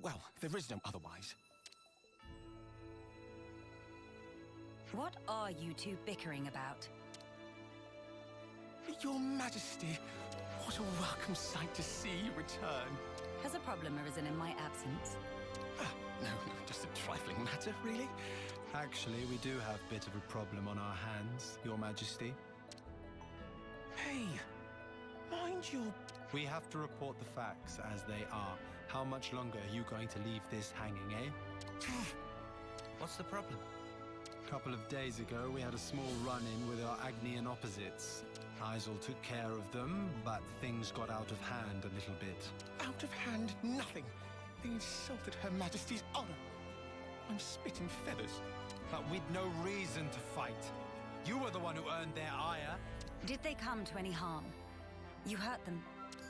well, there is no otherwise. What are you two bickering about? Your Majesty, what a welcome sight to see you return. Has a problem arisen in my absence? No, just a trifling matter, really. Actually, we do have a bit of a problem on our hands, Your Majesty. Hey, mind your... We have to report the facts as they are. How much longer are you going to leave this hanging, eh? What's the problem? A couple of days ago, we had a small run-in with our Agnian opposites. Isel took care of them, but things got out of hand a little bit. Out of hand, nothing. They insulted Her Majesty's honor. I'm spitting feathers. But we'd no reason to fight. You were the one who earned their ire. Did they come to any harm? You hurt them?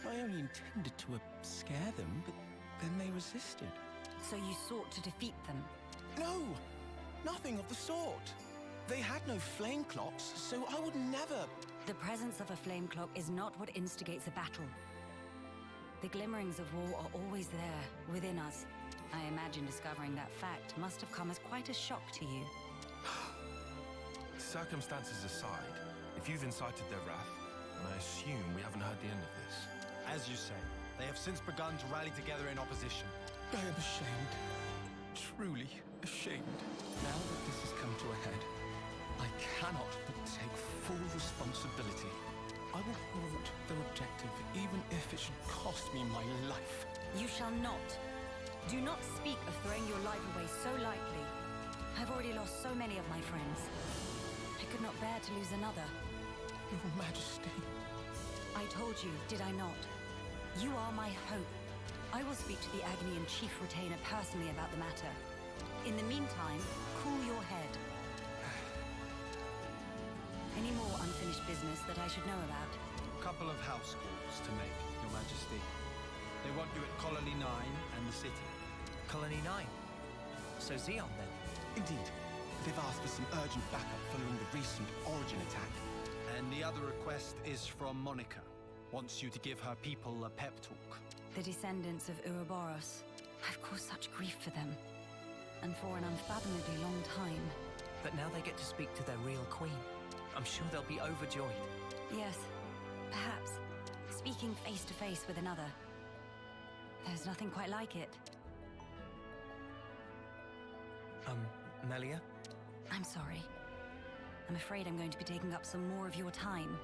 I only intended to scare them, but then they resisted. So you sought to defeat them? No! Nothing of the sort. They had no flame clocks, so I would never... The presence of a flame clock is not what instigates a battle. The glimmerings of war are always there, within us. I imagine discovering that fact must have come as quite a shock to you. Circumstances aside, if you've incited their wrath, and I assume we haven't heard the end of this. As you say, they have since begun to rally together in opposition. I am ashamed. Truly ashamed. Now that this has come to a head, I cannot but take full responsibility. I will thwart their objective, even if it should cost me my life. You shall not. Do not speak of throwing your life away so lightly. I've already lost so many of my friends. I could not bear to lose another. Your Majesty. I told you, did I not? You are my hope. I will speak to the Agnian Chief Retainer personally about the matter. In the meantime, cool your head. Any more unfinished business that I should know about? A couple of house calls to make, Your Majesty. They want you at Colony 9 and the city. Colony 9? So Xeon then? Indeed. They've asked for some urgent backup following the recent Origin attack. And the other request is from Monica. Wants you to give her people a pep talk. The descendants of Ouroboros. I've caused such grief for them. And for an unfathomably long time. But now they get to speak to their real queen. I'm sure they'll be overjoyed. Yes, perhaps. Speaking face to face with another. There's nothing quite like it. Melia? I'm sorry. I'm afraid I'm going to be taking up some more of your time.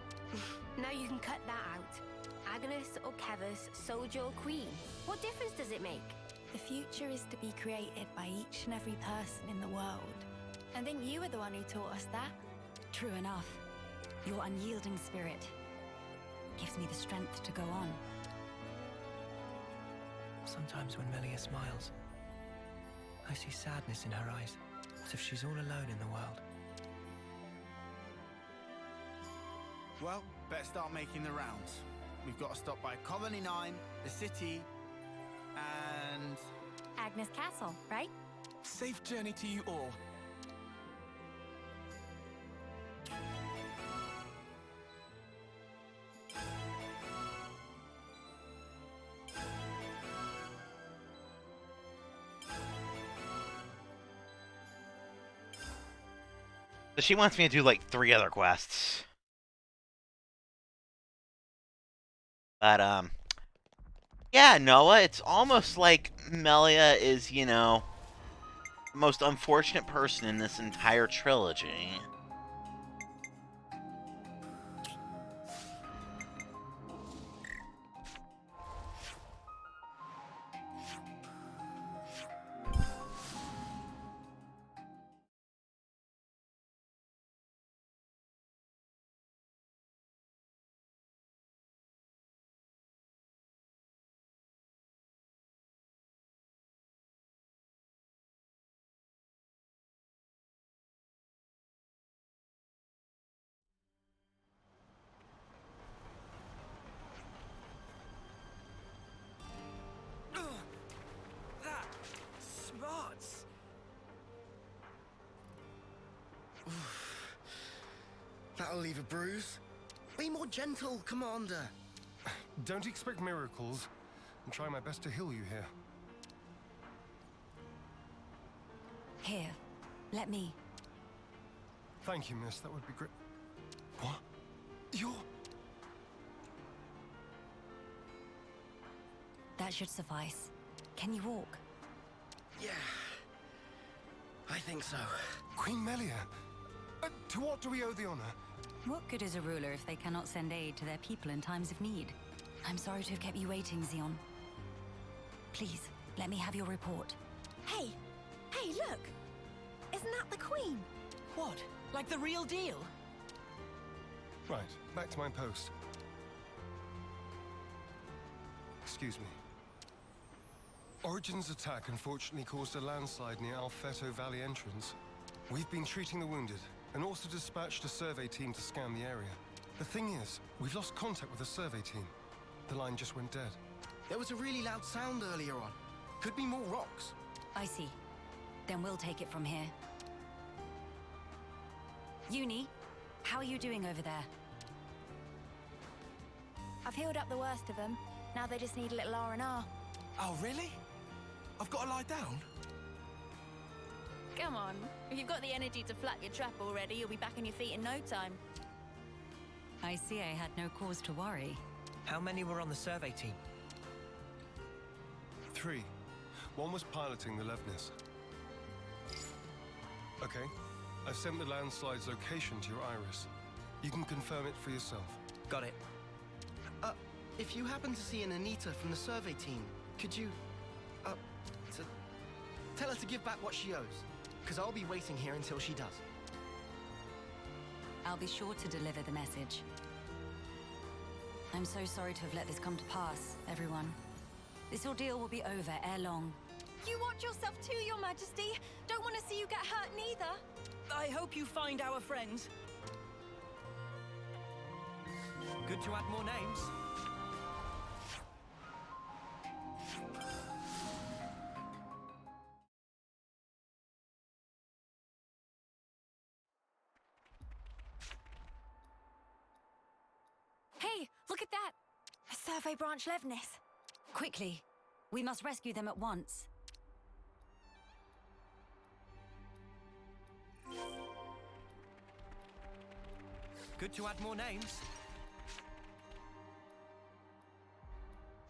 Now you can cut that out. Agnes or Kevus, soldier or queen. What difference does it make? The future is to be created by each and every person in the world. I think you were the one who taught us that. True enough. Your unyielding spirit gives me the strength to go on. Sometimes when Melia smiles, I see sadness in her eyes, as if she's all alone in the world. Well, better start making the rounds. We've got to stop by Colony 9, the city, and... Agnes Castle, right? Safe journey to you all. So she wants me to do like 3 other quests. But, yeah, Noah, it's almost like Melia is, you know, the most unfortunate person in this entire trilogy. That'll leave a bruise. Be more gentle, Commander. Don't expect miracles. I'm trying my best to heal you here. Here, let me. Thank you, miss. That would be great. What? You're... That should suffice. Can you walk? Yeah. I think so. Queen Melia. To what do we owe the honor? What good is a ruler if they cannot send aid to their people in times of need? I'm sorry to have kept you waiting, Xeon. Please, let me have your report. Hey! Hey, look! Isn't that the Queen? What? Like the real deal? Right, back to my post. Excuse me. Origin's attack unfortunately caused a landslide near Alfeto Valley entrance. We've been treating the wounded, and also dispatched a survey team to scan the area. The thing is, we've lost contact with the survey team. The line just went dead. There was a really loud sound earlier on. Could be more rocks. I see. Then we'll take it from here. Uni, how are you doing over there? I've healed up the worst of them. Now they just need a little R&R. Oh, really? I've got to lie down? Come on. If you've got the energy to flap your trap already, you'll be back on your feet in no time. I see I had no cause to worry. How many were on the survey team? 3. One was piloting the Levnis. Okay. I've sent the landslide's location to your iris. You can confirm it for yourself. Got it. If you happen to see an Anita from the survey team, could you, tell her to give back what she owes? Because I'll be waiting here until she does. I'll be sure to deliver the message. I'm so sorry to have let this come to pass, everyone. This ordeal will be over ere long. You watch yourself too, Your Majesty. Don't want to see you get hurt neither. I hope you find our friends. Good to add more names. Hey, look at that. A survey branch Levnis. Quickly, we must rescue them at once. Good to add more names.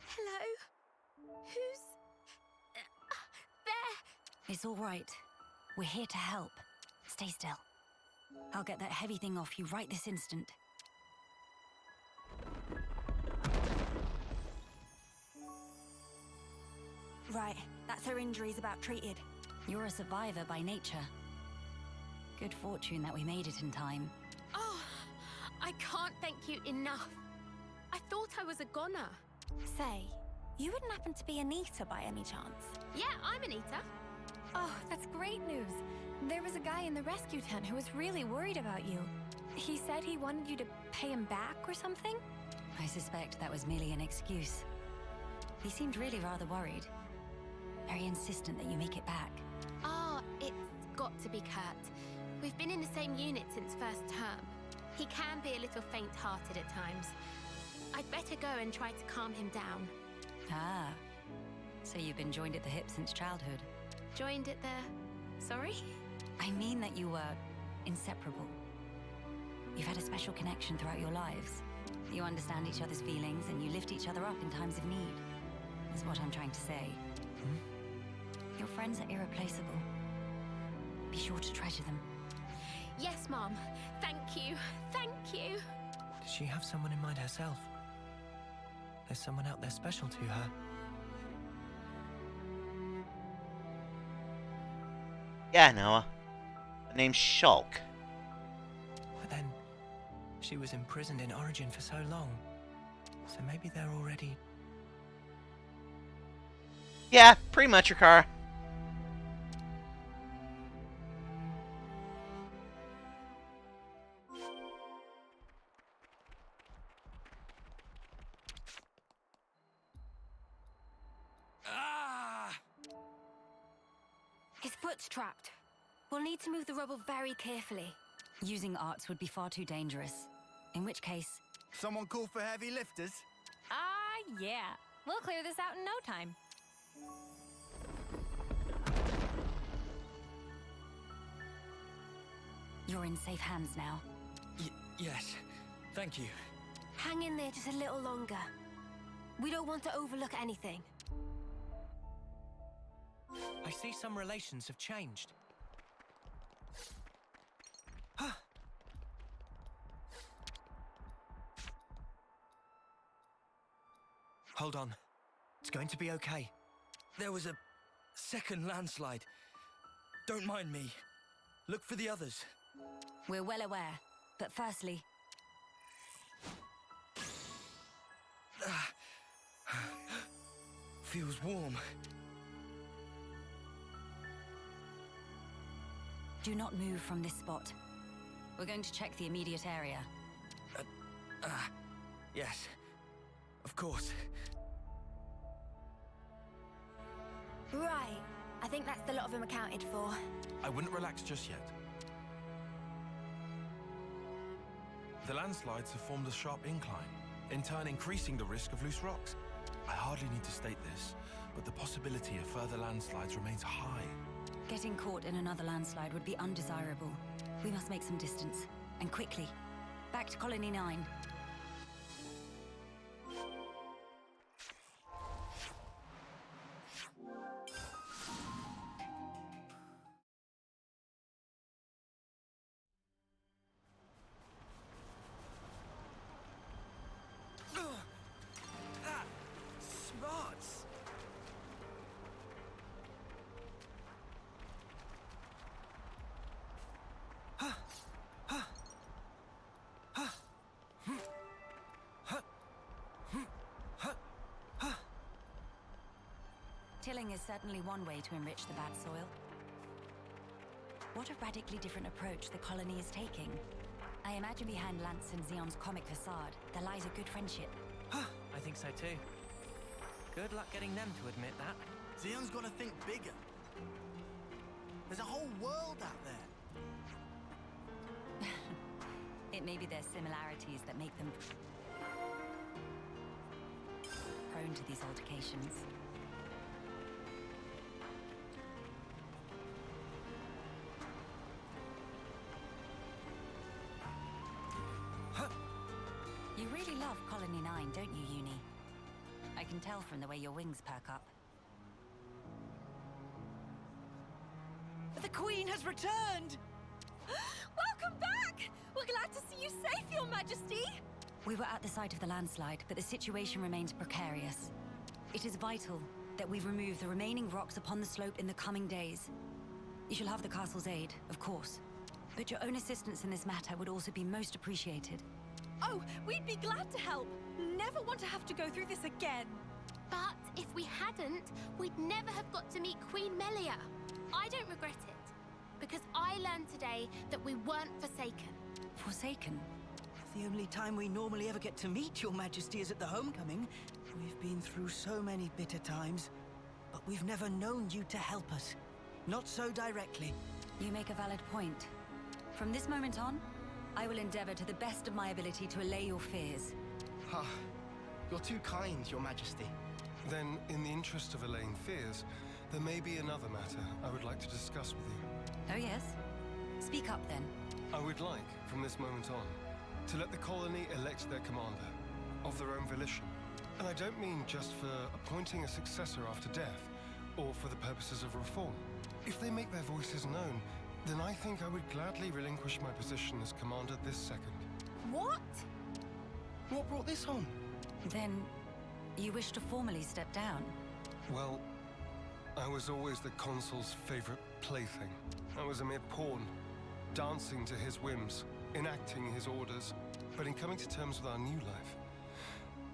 Hello? Who's... there? It's all right. We're here to help. Stay still. I'll get that heavy thing off you right this instant. Right, that's her injuries about treated. You're a survivor by nature. Good fortune that we made it in time. Oh, I can't thank you enough. I thought I was a goner. Say, you wouldn't happen to be Anita by any chance? Yeah, I'm Anita. Oh, that's great news. There was a guy in the rescue tent who was really worried about you. He said he wanted you to pay him back or something? I suspect that was merely an excuse. He seemed really rather worried. Very insistent that you make it back. Ah, it's got to be Kurt. We've been in the same unit since first term. He can be a little faint-hearted at times. I'd better go and try to calm him down. Ah, so you've been joined at the hip since childhood. Joined at the... sorry? I mean that you were inseparable. You've had a special connection throughout your lives. You understand each other's feelings and you lift each other up in times of need. Is what I'm trying to say. Your friends are irreplaceable. Be sure to treasure them. Yes, Mom. Thank you. Thank you. Did she have someone in mind herself? There's someone out there special to her. Yeah, Noah. Her name's Shulk. But then, she was imprisoned in Origin for so long. So maybe they're already... Yeah, pretty much, Rikara. His foot's trapped. We'll need to move the rubble very carefully. Using arts would be far too dangerous. In which case... Someone call for heavy lifters? Yeah. We'll clear this out in no time. You're in safe hands now. Yes. Thank you. Hang in there just a little longer. We don't want to overlook anything. I see some relations have changed. Hold on. It's going to be okay. There was a second landslide. Don't mind me. Look for the others. We're well aware, but firstly... Feels warm. Do not move from this spot. We're going to check the immediate area. Yes. Of course. Right. I think that's the lot of them accounted for. I wouldn't relax just yet. The landslides have formed a sharp incline, in turn increasing the risk of loose rocks. I hardly need to state this, but the possibility of further landslides remains high. Getting caught in another landslide would be undesirable. We must make some distance, and quickly. Back to Colony 9. Smarts! Tilling is certainly one way to enrich the bad soil. What a radically different approach the colony is taking. I imagine behind Lance and Xeon's comic facade, there lies a good friendship. I think so too. Good luck getting them to admit that. Xeon's got to think bigger. There's a whole world out there. It may be their similarities that make them prone to these altercations. You really love Colony 9, don't you, Uni? I can tell from the way your wings perk up. The Queen has returned! Welcome back! We're glad to see you safe, Your Majesty! We were at the site of the landslide, but the situation remains precarious. It is vital that we remove the remaining rocks upon the slope in the coming days. You shall have the castle's aid, of course. But your own assistance in this matter would also be most appreciated. Oh, we'd be glad to help. Never want to have to go through this again. But if we hadn't, we'd never have got to meet Queen Melia. I don't regret it, because I learned today that we weren't forsaken. Forsaken? The only time we normally ever get to meet Your Majesty is at the homecoming. We've been through so many bitter times, but we've never known you to help us. Not so directly. You make a valid point. From this moment on, I will endeavor to the best of my ability to allay your fears. You're too kind, Your Majesty. Then, in the interest of allaying fears, there may be another matter I would like to discuss with you. Oh yes? Speak up then. I would like, from this moment on, to let the colony elect their commander, of their own volition. And I don't mean just for appointing a successor after death, or for the purposes of reform. If they make their voices known, then I think I would gladly relinquish my position as commander this second. What? What brought this on? Then, you wish to formally step down? Well, I was always the consul's favorite plaything. I was a mere pawn, dancing to his whims, enacting his orders. But in coming to terms with our new life,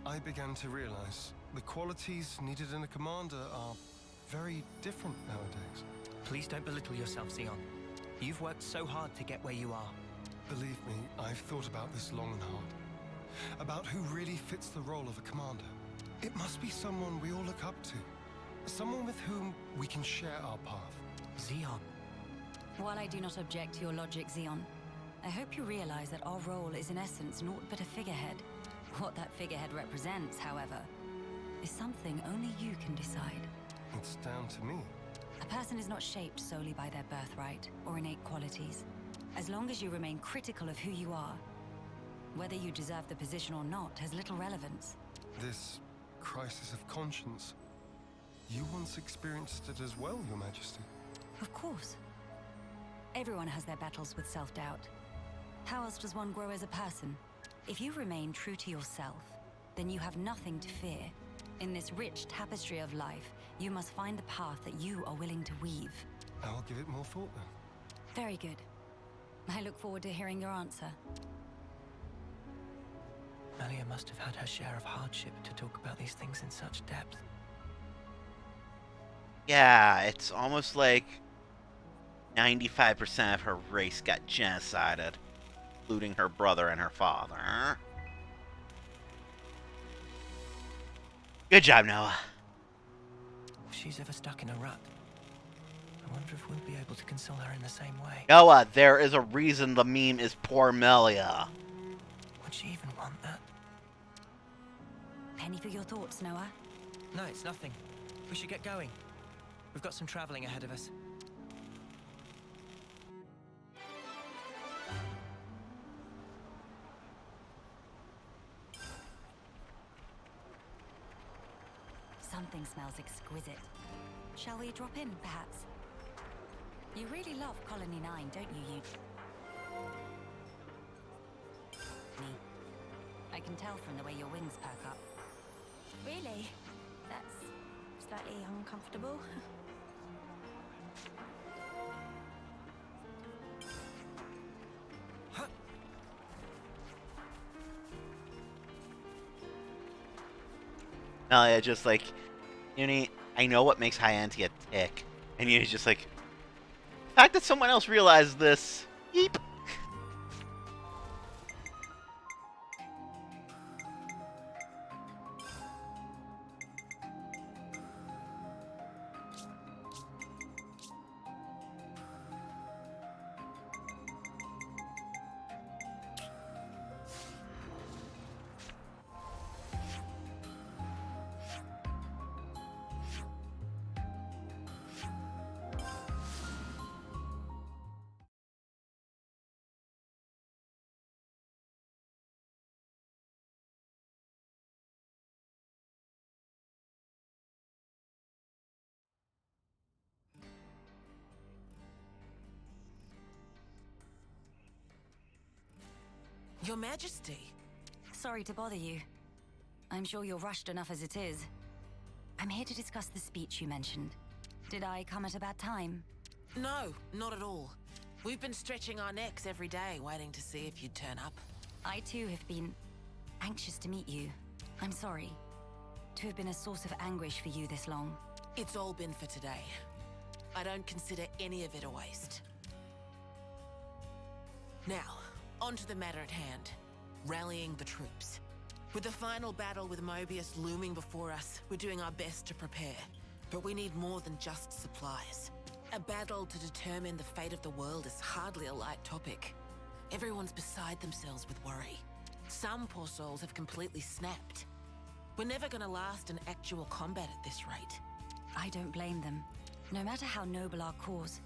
I began to realize the qualities needed in a commander are very different nowadays. Please don't belittle yourself, Xeon. You've worked so hard to get where you are. Believe me, I've thought about this long and hard. About who really fits the role of a commander. It must be someone we all look up to. Someone with whom we can share our path. Xeon. While I do not object to your logic, Xeon, I hope you realize that our role is in essence naught but a figurehead. What that figurehead represents, however, is something only you can decide. It's down to me. A person is not shaped solely by their birthright or innate qualities. As long as you remain critical of who you are, whether you deserve the position or not has little relevance. This crisis of conscience. You once experienced it as well, Your Majesty. Of course. Everyone has their battles with self-doubt. How else does one grow as a person? If you remain true to yourself, then you have nothing to fear. In this rich tapestry of life, you must find the path that you are willing to weave. I'll give it more thought then. Very good. I look forward to hearing your answer. Malia must have had her share of hardship to talk about these things in such depth. Yeah, it's almost like 95% of her race got genocided, including her brother and her father. Good job, Noah. If she's ever stuck in a rut, I wonder if we'll be able to console her in the same way. Noah, there is a reason the meme is poor Melia. Would she even want that? Penny for your thoughts, Noah? No, it's nothing. We should get going. We've got some traveling ahead of us. Something smells exquisite. Shall we drop in, perhaps? You really love Colony 9, don't you, Me. I can tell from the way your wings perk up. Really? That's slightly uncomfortable. Melia just like, Uni, I know what makes high Antia tick. And Uni's just like, the fact that someone else realized this. Yeep. Your Majesty! Sorry to bother you. I'm sure you're rushed enough as it is. I'm here to discuss the speech you mentioned. Did I come at a bad time? No, not at all. We've been stretching our necks every day, waiting to see if you'd turn up. I too have been anxious to meet you. I'm sorry to have been a source of anguish for you this long. It's all been for today. I don't consider any of it a waste. Now, on to the matter at hand. Rallying the troops. With the final battle with Mobius looming before us, we're doing our best to prepare. But we need more than just supplies. A battle to determine the fate of the world is hardly a light topic. Everyone's beside themselves with worry. Some poor souls have completely snapped. We're never gonna last in actual combat at this rate. I don't blame them. No matter how noble our cause,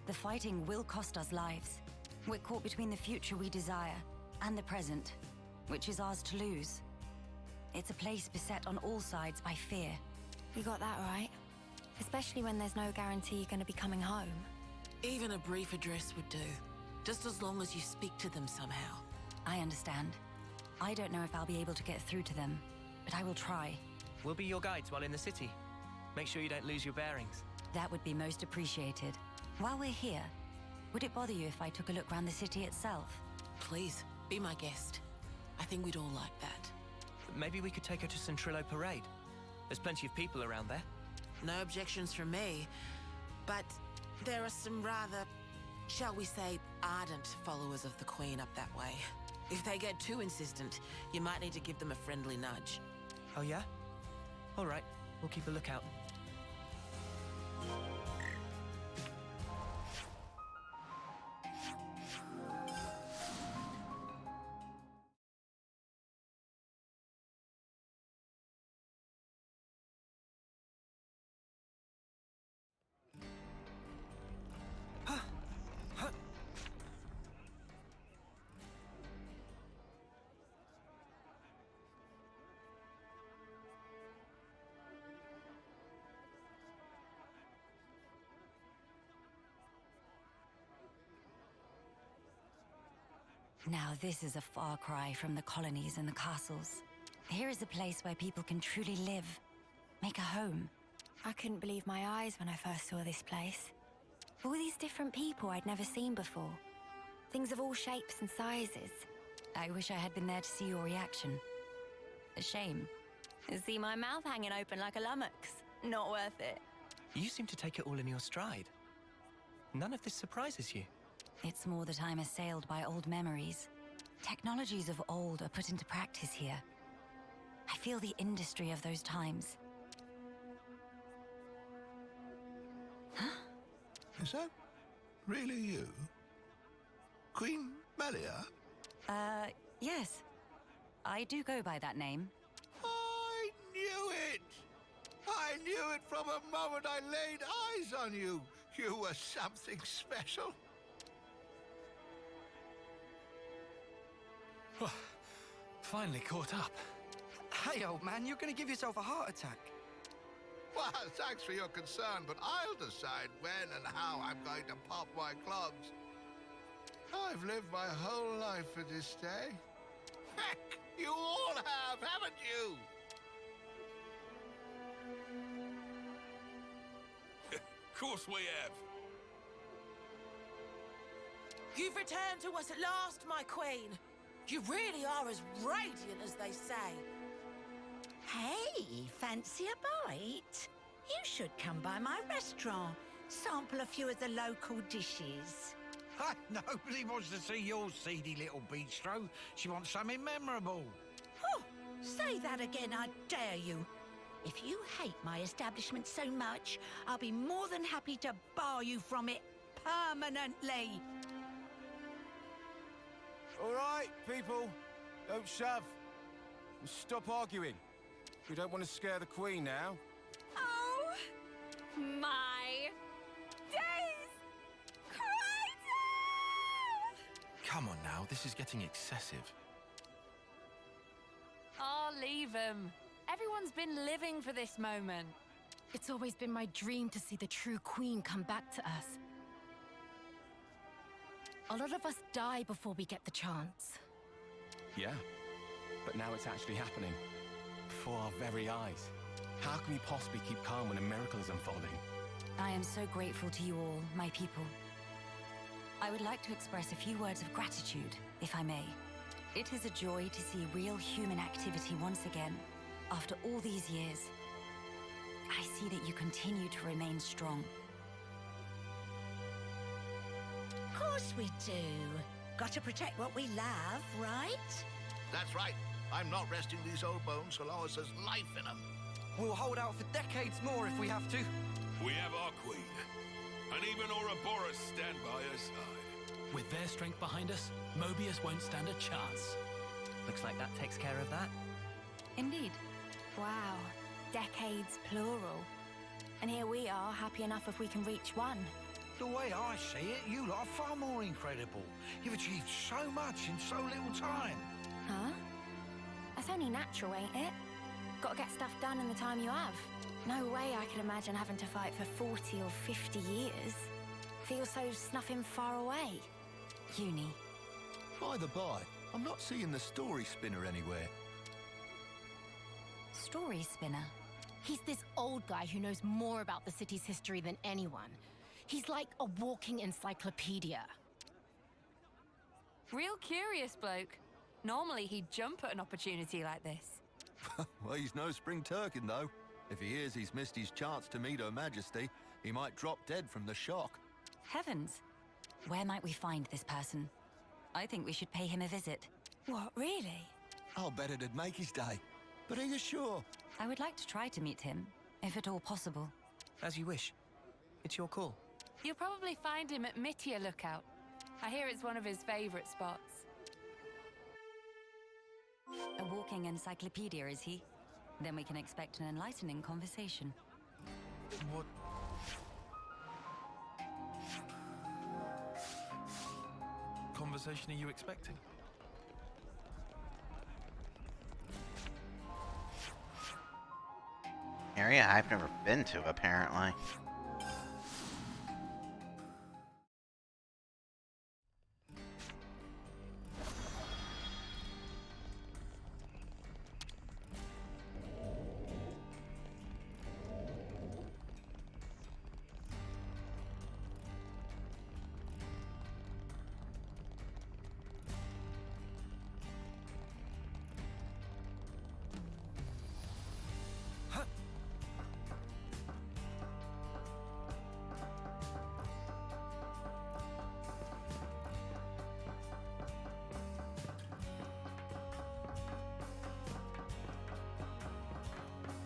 the fighting will cost us lives. We're caught between the future we desire and the present, which is ours to lose. It's a place beset on all sides by fear. You got that right. Especially when there's no guarantee you're going to be coming home. Even a brief address would do, just as long as you speak to them somehow. I understand. I don't know if I'll be able to get through to them, but I will try. We'll be your guides while in the city. Make sure you don't lose your bearings. That would be most appreciated. While we're here, would it bother you if I took a look around the city itself? Please, be my guest. I think we'd all like that. Maybe we could take her to Centrillo Parade. There's plenty of people around there. No objections from me, but there are some rather, shall we say, ardent followers of the Queen up that way. If they get too insistent, you might need to give them a friendly nudge. Oh yeah? All right, we'll keep a lookout. Now this is a far cry from the colonies and the castles. Here is a place where people can truly live, make a home. I couldn't believe my eyes when I first saw this place. All these different people I'd never seen before. Things of all shapes and sizes. I wish I had been there to see your reaction. A shame. See my mouth hanging open like a lummox. Not worth it. You seem to take it all in your stride. None of this surprises you. It's more that I'm assailed by old memories. Technologies of old are put into practice here. I feel the industry of those times. Is that really you? Queen Melia? Yes. I do go by that name. I knew it! I knew it from the moment I laid eyes on you. You were something special. Finally caught up. Hey, old man, you're gonna give yourself a heart attack. Well, thanks for your concern, but I'll decide when and how I'm going to pop my clogs. I've lived my whole life for this day. Heck, you all have, haven't you? Of course we have. You've returned to us at last, my queen. You really are as radiant as they say. Hey, fancy a bite? You should come by my restaurant. Sample a few of the local dishes. Nobody wants to see your seedy little bistro. She wants something memorable. Oh, say that again, I dare you. If you hate my establishment so much, I'll be more than happy to bar you from it permanently. All right, people. Don't shove. And stop arguing. We don't want to scare the Queen now. Oh, my days! Crazy! Come on now, this is getting excessive. Oh, leave him. Everyone's been living for this moment. It's always been my dream to see the true Queen come back to us. A lot of us die before we get the chance. Yeah, but now it's actually happening. Before our very eyes. How can we possibly keep calm when a miracle is unfolding? I am so grateful to you all, my people. I would like to express a few words of gratitude, if I may. It is a joy to see real human activity once again. After all these years, I see that you continue to remain strong. Of course we do. Got to protect what we love, right? That's right. I'm not resting these old bones so long as there's life in them. We'll hold out for decades more if we have to. We have our queen. And even Ouroboros stand by her side. With their strength behind us, Mobius won't stand a chance. Looks like that takes care of that. Indeed. Wow, decades plural. And here we are, happy enough if we can reach one. The way I see it, you lot are far more incredible. You've achieved so much in so little time. Huh? That's only natural, ain't it? Gotta get stuff done in the time you have. No way I could imagine having to fight for 40 or 50 years. Feels so snuffing far away. Uni. By the by, I'm not seeing the story spinner anywhere. Story spinner? He's this old guy who knows more about the city's history than anyone. He's like a walking encyclopedia. Real curious bloke. Normally he'd jump at an opportunity like this. Well, he's no spring turkin, though. If he hears he's missed his chance to meet Her Majesty, he might drop dead from the shock. Heavens. Where might we find this person? I think we should pay him a visit. What, really? I'll bet it'd make his day. But are you sure? I would like to try to meet him, if at all possible. As you wish. It's your call. You'll probably find him at Mittia Lookout. I hear it's one of his favorite spots. A walking encyclopedia, is he? Then we can expect an enlightening conversation. What? Conversation are you expecting? Area I've never been to, apparently.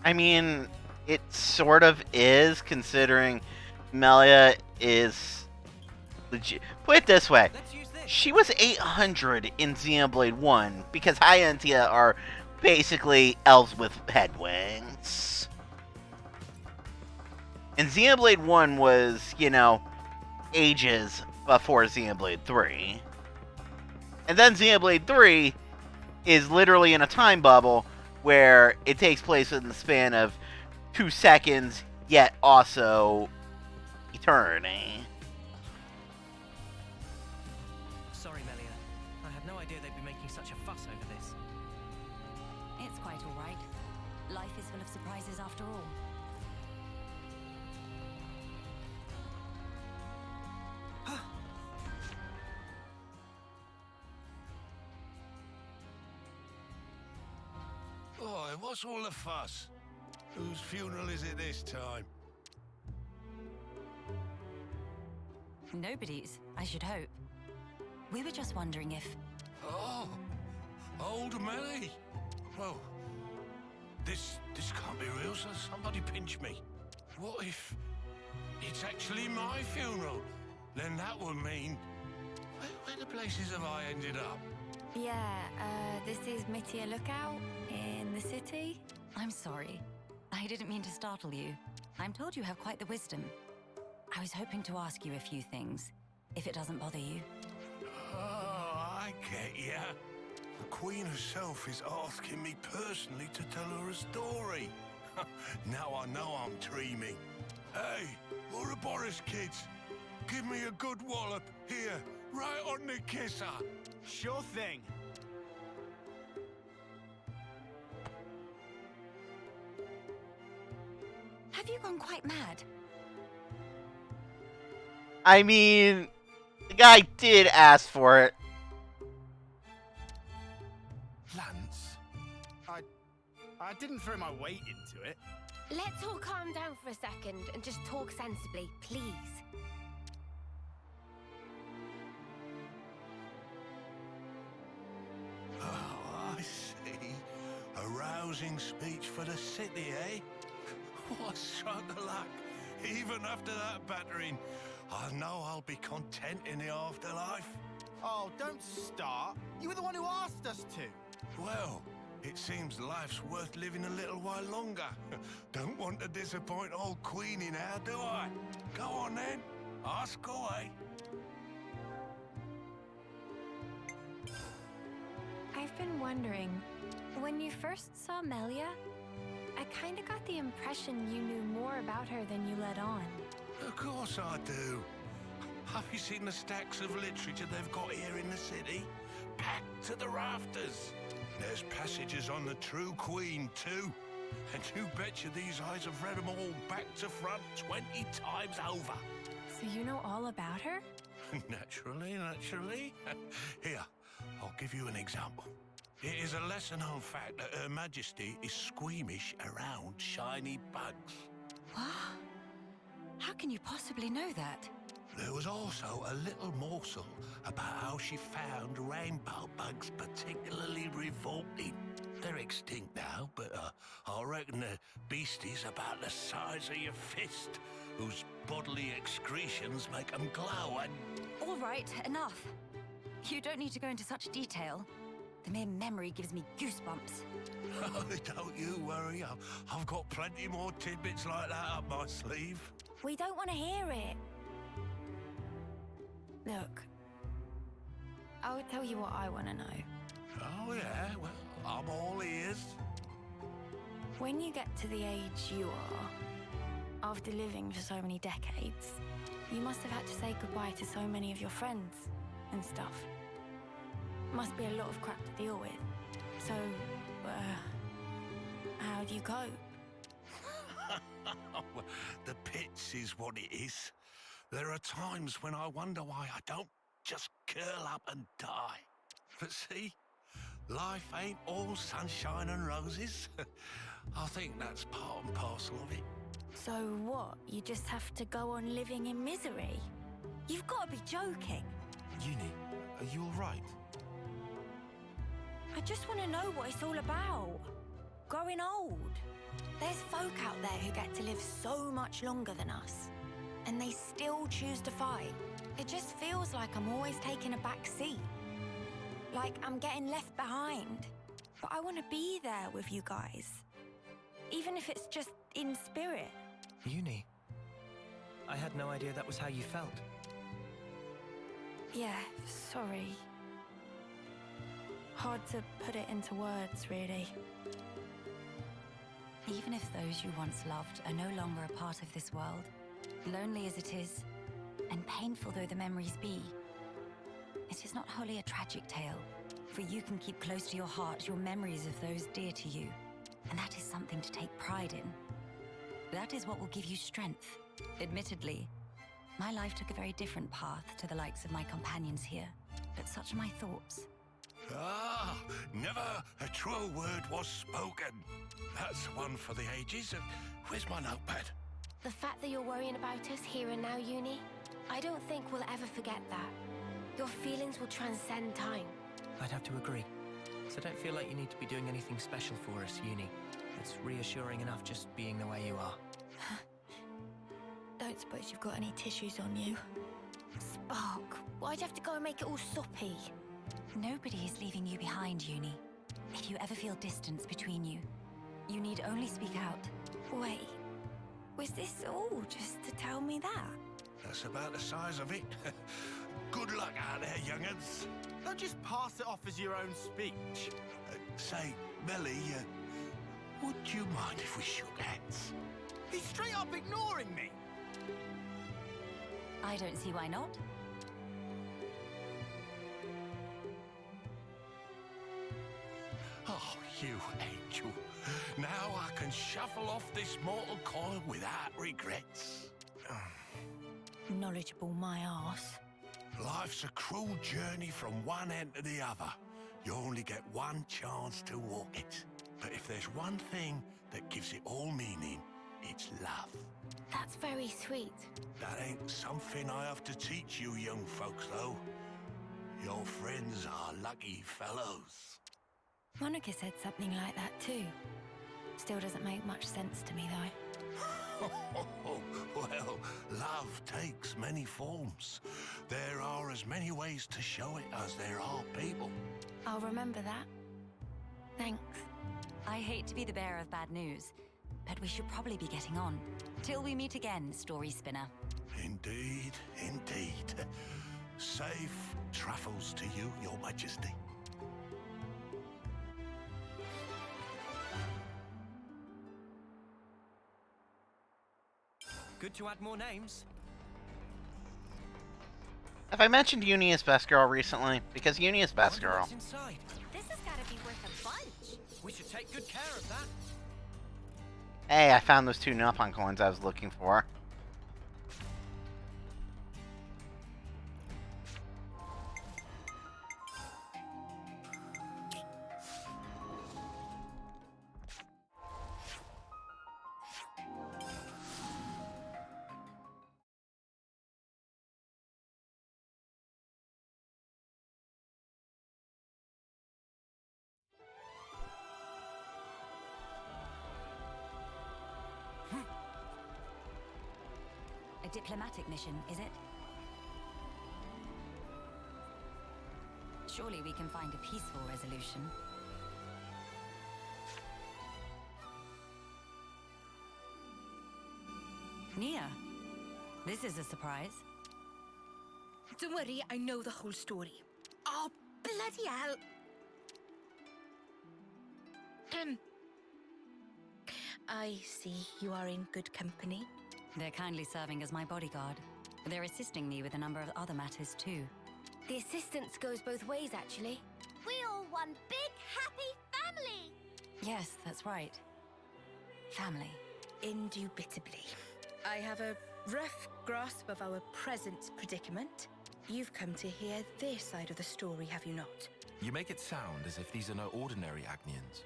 I mean, it sort of is, considering Melia is legit. Put it this way. She was 800 in Xenoblade 1, because High Entia are basically elves with head wings. And Xenoblade 1 was, you know, ages before Xenoblade 3. And then Xenoblade 3 is literally in a time bubble where it takes place in the span of 2 seconds, yet also eternity. Sorry, Melia. I had no idea they'd be making such a fuss over this. It's quite all right. Life is full of surprises after all. Oi, what's all the fuss? Whose funeral is it this time? Nobody's, I should hope. We were just wondering if... Oh, old Melly. Well, this can't be real, so somebody pinch me. What if it's actually my funeral? Then that would mean... Where the places have I ended up? Yeah, this is Mittia Lookout in the city. I'm sorry. I didn't mean to startle you. I'm told you have quite the wisdom. I was hoping to ask you a few things, if it doesn't bother you. Oh, I get ya. The Queen herself is asking me personally to tell her a story. Now I know I'm dreaming. Hey, Ouroboros kids, give me a good wallop here, right on the kisser. Sure thing. Have you gone quite mad? I mean, the guy did ask for it. Lance? I didn't throw my weight into it. Let's all calm down for a second and just talk sensibly, please. Oh, I see. A rousing speech for the city, eh? What a stroke of luck. Even after that battering, I know I'll be content in the afterlife. Oh, don't start. You were the one who asked us to. Well, it seems life's worth living a little while longer. Don't want to disappoint old Queenie now, do I? Go on then, ask away. I've been wondering, when you first saw Melia, I kind of got the impression you knew more about her than you let on. Of course I do. Have you seen the stacks of literature they've got here in the city? Packed to the rafters. There's passages on the true Queen, too. And you betcha these eyes have read them all back to front 20 times over. So you know all about her? Naturally. Here, I'll give you an example. It is a lesser-known fact that Her Majesty is squeamish around shiny bugs. What? How can you possibly know that? There was also a little morsel about how she found rainbow bugs particularly revolting. They're extinct now, but I reckon they're beasties about the size of your fist, whose bodily excretions make them glow and... All right, enough. You don't need to go into such detail. The mere memory gives me goosebumps. Don't you worry, I've got plenty more tidbits like that up my sleeve. We don't want to hear it. Look, I'll tell you what I want to know. Oh yeah, well, I'm all ears. When you get to the age you are, after living for so many decades, you must have had to say goodbye to so many of your friends and stuff. Must be a lot of crap to deal with. So, how do you cope? The pits is what it is. There are times when I wonder why I don't just curl up and die. But see, life ain't all sunshine and roses. I think that's part and parcel of it. So what? You just have to go on living in misery? You've got to be joking. Uni, are you all right? I just want to know what it's all about. Growing old. There's folk out there who get to live so much longer than us, and they still choose to fight. It just feels like I'm always taking a back seat. Like I'm getting left behind. But I want to be there with you guys. Even if it's just in spirit. Uni, I had no idea that was how you felt. Yeah, sorry. Hard to put it into words, really. Even if those you once loved are no longer a part of this world, lonely as it is, and painful though the memories be, it is not wholly a tragic tale, for you can keep close to your heart your memories of those dear to you, and that is something to take pride in. That is what will give you strength. Admittedly, my life took a very different path to the likes of my companions here, but such are my thoughts. Ah, never a truer word was spoken. That's one for the ages. Where's my notepad? The fact that you're worrying about us here and now, Uni, I don't think we'll ever forget that. Your feelings will transcend time. I'd have to agree. So don't feel like you need to be doing anything special for us, Uni. It's reassuring enough just being the way you are. Don't suppose you've got any tissues on you? Spark, why'd you have to go and make it all soppy? Nobody is leaving you behind, Uni. If you ever feel distance between you, you need only speak out. Wait, was this all just to tell me that? That's about the size of it. Good luck out there, young'uns. Don't just pass it off as your own speech. Say, Melly, would you mind if we shook hands? He's straight up ignoring me. I don't see why not. Oh, you angel. Now I can shuffle off this mortal coil without regrets. Knowledgeable my arse. Life's a cruel journey from one end to the other. You only get one chance to walk it. But if there's one thing that gives it all meaning, it's love. That's very sweet. That ain't something I have to teach you young folks, though. Your friends are lucky fellows. Monica said something like that too. Still doesn't make much sense to me, though. Well, love takes many forms. There are as many ways to show it as there are people. I'll remember that. Thanks. I hate to be the bearer of bad news, but we should probably be getting on. Till we meet again, Story Spinner. Indeed, indeed. Safe travels to you, Your Majesty. Good to add more names. Have I mentioned Uni as best girl recently? Because Uni is best girl. What's inside? This has got to be worth a bunch. We should take good care of that. Hey, I found those 2 Nopon coins I was looking for. A diplomatic mission, is it? Surely we can find a peaceful resolution. Nia, this is a surprise. Don't worry, I know the whole story. Oh, bloody hell! I see you are in good company. They're kindly serving as my bodyguard. They're assisting me with a number of other matters too. The assistance goes both ways, actually. We all one big happy family. Yes, that's right. Family. Indubitably. I have a rough grasp of our present predicament. You've come to hear their side of the story, have you not? You make it sound as if these are no ordinary Agnians.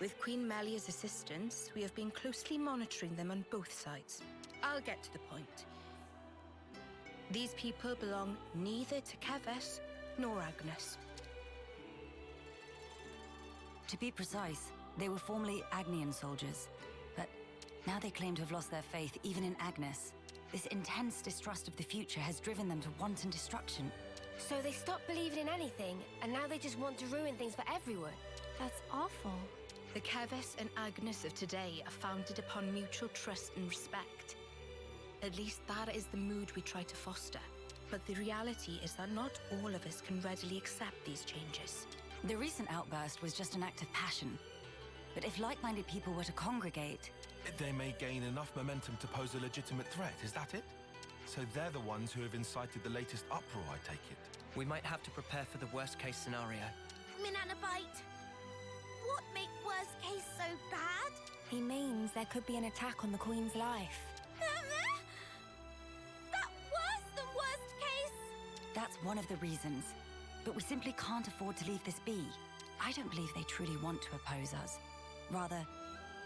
With Queen Melia's assistance, we have been closely monitoring them on both sides. I'll get to the point. These people belong neither to Keves nor Agnes. To be precise, they were formerly Agnian soldiers, but Now they claim to have lost their faith even in Agnes. This intense distrust of the future has driven them to wanton destruction. So they stopped believing in anything, and now they just want to ruin things for everyone. That's awful. The Keves and Agnes of today are founded upon mutual trust and respect. At least that is the mood we try to foster. But the reality is that not all of us can readily accept these changes. The recent outburst was just an act of passion. But if like-minded people were to congregate... They may gain enough momentum to pose a legitimate threat, is that it? So they're the ones who have incited the latest uproar, I take it. We might have to prepare for the worst-case scenario. Minanabite, what make worst case so bad? He means there could be an attack on the Queen's life. That worse than worst case? That's one of the reasons. But we simply can't afford to leave this be. I don't believe they truly want to oppose us. Rather,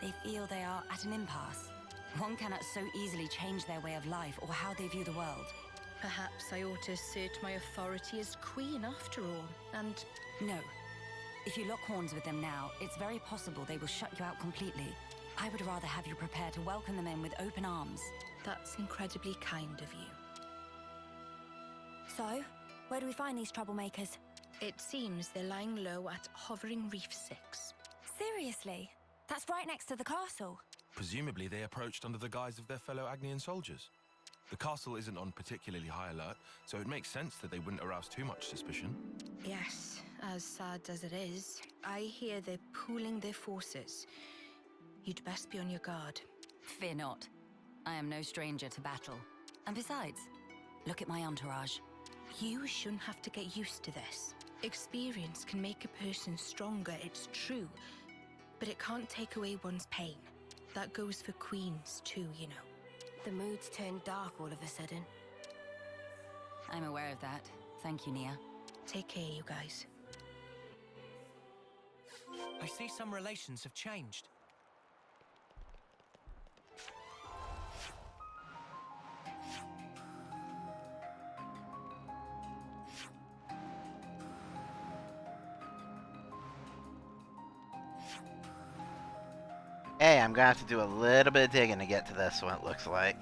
they feel they are at an impasse. One cannot so easily change their way of life or how they view the world. Perhaps I ought to assert my authority as queen after all, and... No. If you lock horns with them now, it's very possible they will shut you out completely. I would rather have you prepare to welcome them in with open arms. That's incredibly kind of you. So, where do we find these troublemakers? It seems they're lying low at Hovering Reef 6. Seriously? That's right next to the castle. Presumably they approached under the guise of their fellow Agnian soldiers. The castle isn't on particularly high alert, so it makes sense that they wouldn't arouse too much suspicion. Yes, as sad as it is, I hear they're pooling their forces. You'd best be on your guard. Fear not. I am no stranger to battle. And besides, look at my entourage. You shouldn't have to get used to this. Experience can make a person stronger, it's true. But it can't take away one's pain. That goes for queens too, you know. The mood's turned dark all of a sudden. I'm aware of that. Thank you, Nia. Take care, you guys. I see some relations have changed. Hey, I'm gonna have to do a little bit of digging to get to this one, it looks like.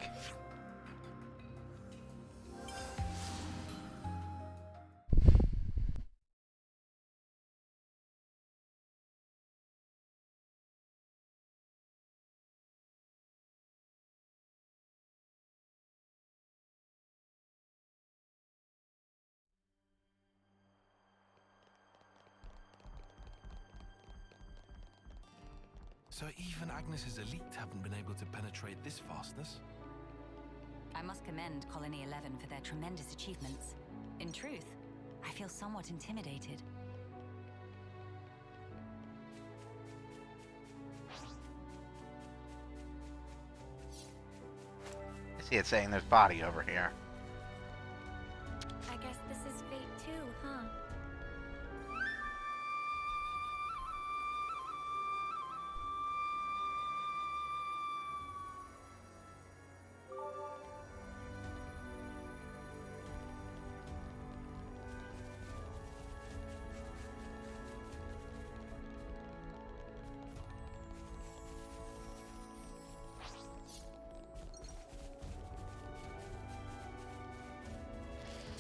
So even Agnes's elite haven't been able to penetrate this vastness? I must commend Colony 11 for their tremendous achievements. In truth, I feel somewhat intimidated. I see it saying there's body over here. I guess this is fate too, huh?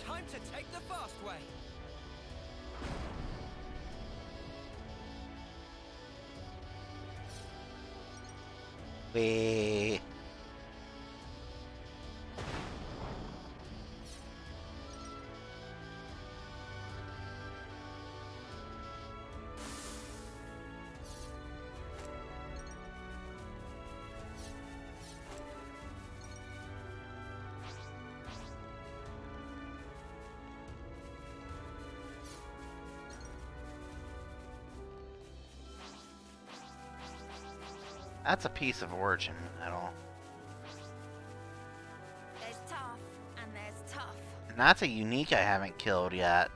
Time to take the fast way. We... That's a piece of origin at all. There's tough, and there's tough. And that's a unique I haven't killed yet.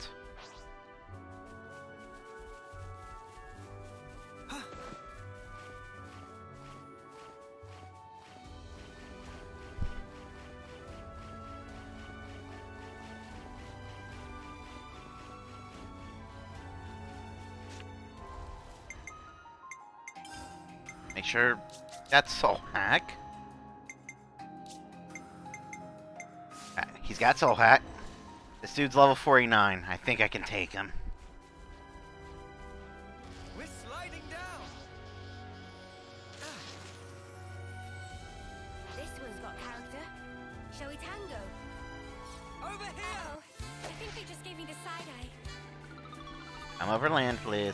Make sure That's Soul Hack. He's got Soul Hack. This dude's level 49. I think I can take him. We're sliding down. This one's got character. Shall we tango? Over here! Uh-oh. I think they just gave me the side eye. Come over land, please.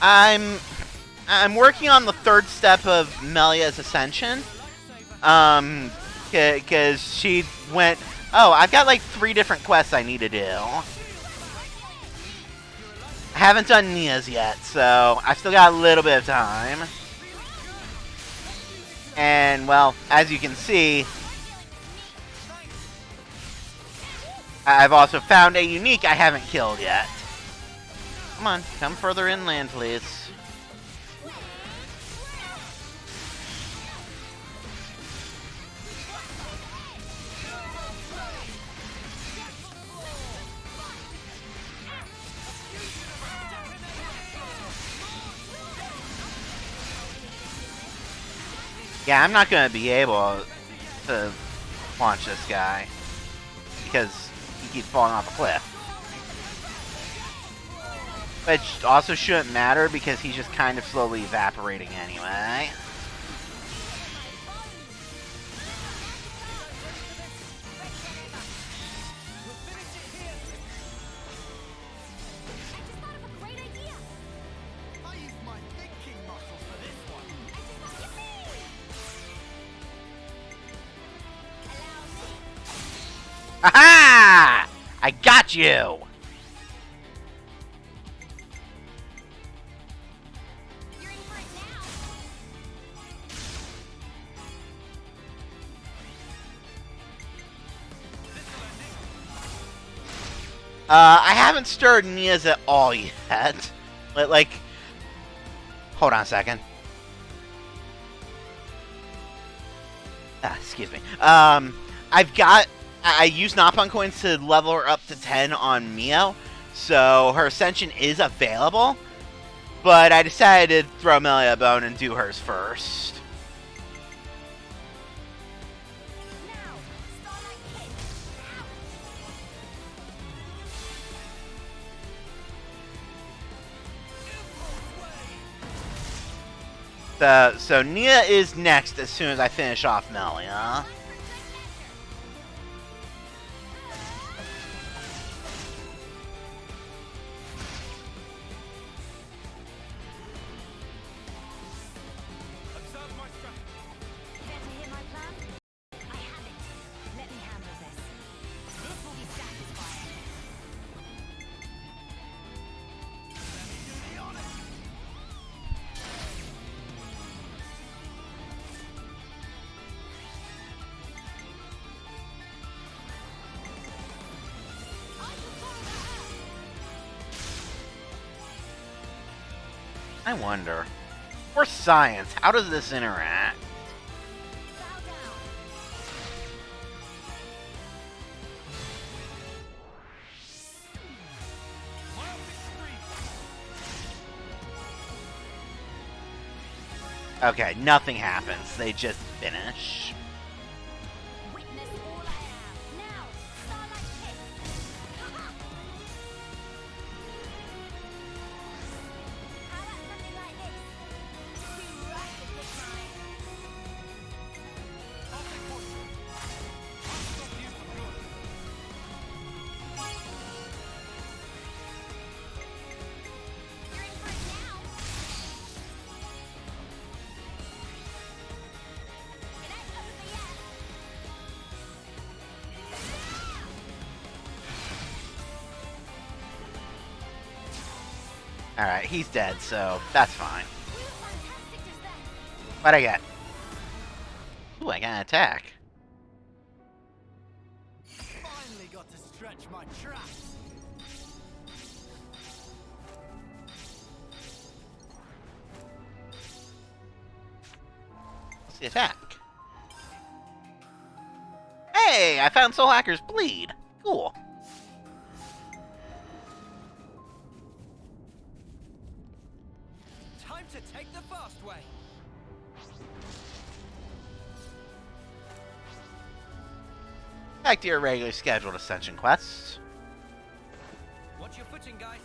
I'm working on the third step of Melia's ascension. Cause she went, oh, I've got like 3 different quests I need to do. I haven't done Nia's yet, so I've still got a little bit of time. And, well, as you can see, I've also found a unique I haven't killed yet. Come on, come further inland, please. Yeah, I'm not going to be able to launch this guy because he keeps falling off a cliff. Which also shouldn't matter because he's just kind of slowly evaporating anyway. Aha! I got you! I haven't stirred Nia's at all yet. But, like... Hold on a second. Excuse me. I used Napon coins to level her up to 10 on Mio, so her ascension is available, but I decided to throw Melia a bone and do hers first. So Nia is next as soon as I finish off Melia. I wonder, for science, how does this interact? Okay, nothing happens. They just finish. Alright, he's dead, so that's fine. What'd I get? Ooh, I got an attack. Finally got to stretch my traps. the attack. Hey, I found Soul Hacker's Bleed. Cool. Time to take the fast way. Back to your regularly scheduled ascension quests. Watch your footing, guys.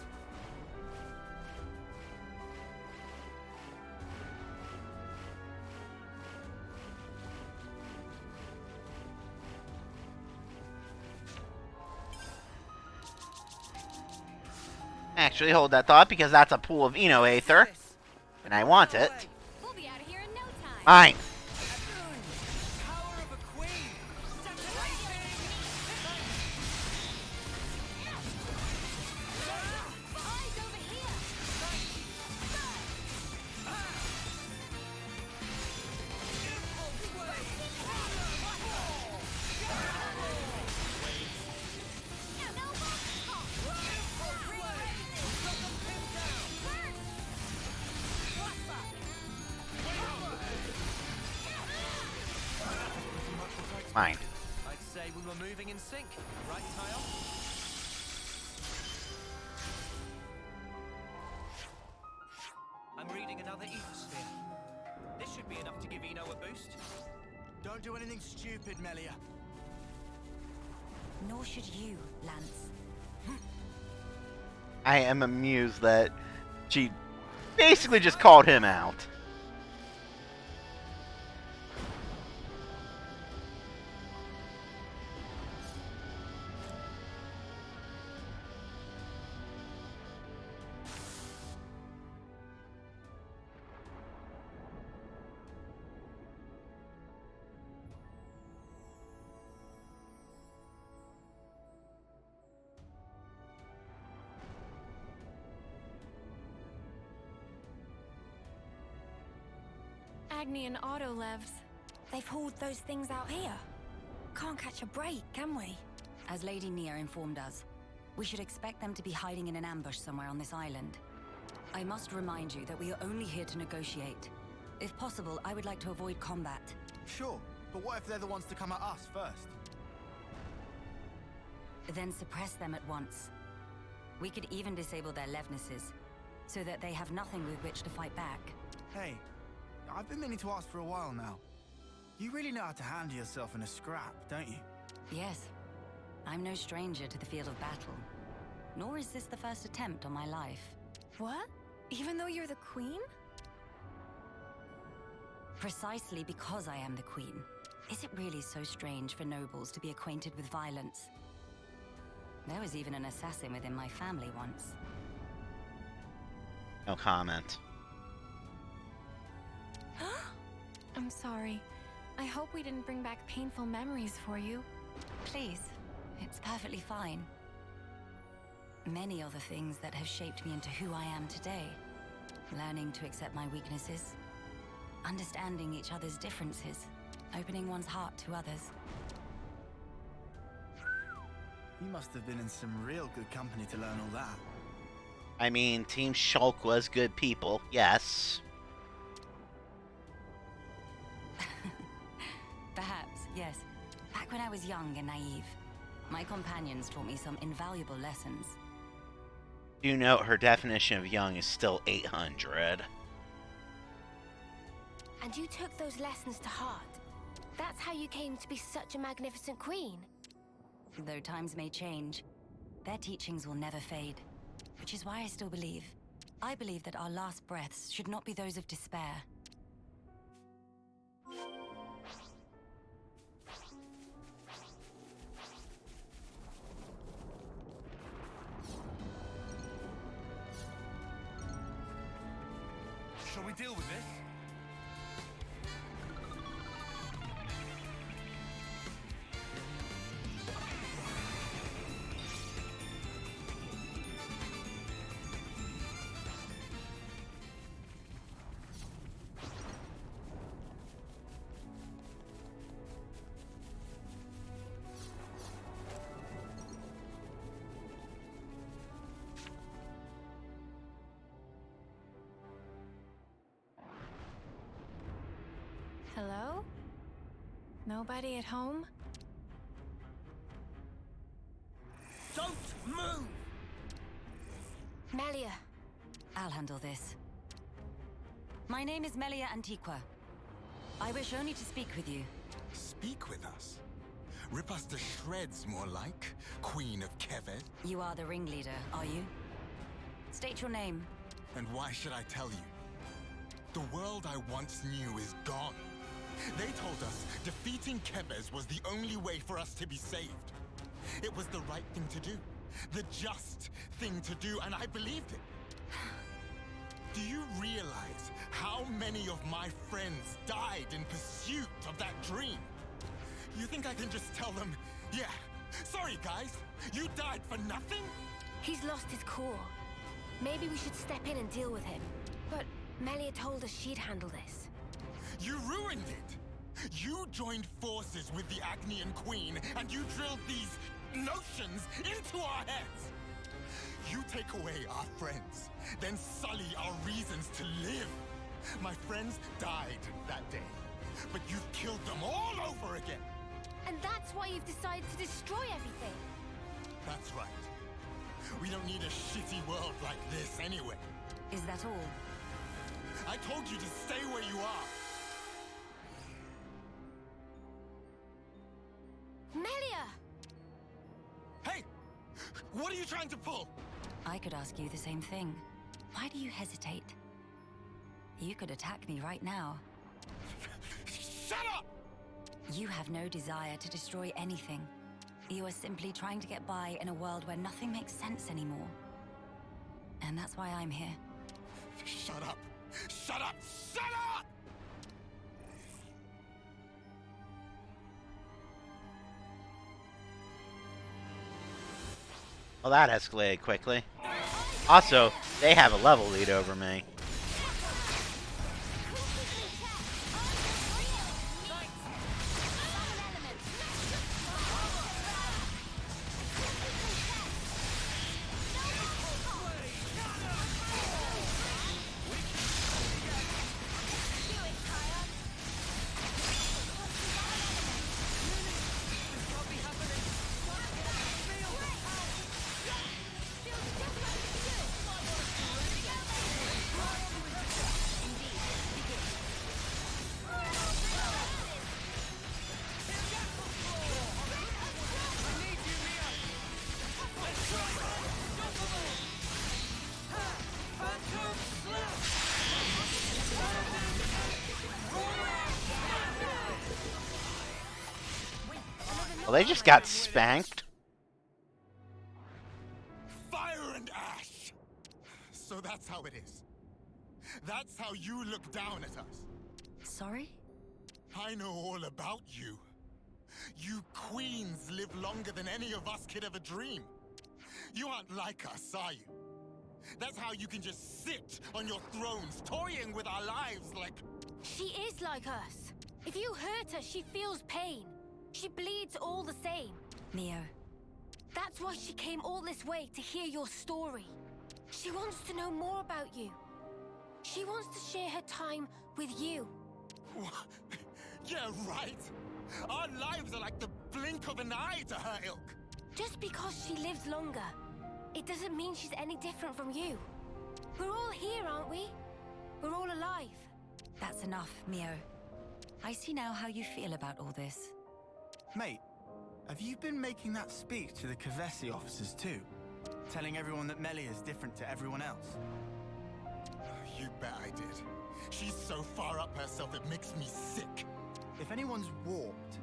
Actually, hold that thought, because that's a pool of Eno Aether, and I want it. We'll be out of here in no time. Mine. Mine. I'd say we were moving in sync, right, Tile? I'm reading another ether sphere. This should be enough to give Eno a boost. Don't do anything stupid, Melia. Nor should you, Lance. I am amused that she basically just called him out. Agni and Autolevs. They've hauled those things out here. Can't catch a break, can we? As Lady Nia informed us, we should expect them to be hiding in an ambush somewhere on this island. I must remind you that we are only here to negotiate. If possible, I would like to avoid combat. Sure, but what if they're the ones to come at us first? Then suppress them at once. We could even disable their Levnesses, so that they have nothing with which to fight back. Hey, I've been meaning to ask for a while now. You really know how to handle yourself in a scrap, don't you? Yes. I'm no stranger to the field of battle. Nor is this the first attempt on my life. What? Even though you're the queen? Precisely because I am the queen. Is it really so strange for nobles to be acquainted with violence? There was even an assassin within my family once. No comment. I'm sorry. I hope we didn't bring back painful memories for you. Please, it's perfectly fine. Many are the things that have shaped me into who I am today. Learning to accept my weaknesses, understanding each other's differences, opening one's heart to others. You must have been in some real good company to learn all that. I mean, Team Shulk was good people, yes. Perhaps, yes. Back when I was young and naive, my companions taught me some invaluable lessons. Do note her definition of young is still 800. And you took those lessons to heart. That's how you came to be such a magnificent queen. Though times may change, their teachings will never fade. Which is why I still believe. I believe that our last breaths should not be those of despair. Shall we deal with this? Hello? Nobody at home? Don't move! Melia. I'll handle this. My name is Melia Antiqua. I wish only to speak with you. Speak with us? Rip us to shreds, more like, Queen of Keves. You are the ringleader, are you? State your name. And why should I tell you? The world I once knew is gone. They told us defeating Keves was the only way for us to be saved. It was the right thing to do. The just thing to do, and I believed it. Do you realize how many of my friends died in pursuit of that dream? You think I can just tell them, yeah, sorry guys, you died for nothing? He's lost his core. Maybe we should step in and deal with him. But Melia told us she'd handle this. You ruined it! You joined forces with the Agnian Queen, and you drilled these notions into our heads! You take away our friends, then sully our reasons to live. My friends died that day, but you've killed them all over again! And that's why you've decided to destroy everything. That's right. We don't need a shitty world like this anyway. Is that all? I told you to stay where you are! Melia! Hey! What are you trying to pull? I could ask you the same thing. Why do you hesitate? You could attack me right now. Shut up! You have no desire to destroy anything. You are simply trying to get by in a world where nothing makes sense anymore. And that's why I'm here. Shut up! Shut up! Shut up! Well, that escalated quickly. Also, they have a level lead over me. Well, they just got spanked. Fire and ash! So that's how it is. That's how you look down at us. Sorry? I know all about you. You queens live longer than any of us could ever dream. You aren't like us, are you? That's how you can just sit on your thrones, toying with our lives like... She is like us. If you hurt her, she feels pain. She bleeds all the same. Neo. That's why she came all this way to hear your story. She wants to know more about you. She wants to share her time with you. Yeah, right. Our lives are like the blink of an eye to her ilk. Just because she lives longer, it doesn't mean she's any different from you. We're all here, aren't we? We're all alive. That's enough, Mio. I see now how you feel about all this. Mate, have you been making that speech to the Kavesi officers too? Telling everyone that Melia is different to everyone else? You bet I did. She's so far up herself it makes me sick. If anyone's warped,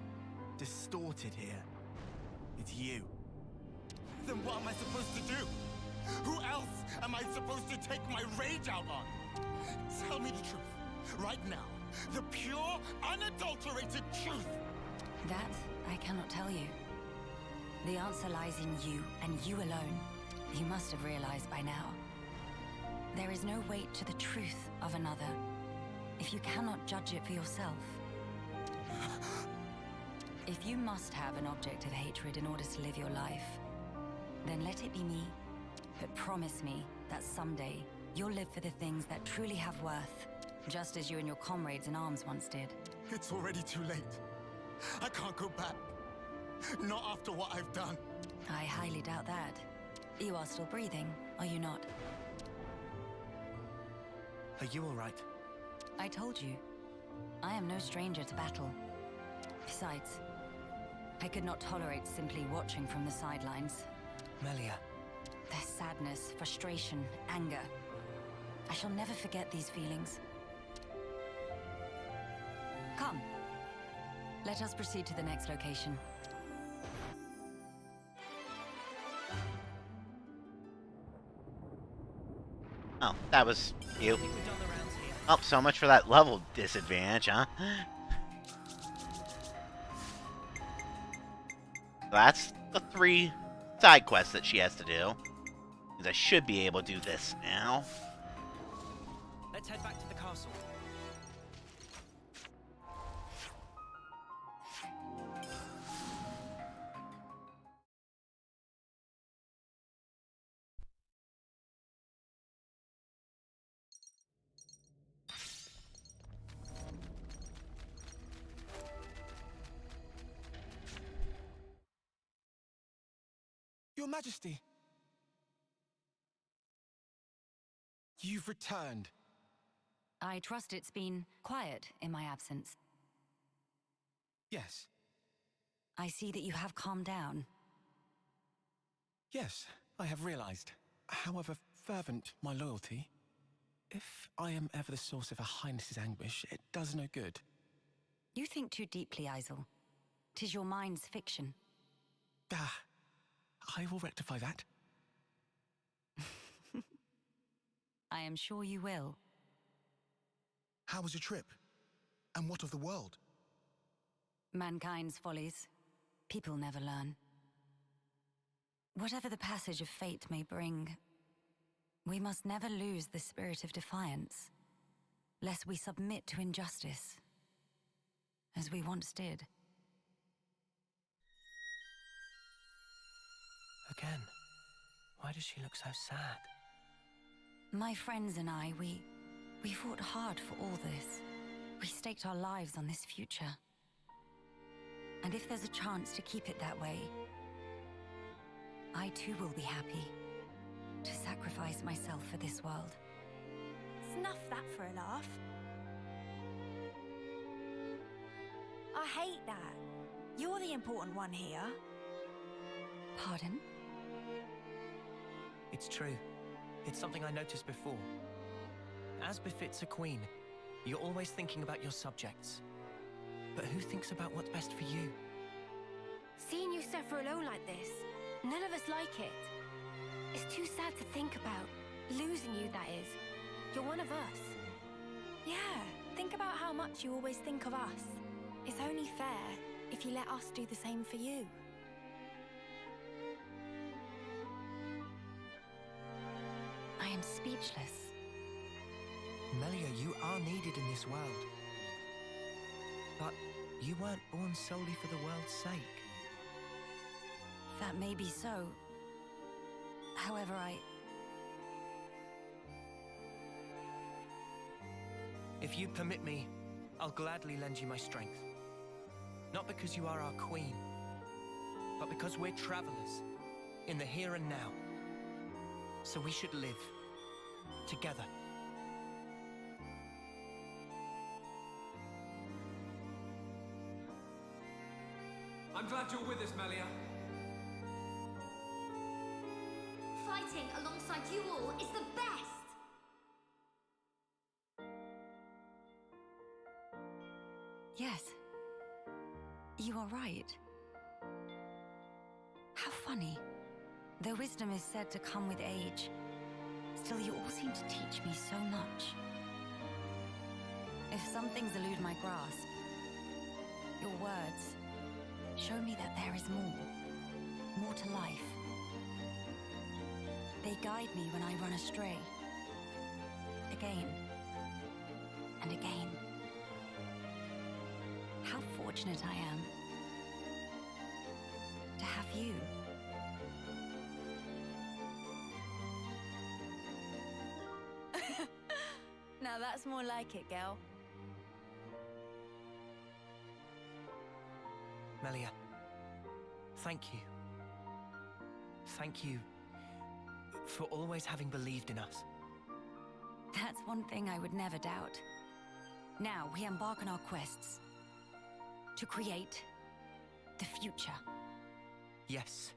distorted here, it's you. Then what am I supposed to do? Who else am I supposed to take my rage out on? Tell me the truth. Right now. The pure, unadulterated truth. That I cannot tell you. The answer lies in you, and you alone. You must have realized by now. There is no weight to the truth of another, if you cannot judge it for yourself. If you must have an object of hatred in order to live your life, then let it be me. But promise me that someday you'll live for the things that truly have worth, just as you and your comrades in arms once did. It's already too late. I can't go back. Not after what I've done. I highly doubt that. You are still breathing, are you not? Are you all right? I told you. I am no stranger to battle. Besides, I could not tolerate simply watching from the sidelines. Melia. Their sadness, frustration, anger. I shall never forget these feelings. Come. Let us proceed to the next location. Oh, that was you. Oh, so much for that level disadvantage, huh? That's the 3 side quests that she has to do. Because I should be able to do this now. Let's head back to the castle. Your Majesty. You've returned. I trust it's been quiet in my absence. Yes. I see that you have calmed down. Yes, I have realized. However fervent my loyalty, if I am ever the source of Her Highness's anguish, it does no good. You think too deeply, Isel. 'Tis your mind's fiction. Ah, I will rectify that. I am sure you will. How was your trip? And what of the world? Mankind's follies. People never learn. Whatever the passage of fate may bring, we must never lose the spirit of defiance, lest we submit to injustice, as we once did. Again. Why does she look so sad? My friends and I, we fought hard for all this. We staked our lives on this future. And if there's a chance to keep it that way, I too will be happy to sacrifice myself for this world. Snuff that for a laugh. I hate that. You're the important one here. Pardon? It's true. It's something I noticed before. As befits a queen, you're always thinking about your subjects. But who thinks about what's best for you? Seeing you suffer alone like this, none of us like it. It's too sad to think about. Losing you, that is. You're one of us. Yeah, think about how much you always think of us. It's only fair if you let us do the same for you. I am speechless. Melia, you are needed in this world. But you weren't born solely for the world's sake. That may be so. However, If you permit me, I'll gladly lend you my strength. Not because you are our queen, but because we're travelers in the here and now. So we should live together. I'm glad you're with us, Melia. Fighting alongside you all is the best! yes. You are right. How funny. Though wisdom is said to come with age, still you all seem to teach me so much. If some things elude my grasp, your words show me that there is more to life. They guide me when I run astray. Again and again. How fortunate I am to have you. Now that's more like it, girl. Melia. Thank you. Thank you for always having believed in us. That's one thing I would never doubt. Now we embark on our quests to create the future. Yes,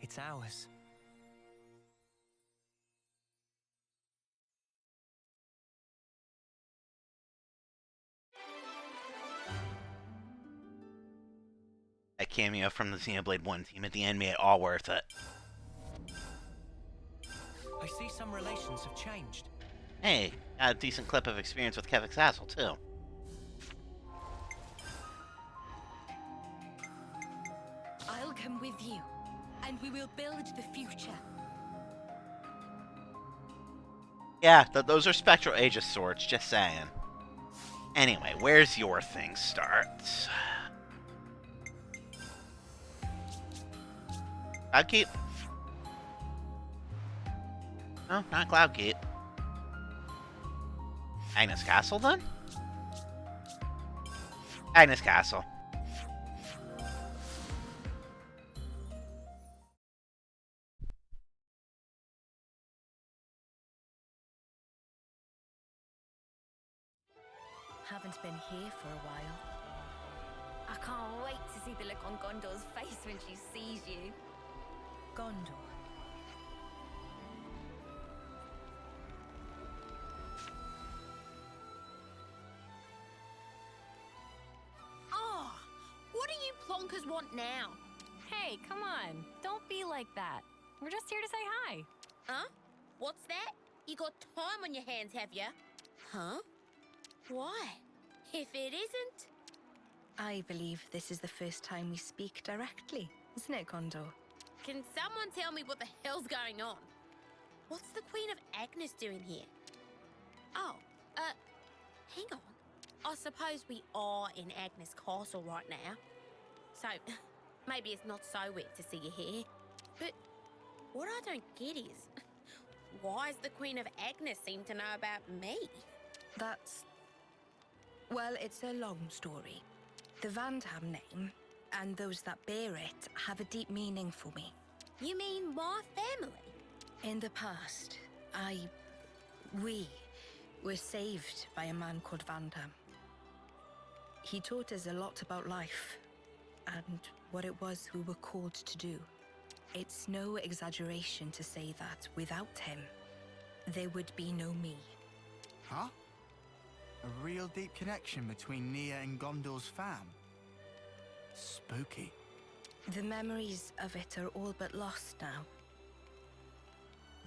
it's ours. That cameo from the Xenoblade 1 team at the end made it all worth it. I see some relations have changed. Hey, got a decent clip of experience with Kevix Hassel, too. I'll come with you, and we will build the future. Yeah, those are Spectral Aegis swords, just saying. Anyway, where's your thing start? Cloudkeep? No, not Cloudkeep. Agnes Castle, then? Agnes Castle. Haven't been here for a while. I can't wait to see the look on Gondor's face when she sees you. Gondor. Oh, what do you plonkers want now? Hey, come on. Don't be like that. We're just here to say hi. Huh? What's that? You got time on your hands, have you? Huh? Why? If it isn't... I believe this is the first time we speak directly, isn't it, Gondor? Can someone tell me what the hell's going on? What's the Queen of Agnes doing here? Oh, hang on. I suppose we are in Agnes Castle right now. So, maybe it's not so weird to see you here. But what I don't get is, why does the Queen of Agnes seem to know about me? That's... well, it's a long story. The Vandham name, and those that bear it, have a deep meaning for me. You mean my family? In the past, we were saved by a man called Vandham. He taught us a lot about life, and what it was we were called to do. It's no exaggeration to say that without him, there would be no me. Huh? A real deep connection between Nia and Gondor's fam. Spooky. The memories of it are all but lost now.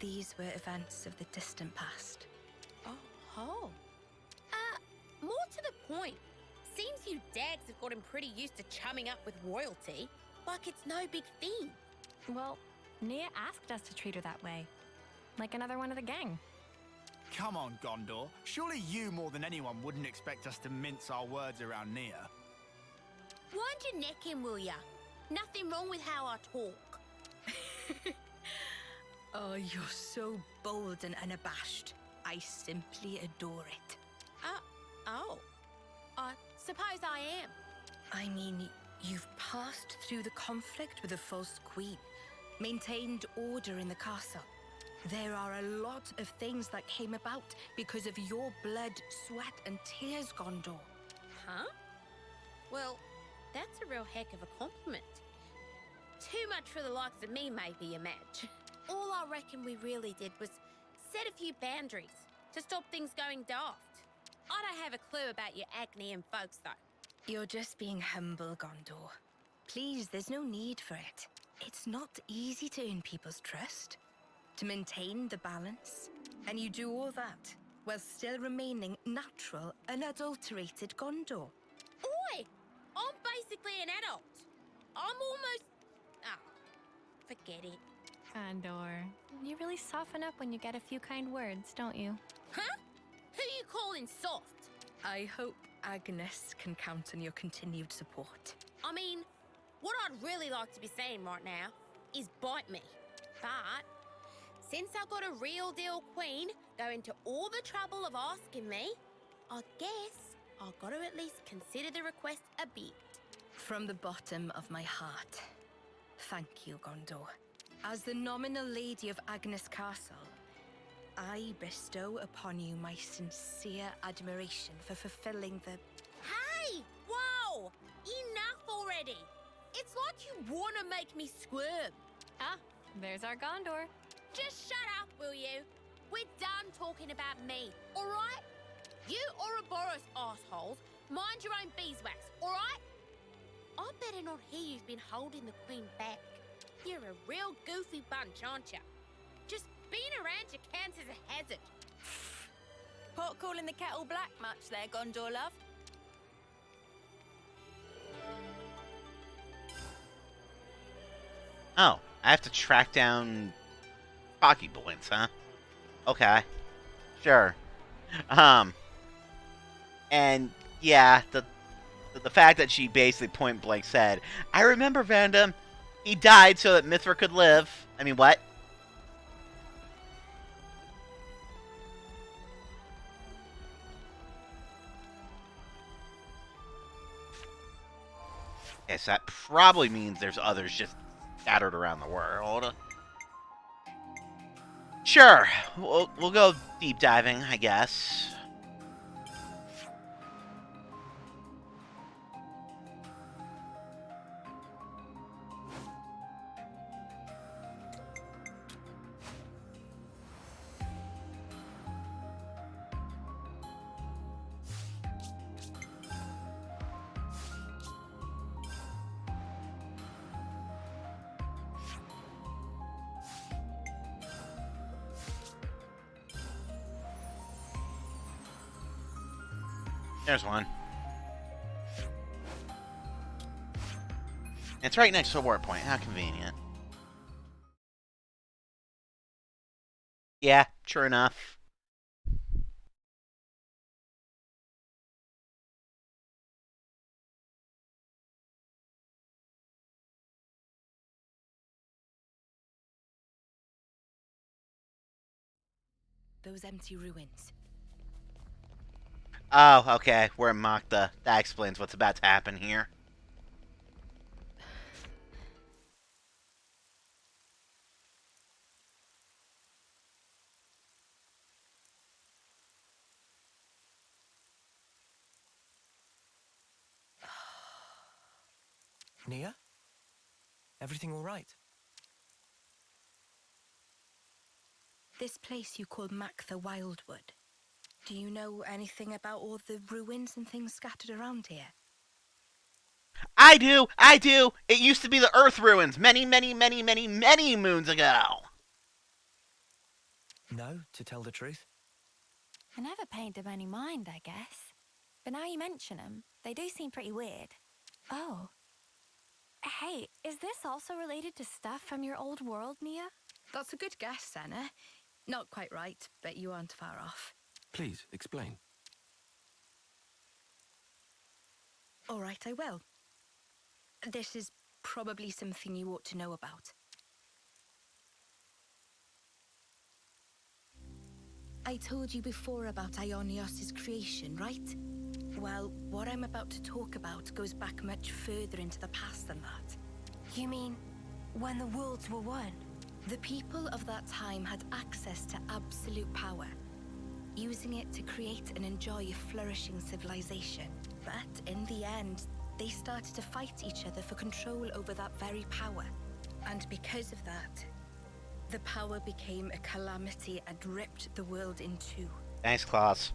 These were events of the distant past. Oh. More to the point. Seems you dags have gotten pretty used to chumming up with royalty, like it's no big thing. Well, Nia asked us to treat her that way. Like another one of the gang. Come on, Gondor. Surely you more than anyone wouldn't expect us to mince our words around Nia. Wind your neck in, will ya? Nothing wrong with how I talk. Oh, you're so bold and unabashed. I simply adore it. I suppose I am. I mean, you've passed through the conflict with the false queen, maintained order in the castle. There are a lot of things that came about because of your blood, sweat, and tears, Gondor. Huh? Well, that's a real heck of a compliment. Too much for the likes of me, maybe, you match. All I reckon we really did was set a few boundaries to stop things going daft. I don't have a clue about your Agnian folks, though. You're just being humble, Gondor. Please, there's no need for it. It's not easy to earn people's trust, to maintain the balance, and you do all that while still remaining natural, unadulterated Gondor. Oi! I'm basically an adult. I'm almost... forget it. Gondor, you really soften up when you get a few kind words, don't you? Huh? Who you calling soft? I hope Agnes can count on your continued support. I mean, what I'd really like to be saying right now is bite me. But since I got a real deal queen going to all the trouble of asking me, I guess I've got to at least consider the request a bit. From the bottom of my heart, thank you, Gondor. As the nominal lady of Agnes Castle, I bestow upon you my sincere admiration for fulfilling the... Hey! Whoa! Enough already! It's like you want to make me squirm. Ah, there's our Gondor. Just shut up, will you? We're done talking about me, alright? You Ouroboros assholes, mind your own beeswax, alright? I better not hear you've been holding the Queen back. You're a real goofy bunch, aren't you? Just being around you counts as a hazard. Pot calling the kettle black much there, Gondor love? Oh, I have to track down hockey points, huh? Okay. Sure. And yeah, the fact that she basically point blank said, I remember Vandam. He died so that Mithra could live. I mean, what? Okay, so that probably means there's others just scattered around the world. Sure, we'll go deep diving, I guess. There's one. It's right next to a warp point. How convenient. Yeah, sure enough. Those empty ruins. Oh, okay. We're in Makta. That explains what's about to happen here. Nia? Everything all right? This place you call Makta Wildwood. Do you know anything about all the ruins and things scattered around here? I do! I do! It used to be the Earth ruins many moons ago! No, to tell the truth. I never paid them any mind, I guess. But now you mention them, they do seem pretty weird. Oh. Hey, is this also related to stuff from your old world, Nia? That's a good guess, Senna. Not quite right, but you aren't far off. Please, explain. All right, I will. This is probably something you ought to know about. I told you before about Ionios' creation, right? Well, what I'm about to talk about goes back much further into the past than that. You mean when the worlds were one? The people of that time had access to absolute power, using it to create and enjoy a flourishing civilization. But in the end, they started to fight each other for control over that very power. And because of that, the power became a calamity and ripped the world in two. Thanks, Klaus.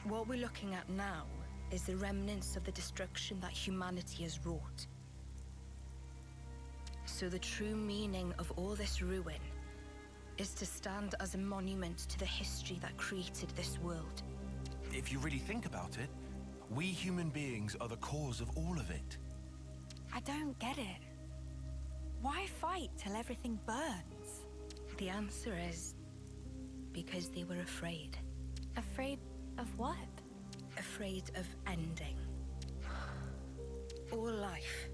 What we're looking at now is the remnants of the destruction that humanity has wrought. So the true meaning of all this ruin is to stand as a monument to the history that created this world. If you really think about it, we human beings are the cause of all of it. I don't get it. Why fight till everything burns? The answer is because they were afraid. Afraid of what? Afraid of ending. All life,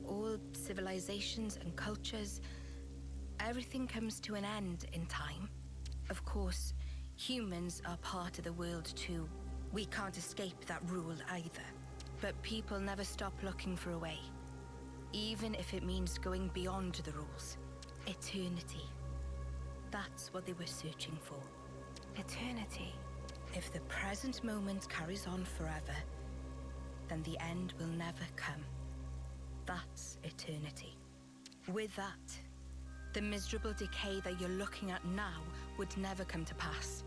all civilizations and cultures, everything comes to an end in time. Of course, humans are part of the world too, We can't escape that rule either. But people never stop looking for a way. Even if it means going beyond the rules. Eternity. That's what they were searching for. Eternity. If the present moment carries on forever, then the end will never come. That's eternity. With that, the miserable decay that you're looking at now would never come to pass.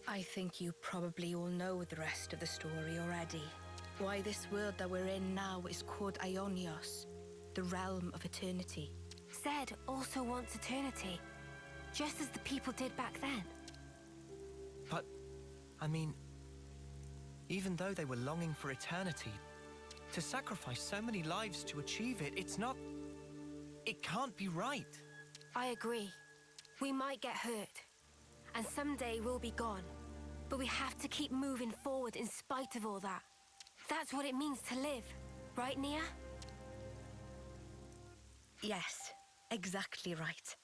I think you probably all know the rest of the story already. Why this world that we're in now is called Ionios, the realm of eternity. Zed also wants eternity, just as the people did back then. But, I mean, even though they were longing for eternity, to sacrifice so many lives to achieve it, it's not... It can't be right. I agree. We might get hurt, and someday we'll be gone. But we have to keep moving forward in spite of all that. That's what it means to live, right, Nia? Yes, exactly right.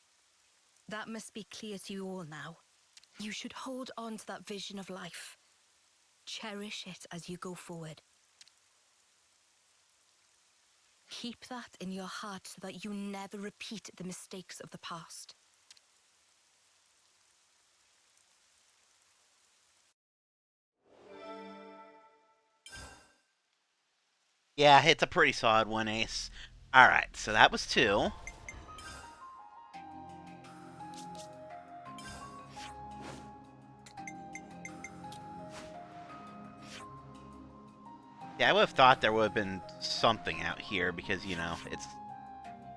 That must be clear to you all now. You should hold on to that vision of life. Cherish it as you go forward. Keep that in your heart so that you never repeat the mistakes of the past. Yeah, it's a pretty solid one, Ace. Alright, so that was 2. Yeah, I would have thought there would have been something out here because, you know,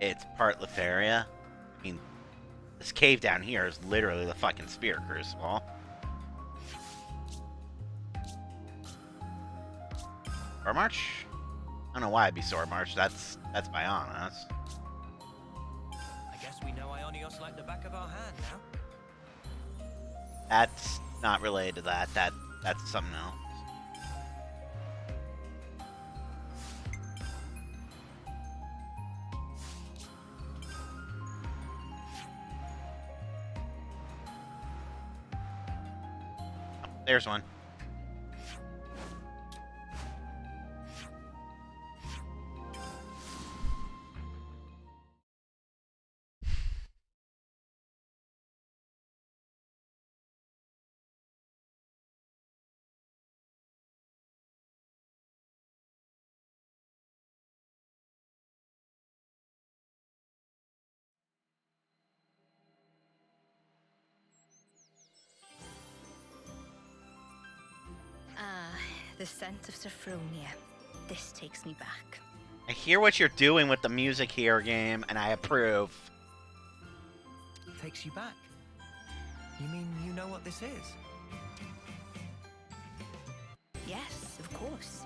it's part Lefaria. I mean, this cave down here is literally the fucking Spirit Crucible. Sword March? I don't know why it'd be Sword March. That's Bionis. I guess we know Ionios like the back of our hand now. That's not related to that. That's something else. There's one. The scent of Sophronia. This takes me back. I hear what you're doing with the music here, game, and I approve. Takes you back? You mean you know what this is? Yes, of course.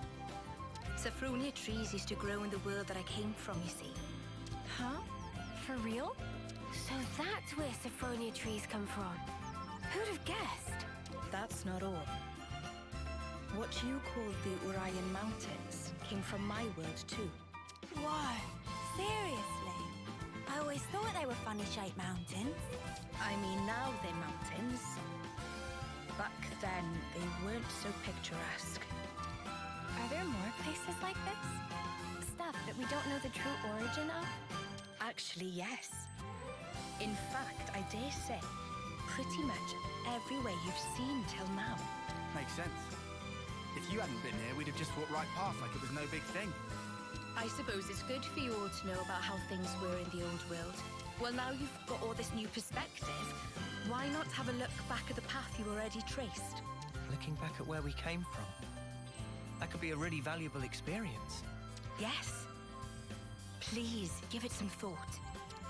Sophronia trees used to grow in the world that I came from, you see. Huh? For real? So that's where Sophronia trees come from. Who'd have guessed? That's not all. What you call the Urian Mountains came from my world too. Whoa, seriously? I always thought they were funny-shaped mountains. I mean, now they're mountains. Back then, they weren't so picturesque. Are there more places like this? Stuff that we don't know the true origin of? Actually, yes. In fact, I dare say, pretty much everywhere you've seen till now. Makes sense. If you hadn't been here, we'd have just walked right past like it was no big thing. I suppose it's good for you all to know about how things were in the old world. Well, now you've got all this new perspective, why not have a look back at the path you already traced? Looking back at where we came from. That could be a really valuable experience. Yes. Please, give it some thought.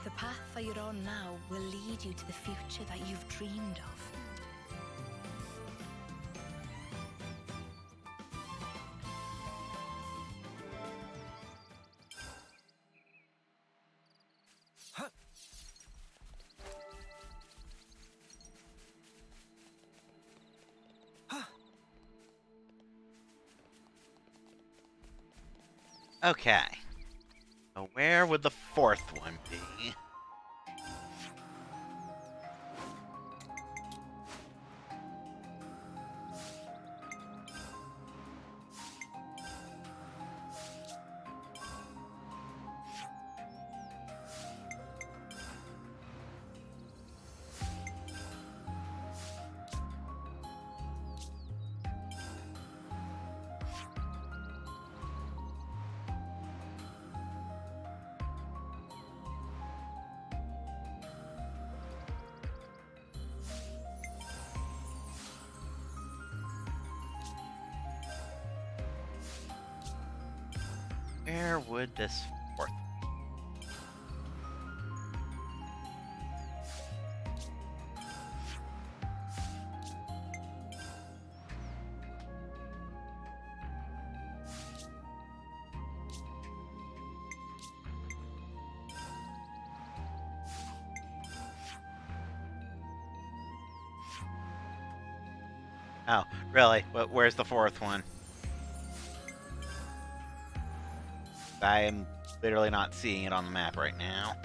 The path that you're on now will lead you to the future that you've dreamed of. Okay. So where would the 4th one be? Where would this fourth? Oh, really? Where's the fourth one? I am literally not seeing it on the map right now.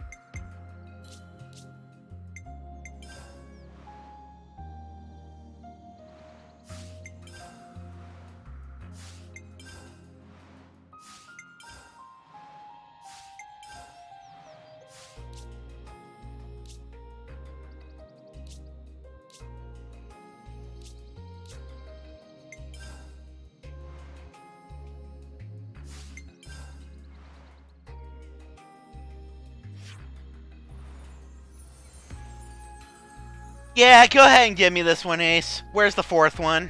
Yeah, go ahead and give me this one, Ace. Where's the fourth one?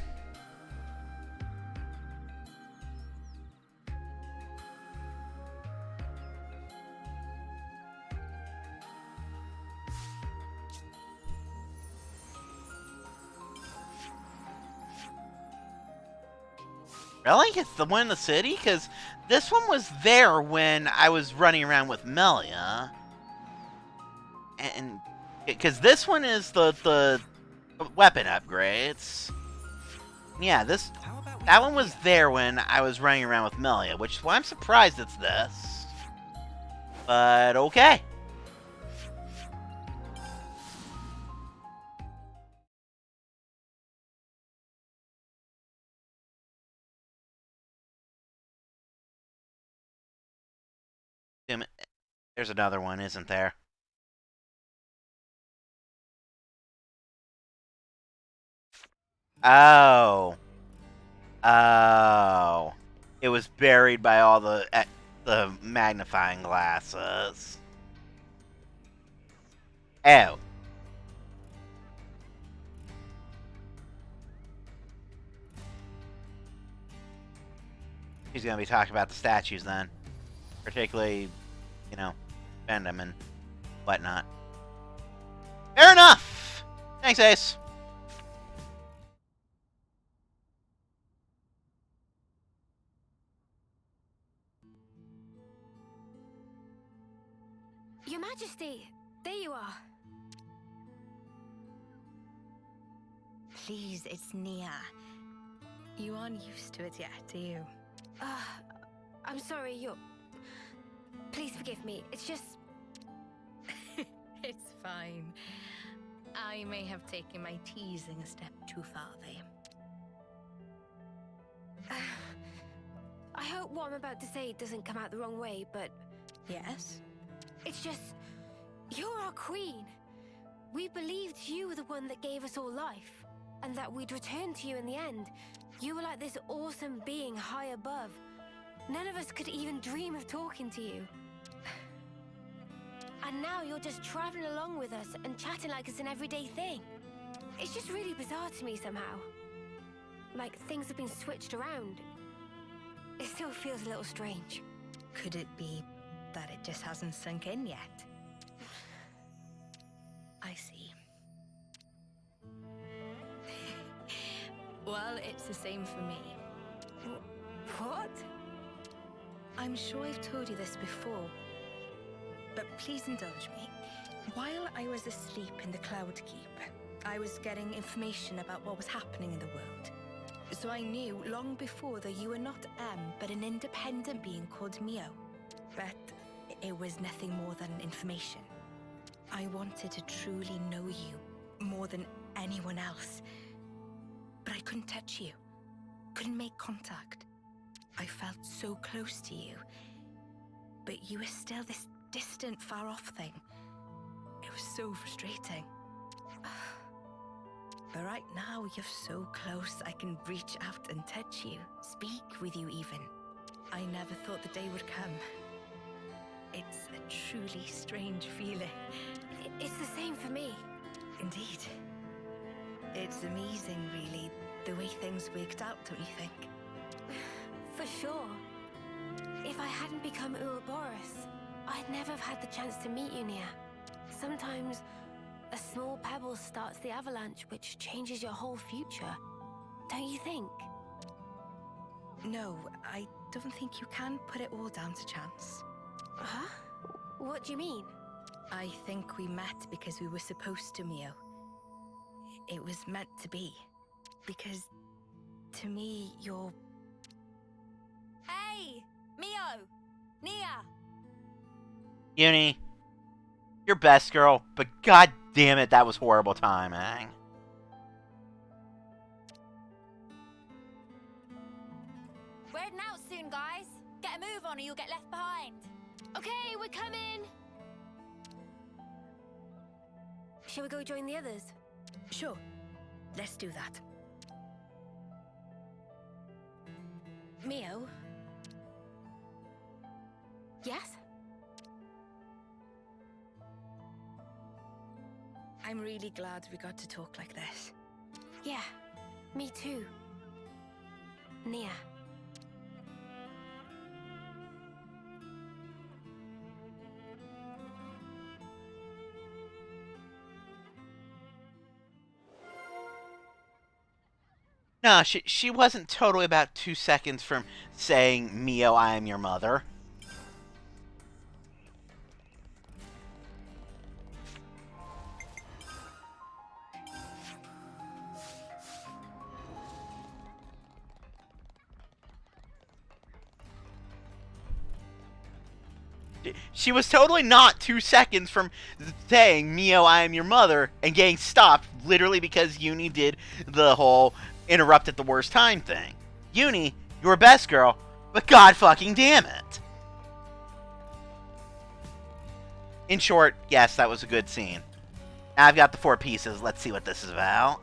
Really? It's the one in the city? Because this one was there when I was running around with Melia. And because this one is the weapon upgrades. Yeah, that one was there when I was running around with Melia, which is why I'm surprised it's this. But okay. Damn it. There's another one, isn't there? Oh. Oh. It was buried by all the magnifying glasses. Oh. He's going to be talking about the statues then. Particularly, you know, bend them and whatnot. Fair enough! Thanks, Ace. Your Majesty, there you are. Please, it's Nia. You aren't used to it yet, are you? I'm sorry, Please forgive me. It's just... It's fine. I may have taken my teasing a step too far there. I hope what I'm about to say doesn't come out the wrong way, but... Yes? It's just... You're our queen. We believed you were the one that gave us all life, and that we'd return to you in the end. You were like this awesome being high above. None of us could even dream of talking to you. And now you're just traveling along with us and chatting like it's an everyday thing. It's just really bizarre to me somehow. Like things have been switched around. It still feels a little strange. Could it be that it just hasn't sunk in yet? I see. Well, it's the same for me. What? I'm sure I've told you this before, but please indulge me. While I was asleep in the Cloud Keep, I was getting information about what was happening in the world. So I knew long before that you were not M, but an independent being called Mio. But it was nothing more than information. I wanted to truly know you more than anyone else. But I couldn't touch you, couldn't make contact. I felt so close to you, but you were still this distant, far-off thing. It was so frustrating. But right now, you're so close, I can reach out and touch you, speak with you even. I never thought the day would come. It's a truly strange feeling. It's the same for me. Indeed. It's amazing, really, the way things worked out, don't you think? For sure. If I hadn't become Ouroboros, I'd never have had the chance to meet you, Nia. Sometimes a small pebble starts the avalanche, which changes your whole future. Don't you think? No, I don't think you can put it all down to chance. Huh? What do you mean? I think we met because we were supposed to, Mio. It was meant to be. Because, to me, you're... Hey! Mio! Nia! Uni, you're best, girl, but god damn it, that was horrible timing. We're heading out soon, guys. Get a move on or you'll get left behind. Okay, we're coming! Shall we go join the others? Sure. Let's do that. Mio? Yes? I'm really glad we got to talk like this. Yeah, me too. Nia. No, she wasn't totally about 2 seconds from saying, Mio, I am your mother. She was totally not 2 seconds from saying, Mio, I am your mother, and getting stopped literally because Uni did the whole interrupt at the worst time thing. Uni, you're best, girl, but god fucking damn it. In short, yes, that was a good scene. Now I've got the 4 pieces. Let's see what this is about.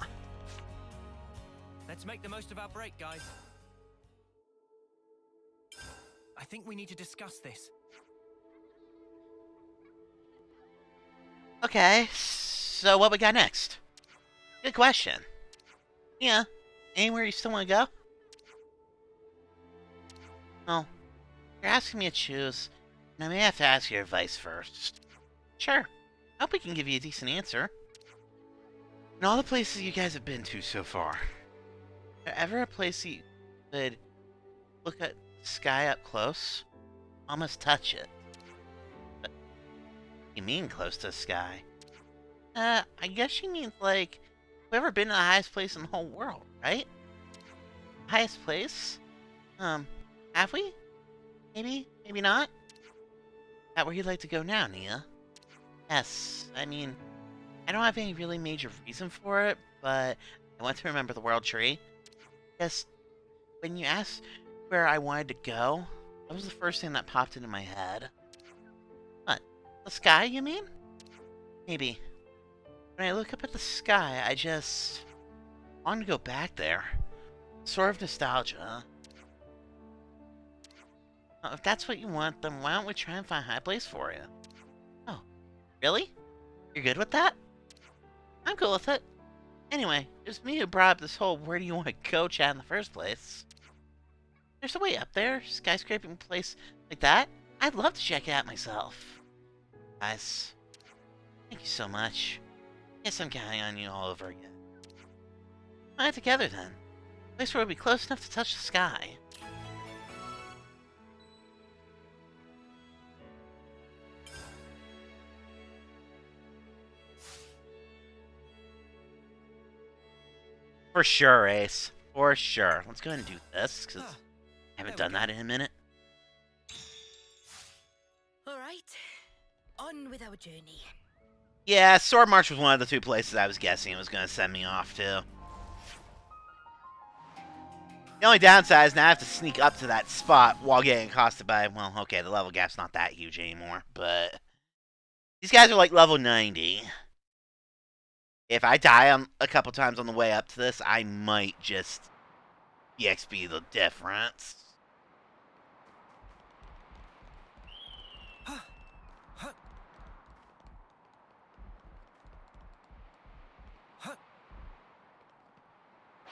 Let's make the most of our break, guys. I think we need to discuss this. Okay, so what we got next? Good question. Yeah, anywhere you still want to go? Well, you're asking me to choose, and I may have to ask your advice first. Sure, I hope we can give you a decent answer. In all the places you guys have been to so far, is there ever a place you could look at the sky up close? Almost touch it. But what do you mean close to the sky? I guess she means like, we've ever been to the highest place in the whole world, right? Highest place? Have we? Maybe, maybe not? Is that where you'd like to go now, Nia? Yes, I mean, I don't have any really major reason for it, but I want to remember the World Tree. Yes, when you asked where I wanted to go, that was the first thing that popped into my head. What? The sky, you mean? Maybe. When I look up at the sky, I just want to go back there. Sort of nostalgia. Well, if that's what you want, then why don't we try and find a high place for you? Oh, really? You're good with that? I'm cool with it. Anyway, it was me who brought up this whole where do you want to go chat in the first place. There's a way up there, skyscraping place like that. I'd love to check it out myself. Guys, thank you so much. Guess I'm counting on you all over again. Find it together then. A place where we'll be close enough to touch the sky. For sure, Ace. For sure. Let's go ahead and do this, because I haven't done that in a minute. All right, on with our journey. Yeah, Sword March was one of the 2 places I was guessing it was going to send me off to. The only downside is now I have to sneak up to that spot while getting accosted by, well, okay, the level gap's not that huge anymore, but these guys are like level 90. If I die a couple times on the way up to this, I might just EXP the difference.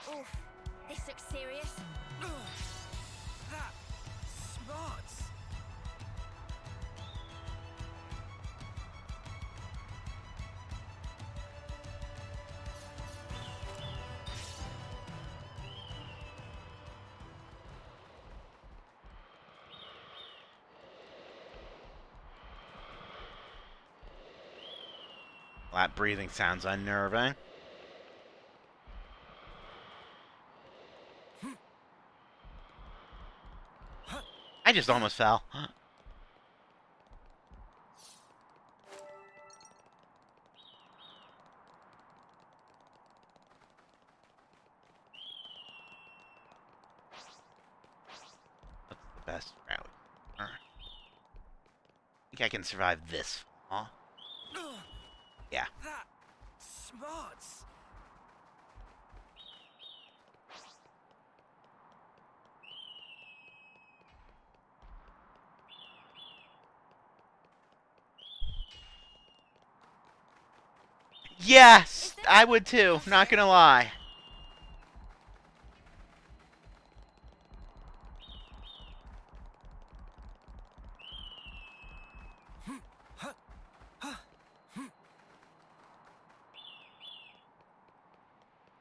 Oof, this looks serious. That smarts. That breathing sounds unnerving. I just almost fell. What's the best route? I think I can survive this. Huh? Yeah. That smarts. Yes, I would too. Not gonna lie.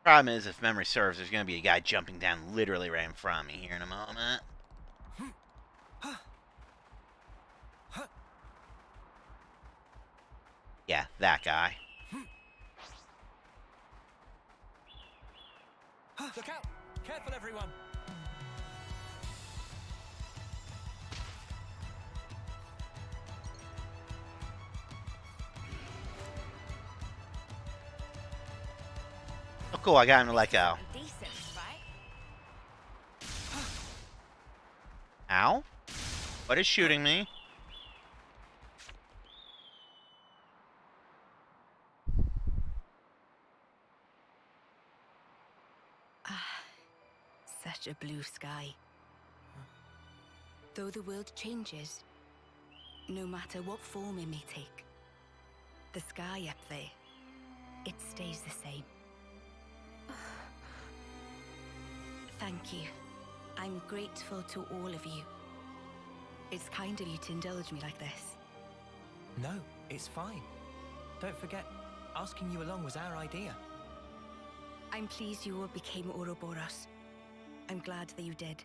Problem is, if memory serves, there's gonna be a guy jumping down literally right in front of me here in a moment. Yeah, that guy. Look out! Careful, everyone! Oh, cool, I got him to let go. Decent, right? Ow? What is shooting me? Such a blue sky. Though the world changes, no matter what form it may take, the sky up there, it stays the same. Thank you. I'm grateful to all of you. It's kind of you to indulge me like this. No, it's fine. Don't forget, asking you along was our idea. I'm pleased you all became Ouroboros. I'm glad that you did.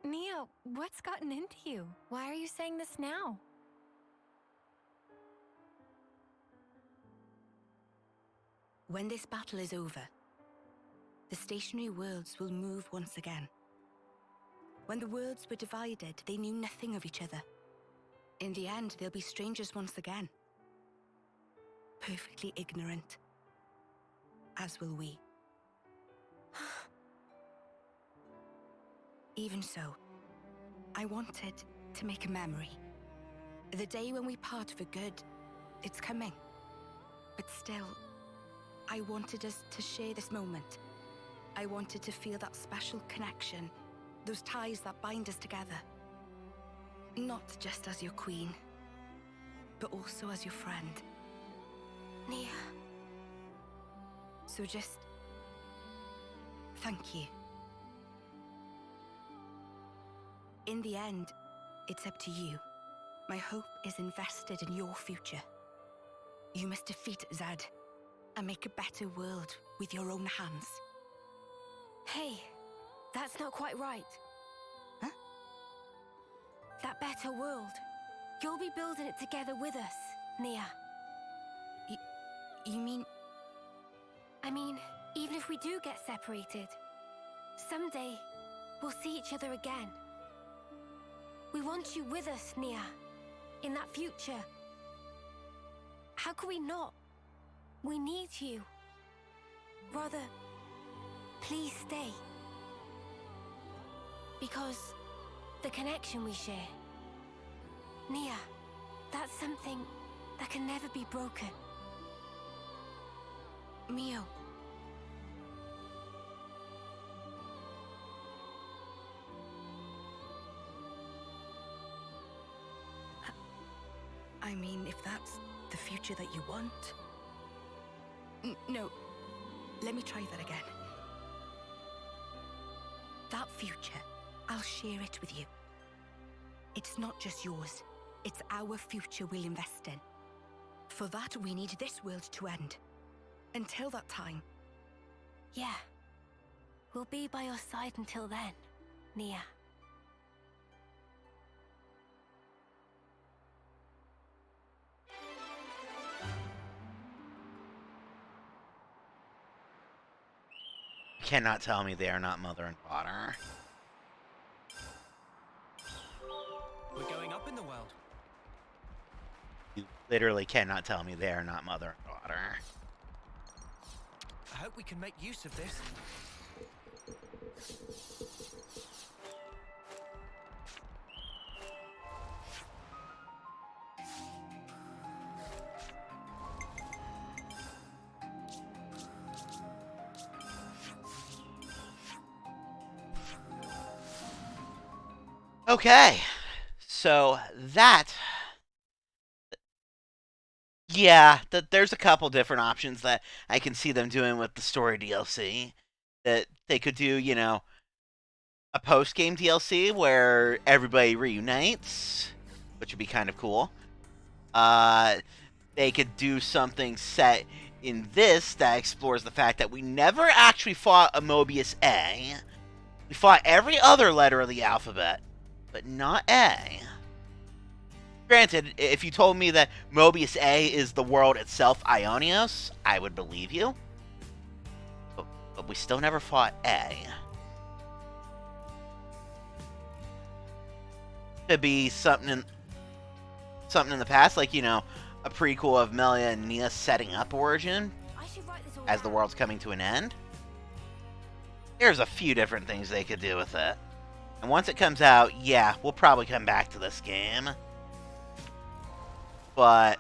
Neo, what's gotten into you? Why are you saying this now? When this battle is over, the stationary worlds will move once again. When the worlds were divided, they knew nothing of each other. In the end, they'll be strangers once again. Perfectly ignorant. As will we. Even so, I wanted to make a memory. The day when we part for good, it's coming. But still, I wanted us to share this moment. I wanted to feel that special connection, those ties that bind us together. Not just as your queen, but also as your friend. Nia. So just... thank you. In the end, it's up to you. My hope is invested in your future. You must defeat Zed and make a better world with your own hands. Hey, that's not quite right. Huh? That better world. You'll be building it together with us, Nia. You mean... I mean, even if we do get separated, someday we'll see each other again. We want you with us, Nia, in that future. How could we not? We need you. Rather, please stay. Because the connection we share, Nia, that's something that can never be broken. Mio. I mean, if that's the future that you want... No, let me try that again. That future, I'll share it with you. It's not just yours, it's our future we'll invest in. For that, we need this world to end. Until that time... Yeah. We'll be by your side until then, Nia. cannot tell me they are not mother and daughter. We're going up in the world. You literally cannot tell me they are not mother and daughter. I hope we can make use of this. Okay, so that, yeah, there's a couple different options that I can see them doing with the story DLC. That they could do, you know, a post-game DLC where everybody reunites, which would be kind of cool. They could do something set in this that explores the fact that we never actually fought a Mobius A. We fought every other letter of the alphabet, but not A. Granted, if you told me that Mobius A is the world itself, Ionios, I would believe you. But we still never fought A. Could be something in the past, like, you know, a prequel of Melia and Nia setting up Origin as the world's coming to an end. There's a few different things they could do with it. And once it comes out, yeah, we'll probably come back to this game. But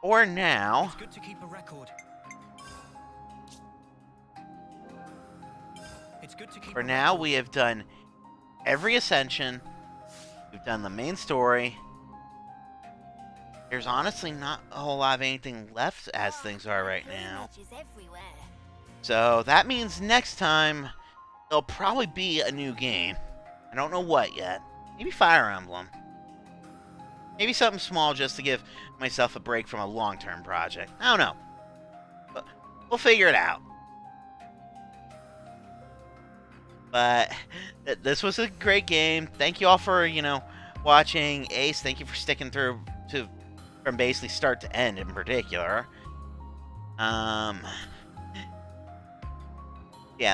for now, It's good to keep a record. It's good to keep for now, we have done every Ascension. We've done the main story. There's honestly not a whole lot of anything left as things are right now. So that means next time, there'll probably be a new game. I don't know what yet. Maybe Fire Emblem. Maybe something small just to give myself a break from a long-term project. I don't know. But we'll figure it out. But this was a great game. Thank you all for, you know, watching. Ace, thank you for sticking through from basically start to end in particular. Yeah,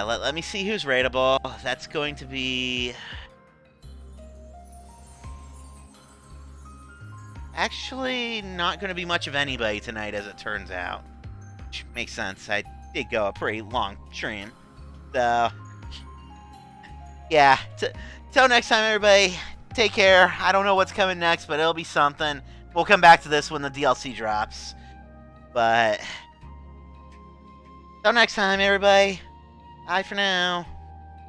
let me see who's rateable. That's going to be... Actually, not going to be much of anybody tonight, as it turns out. Which makes sense. I did go a pretty long stream. So, yeah. Till next time, everybody. Take care. I don't know what's coming next, but it'll be something. We'll come back to this when the DLC drops. But, till next time, everybody. Bye for now.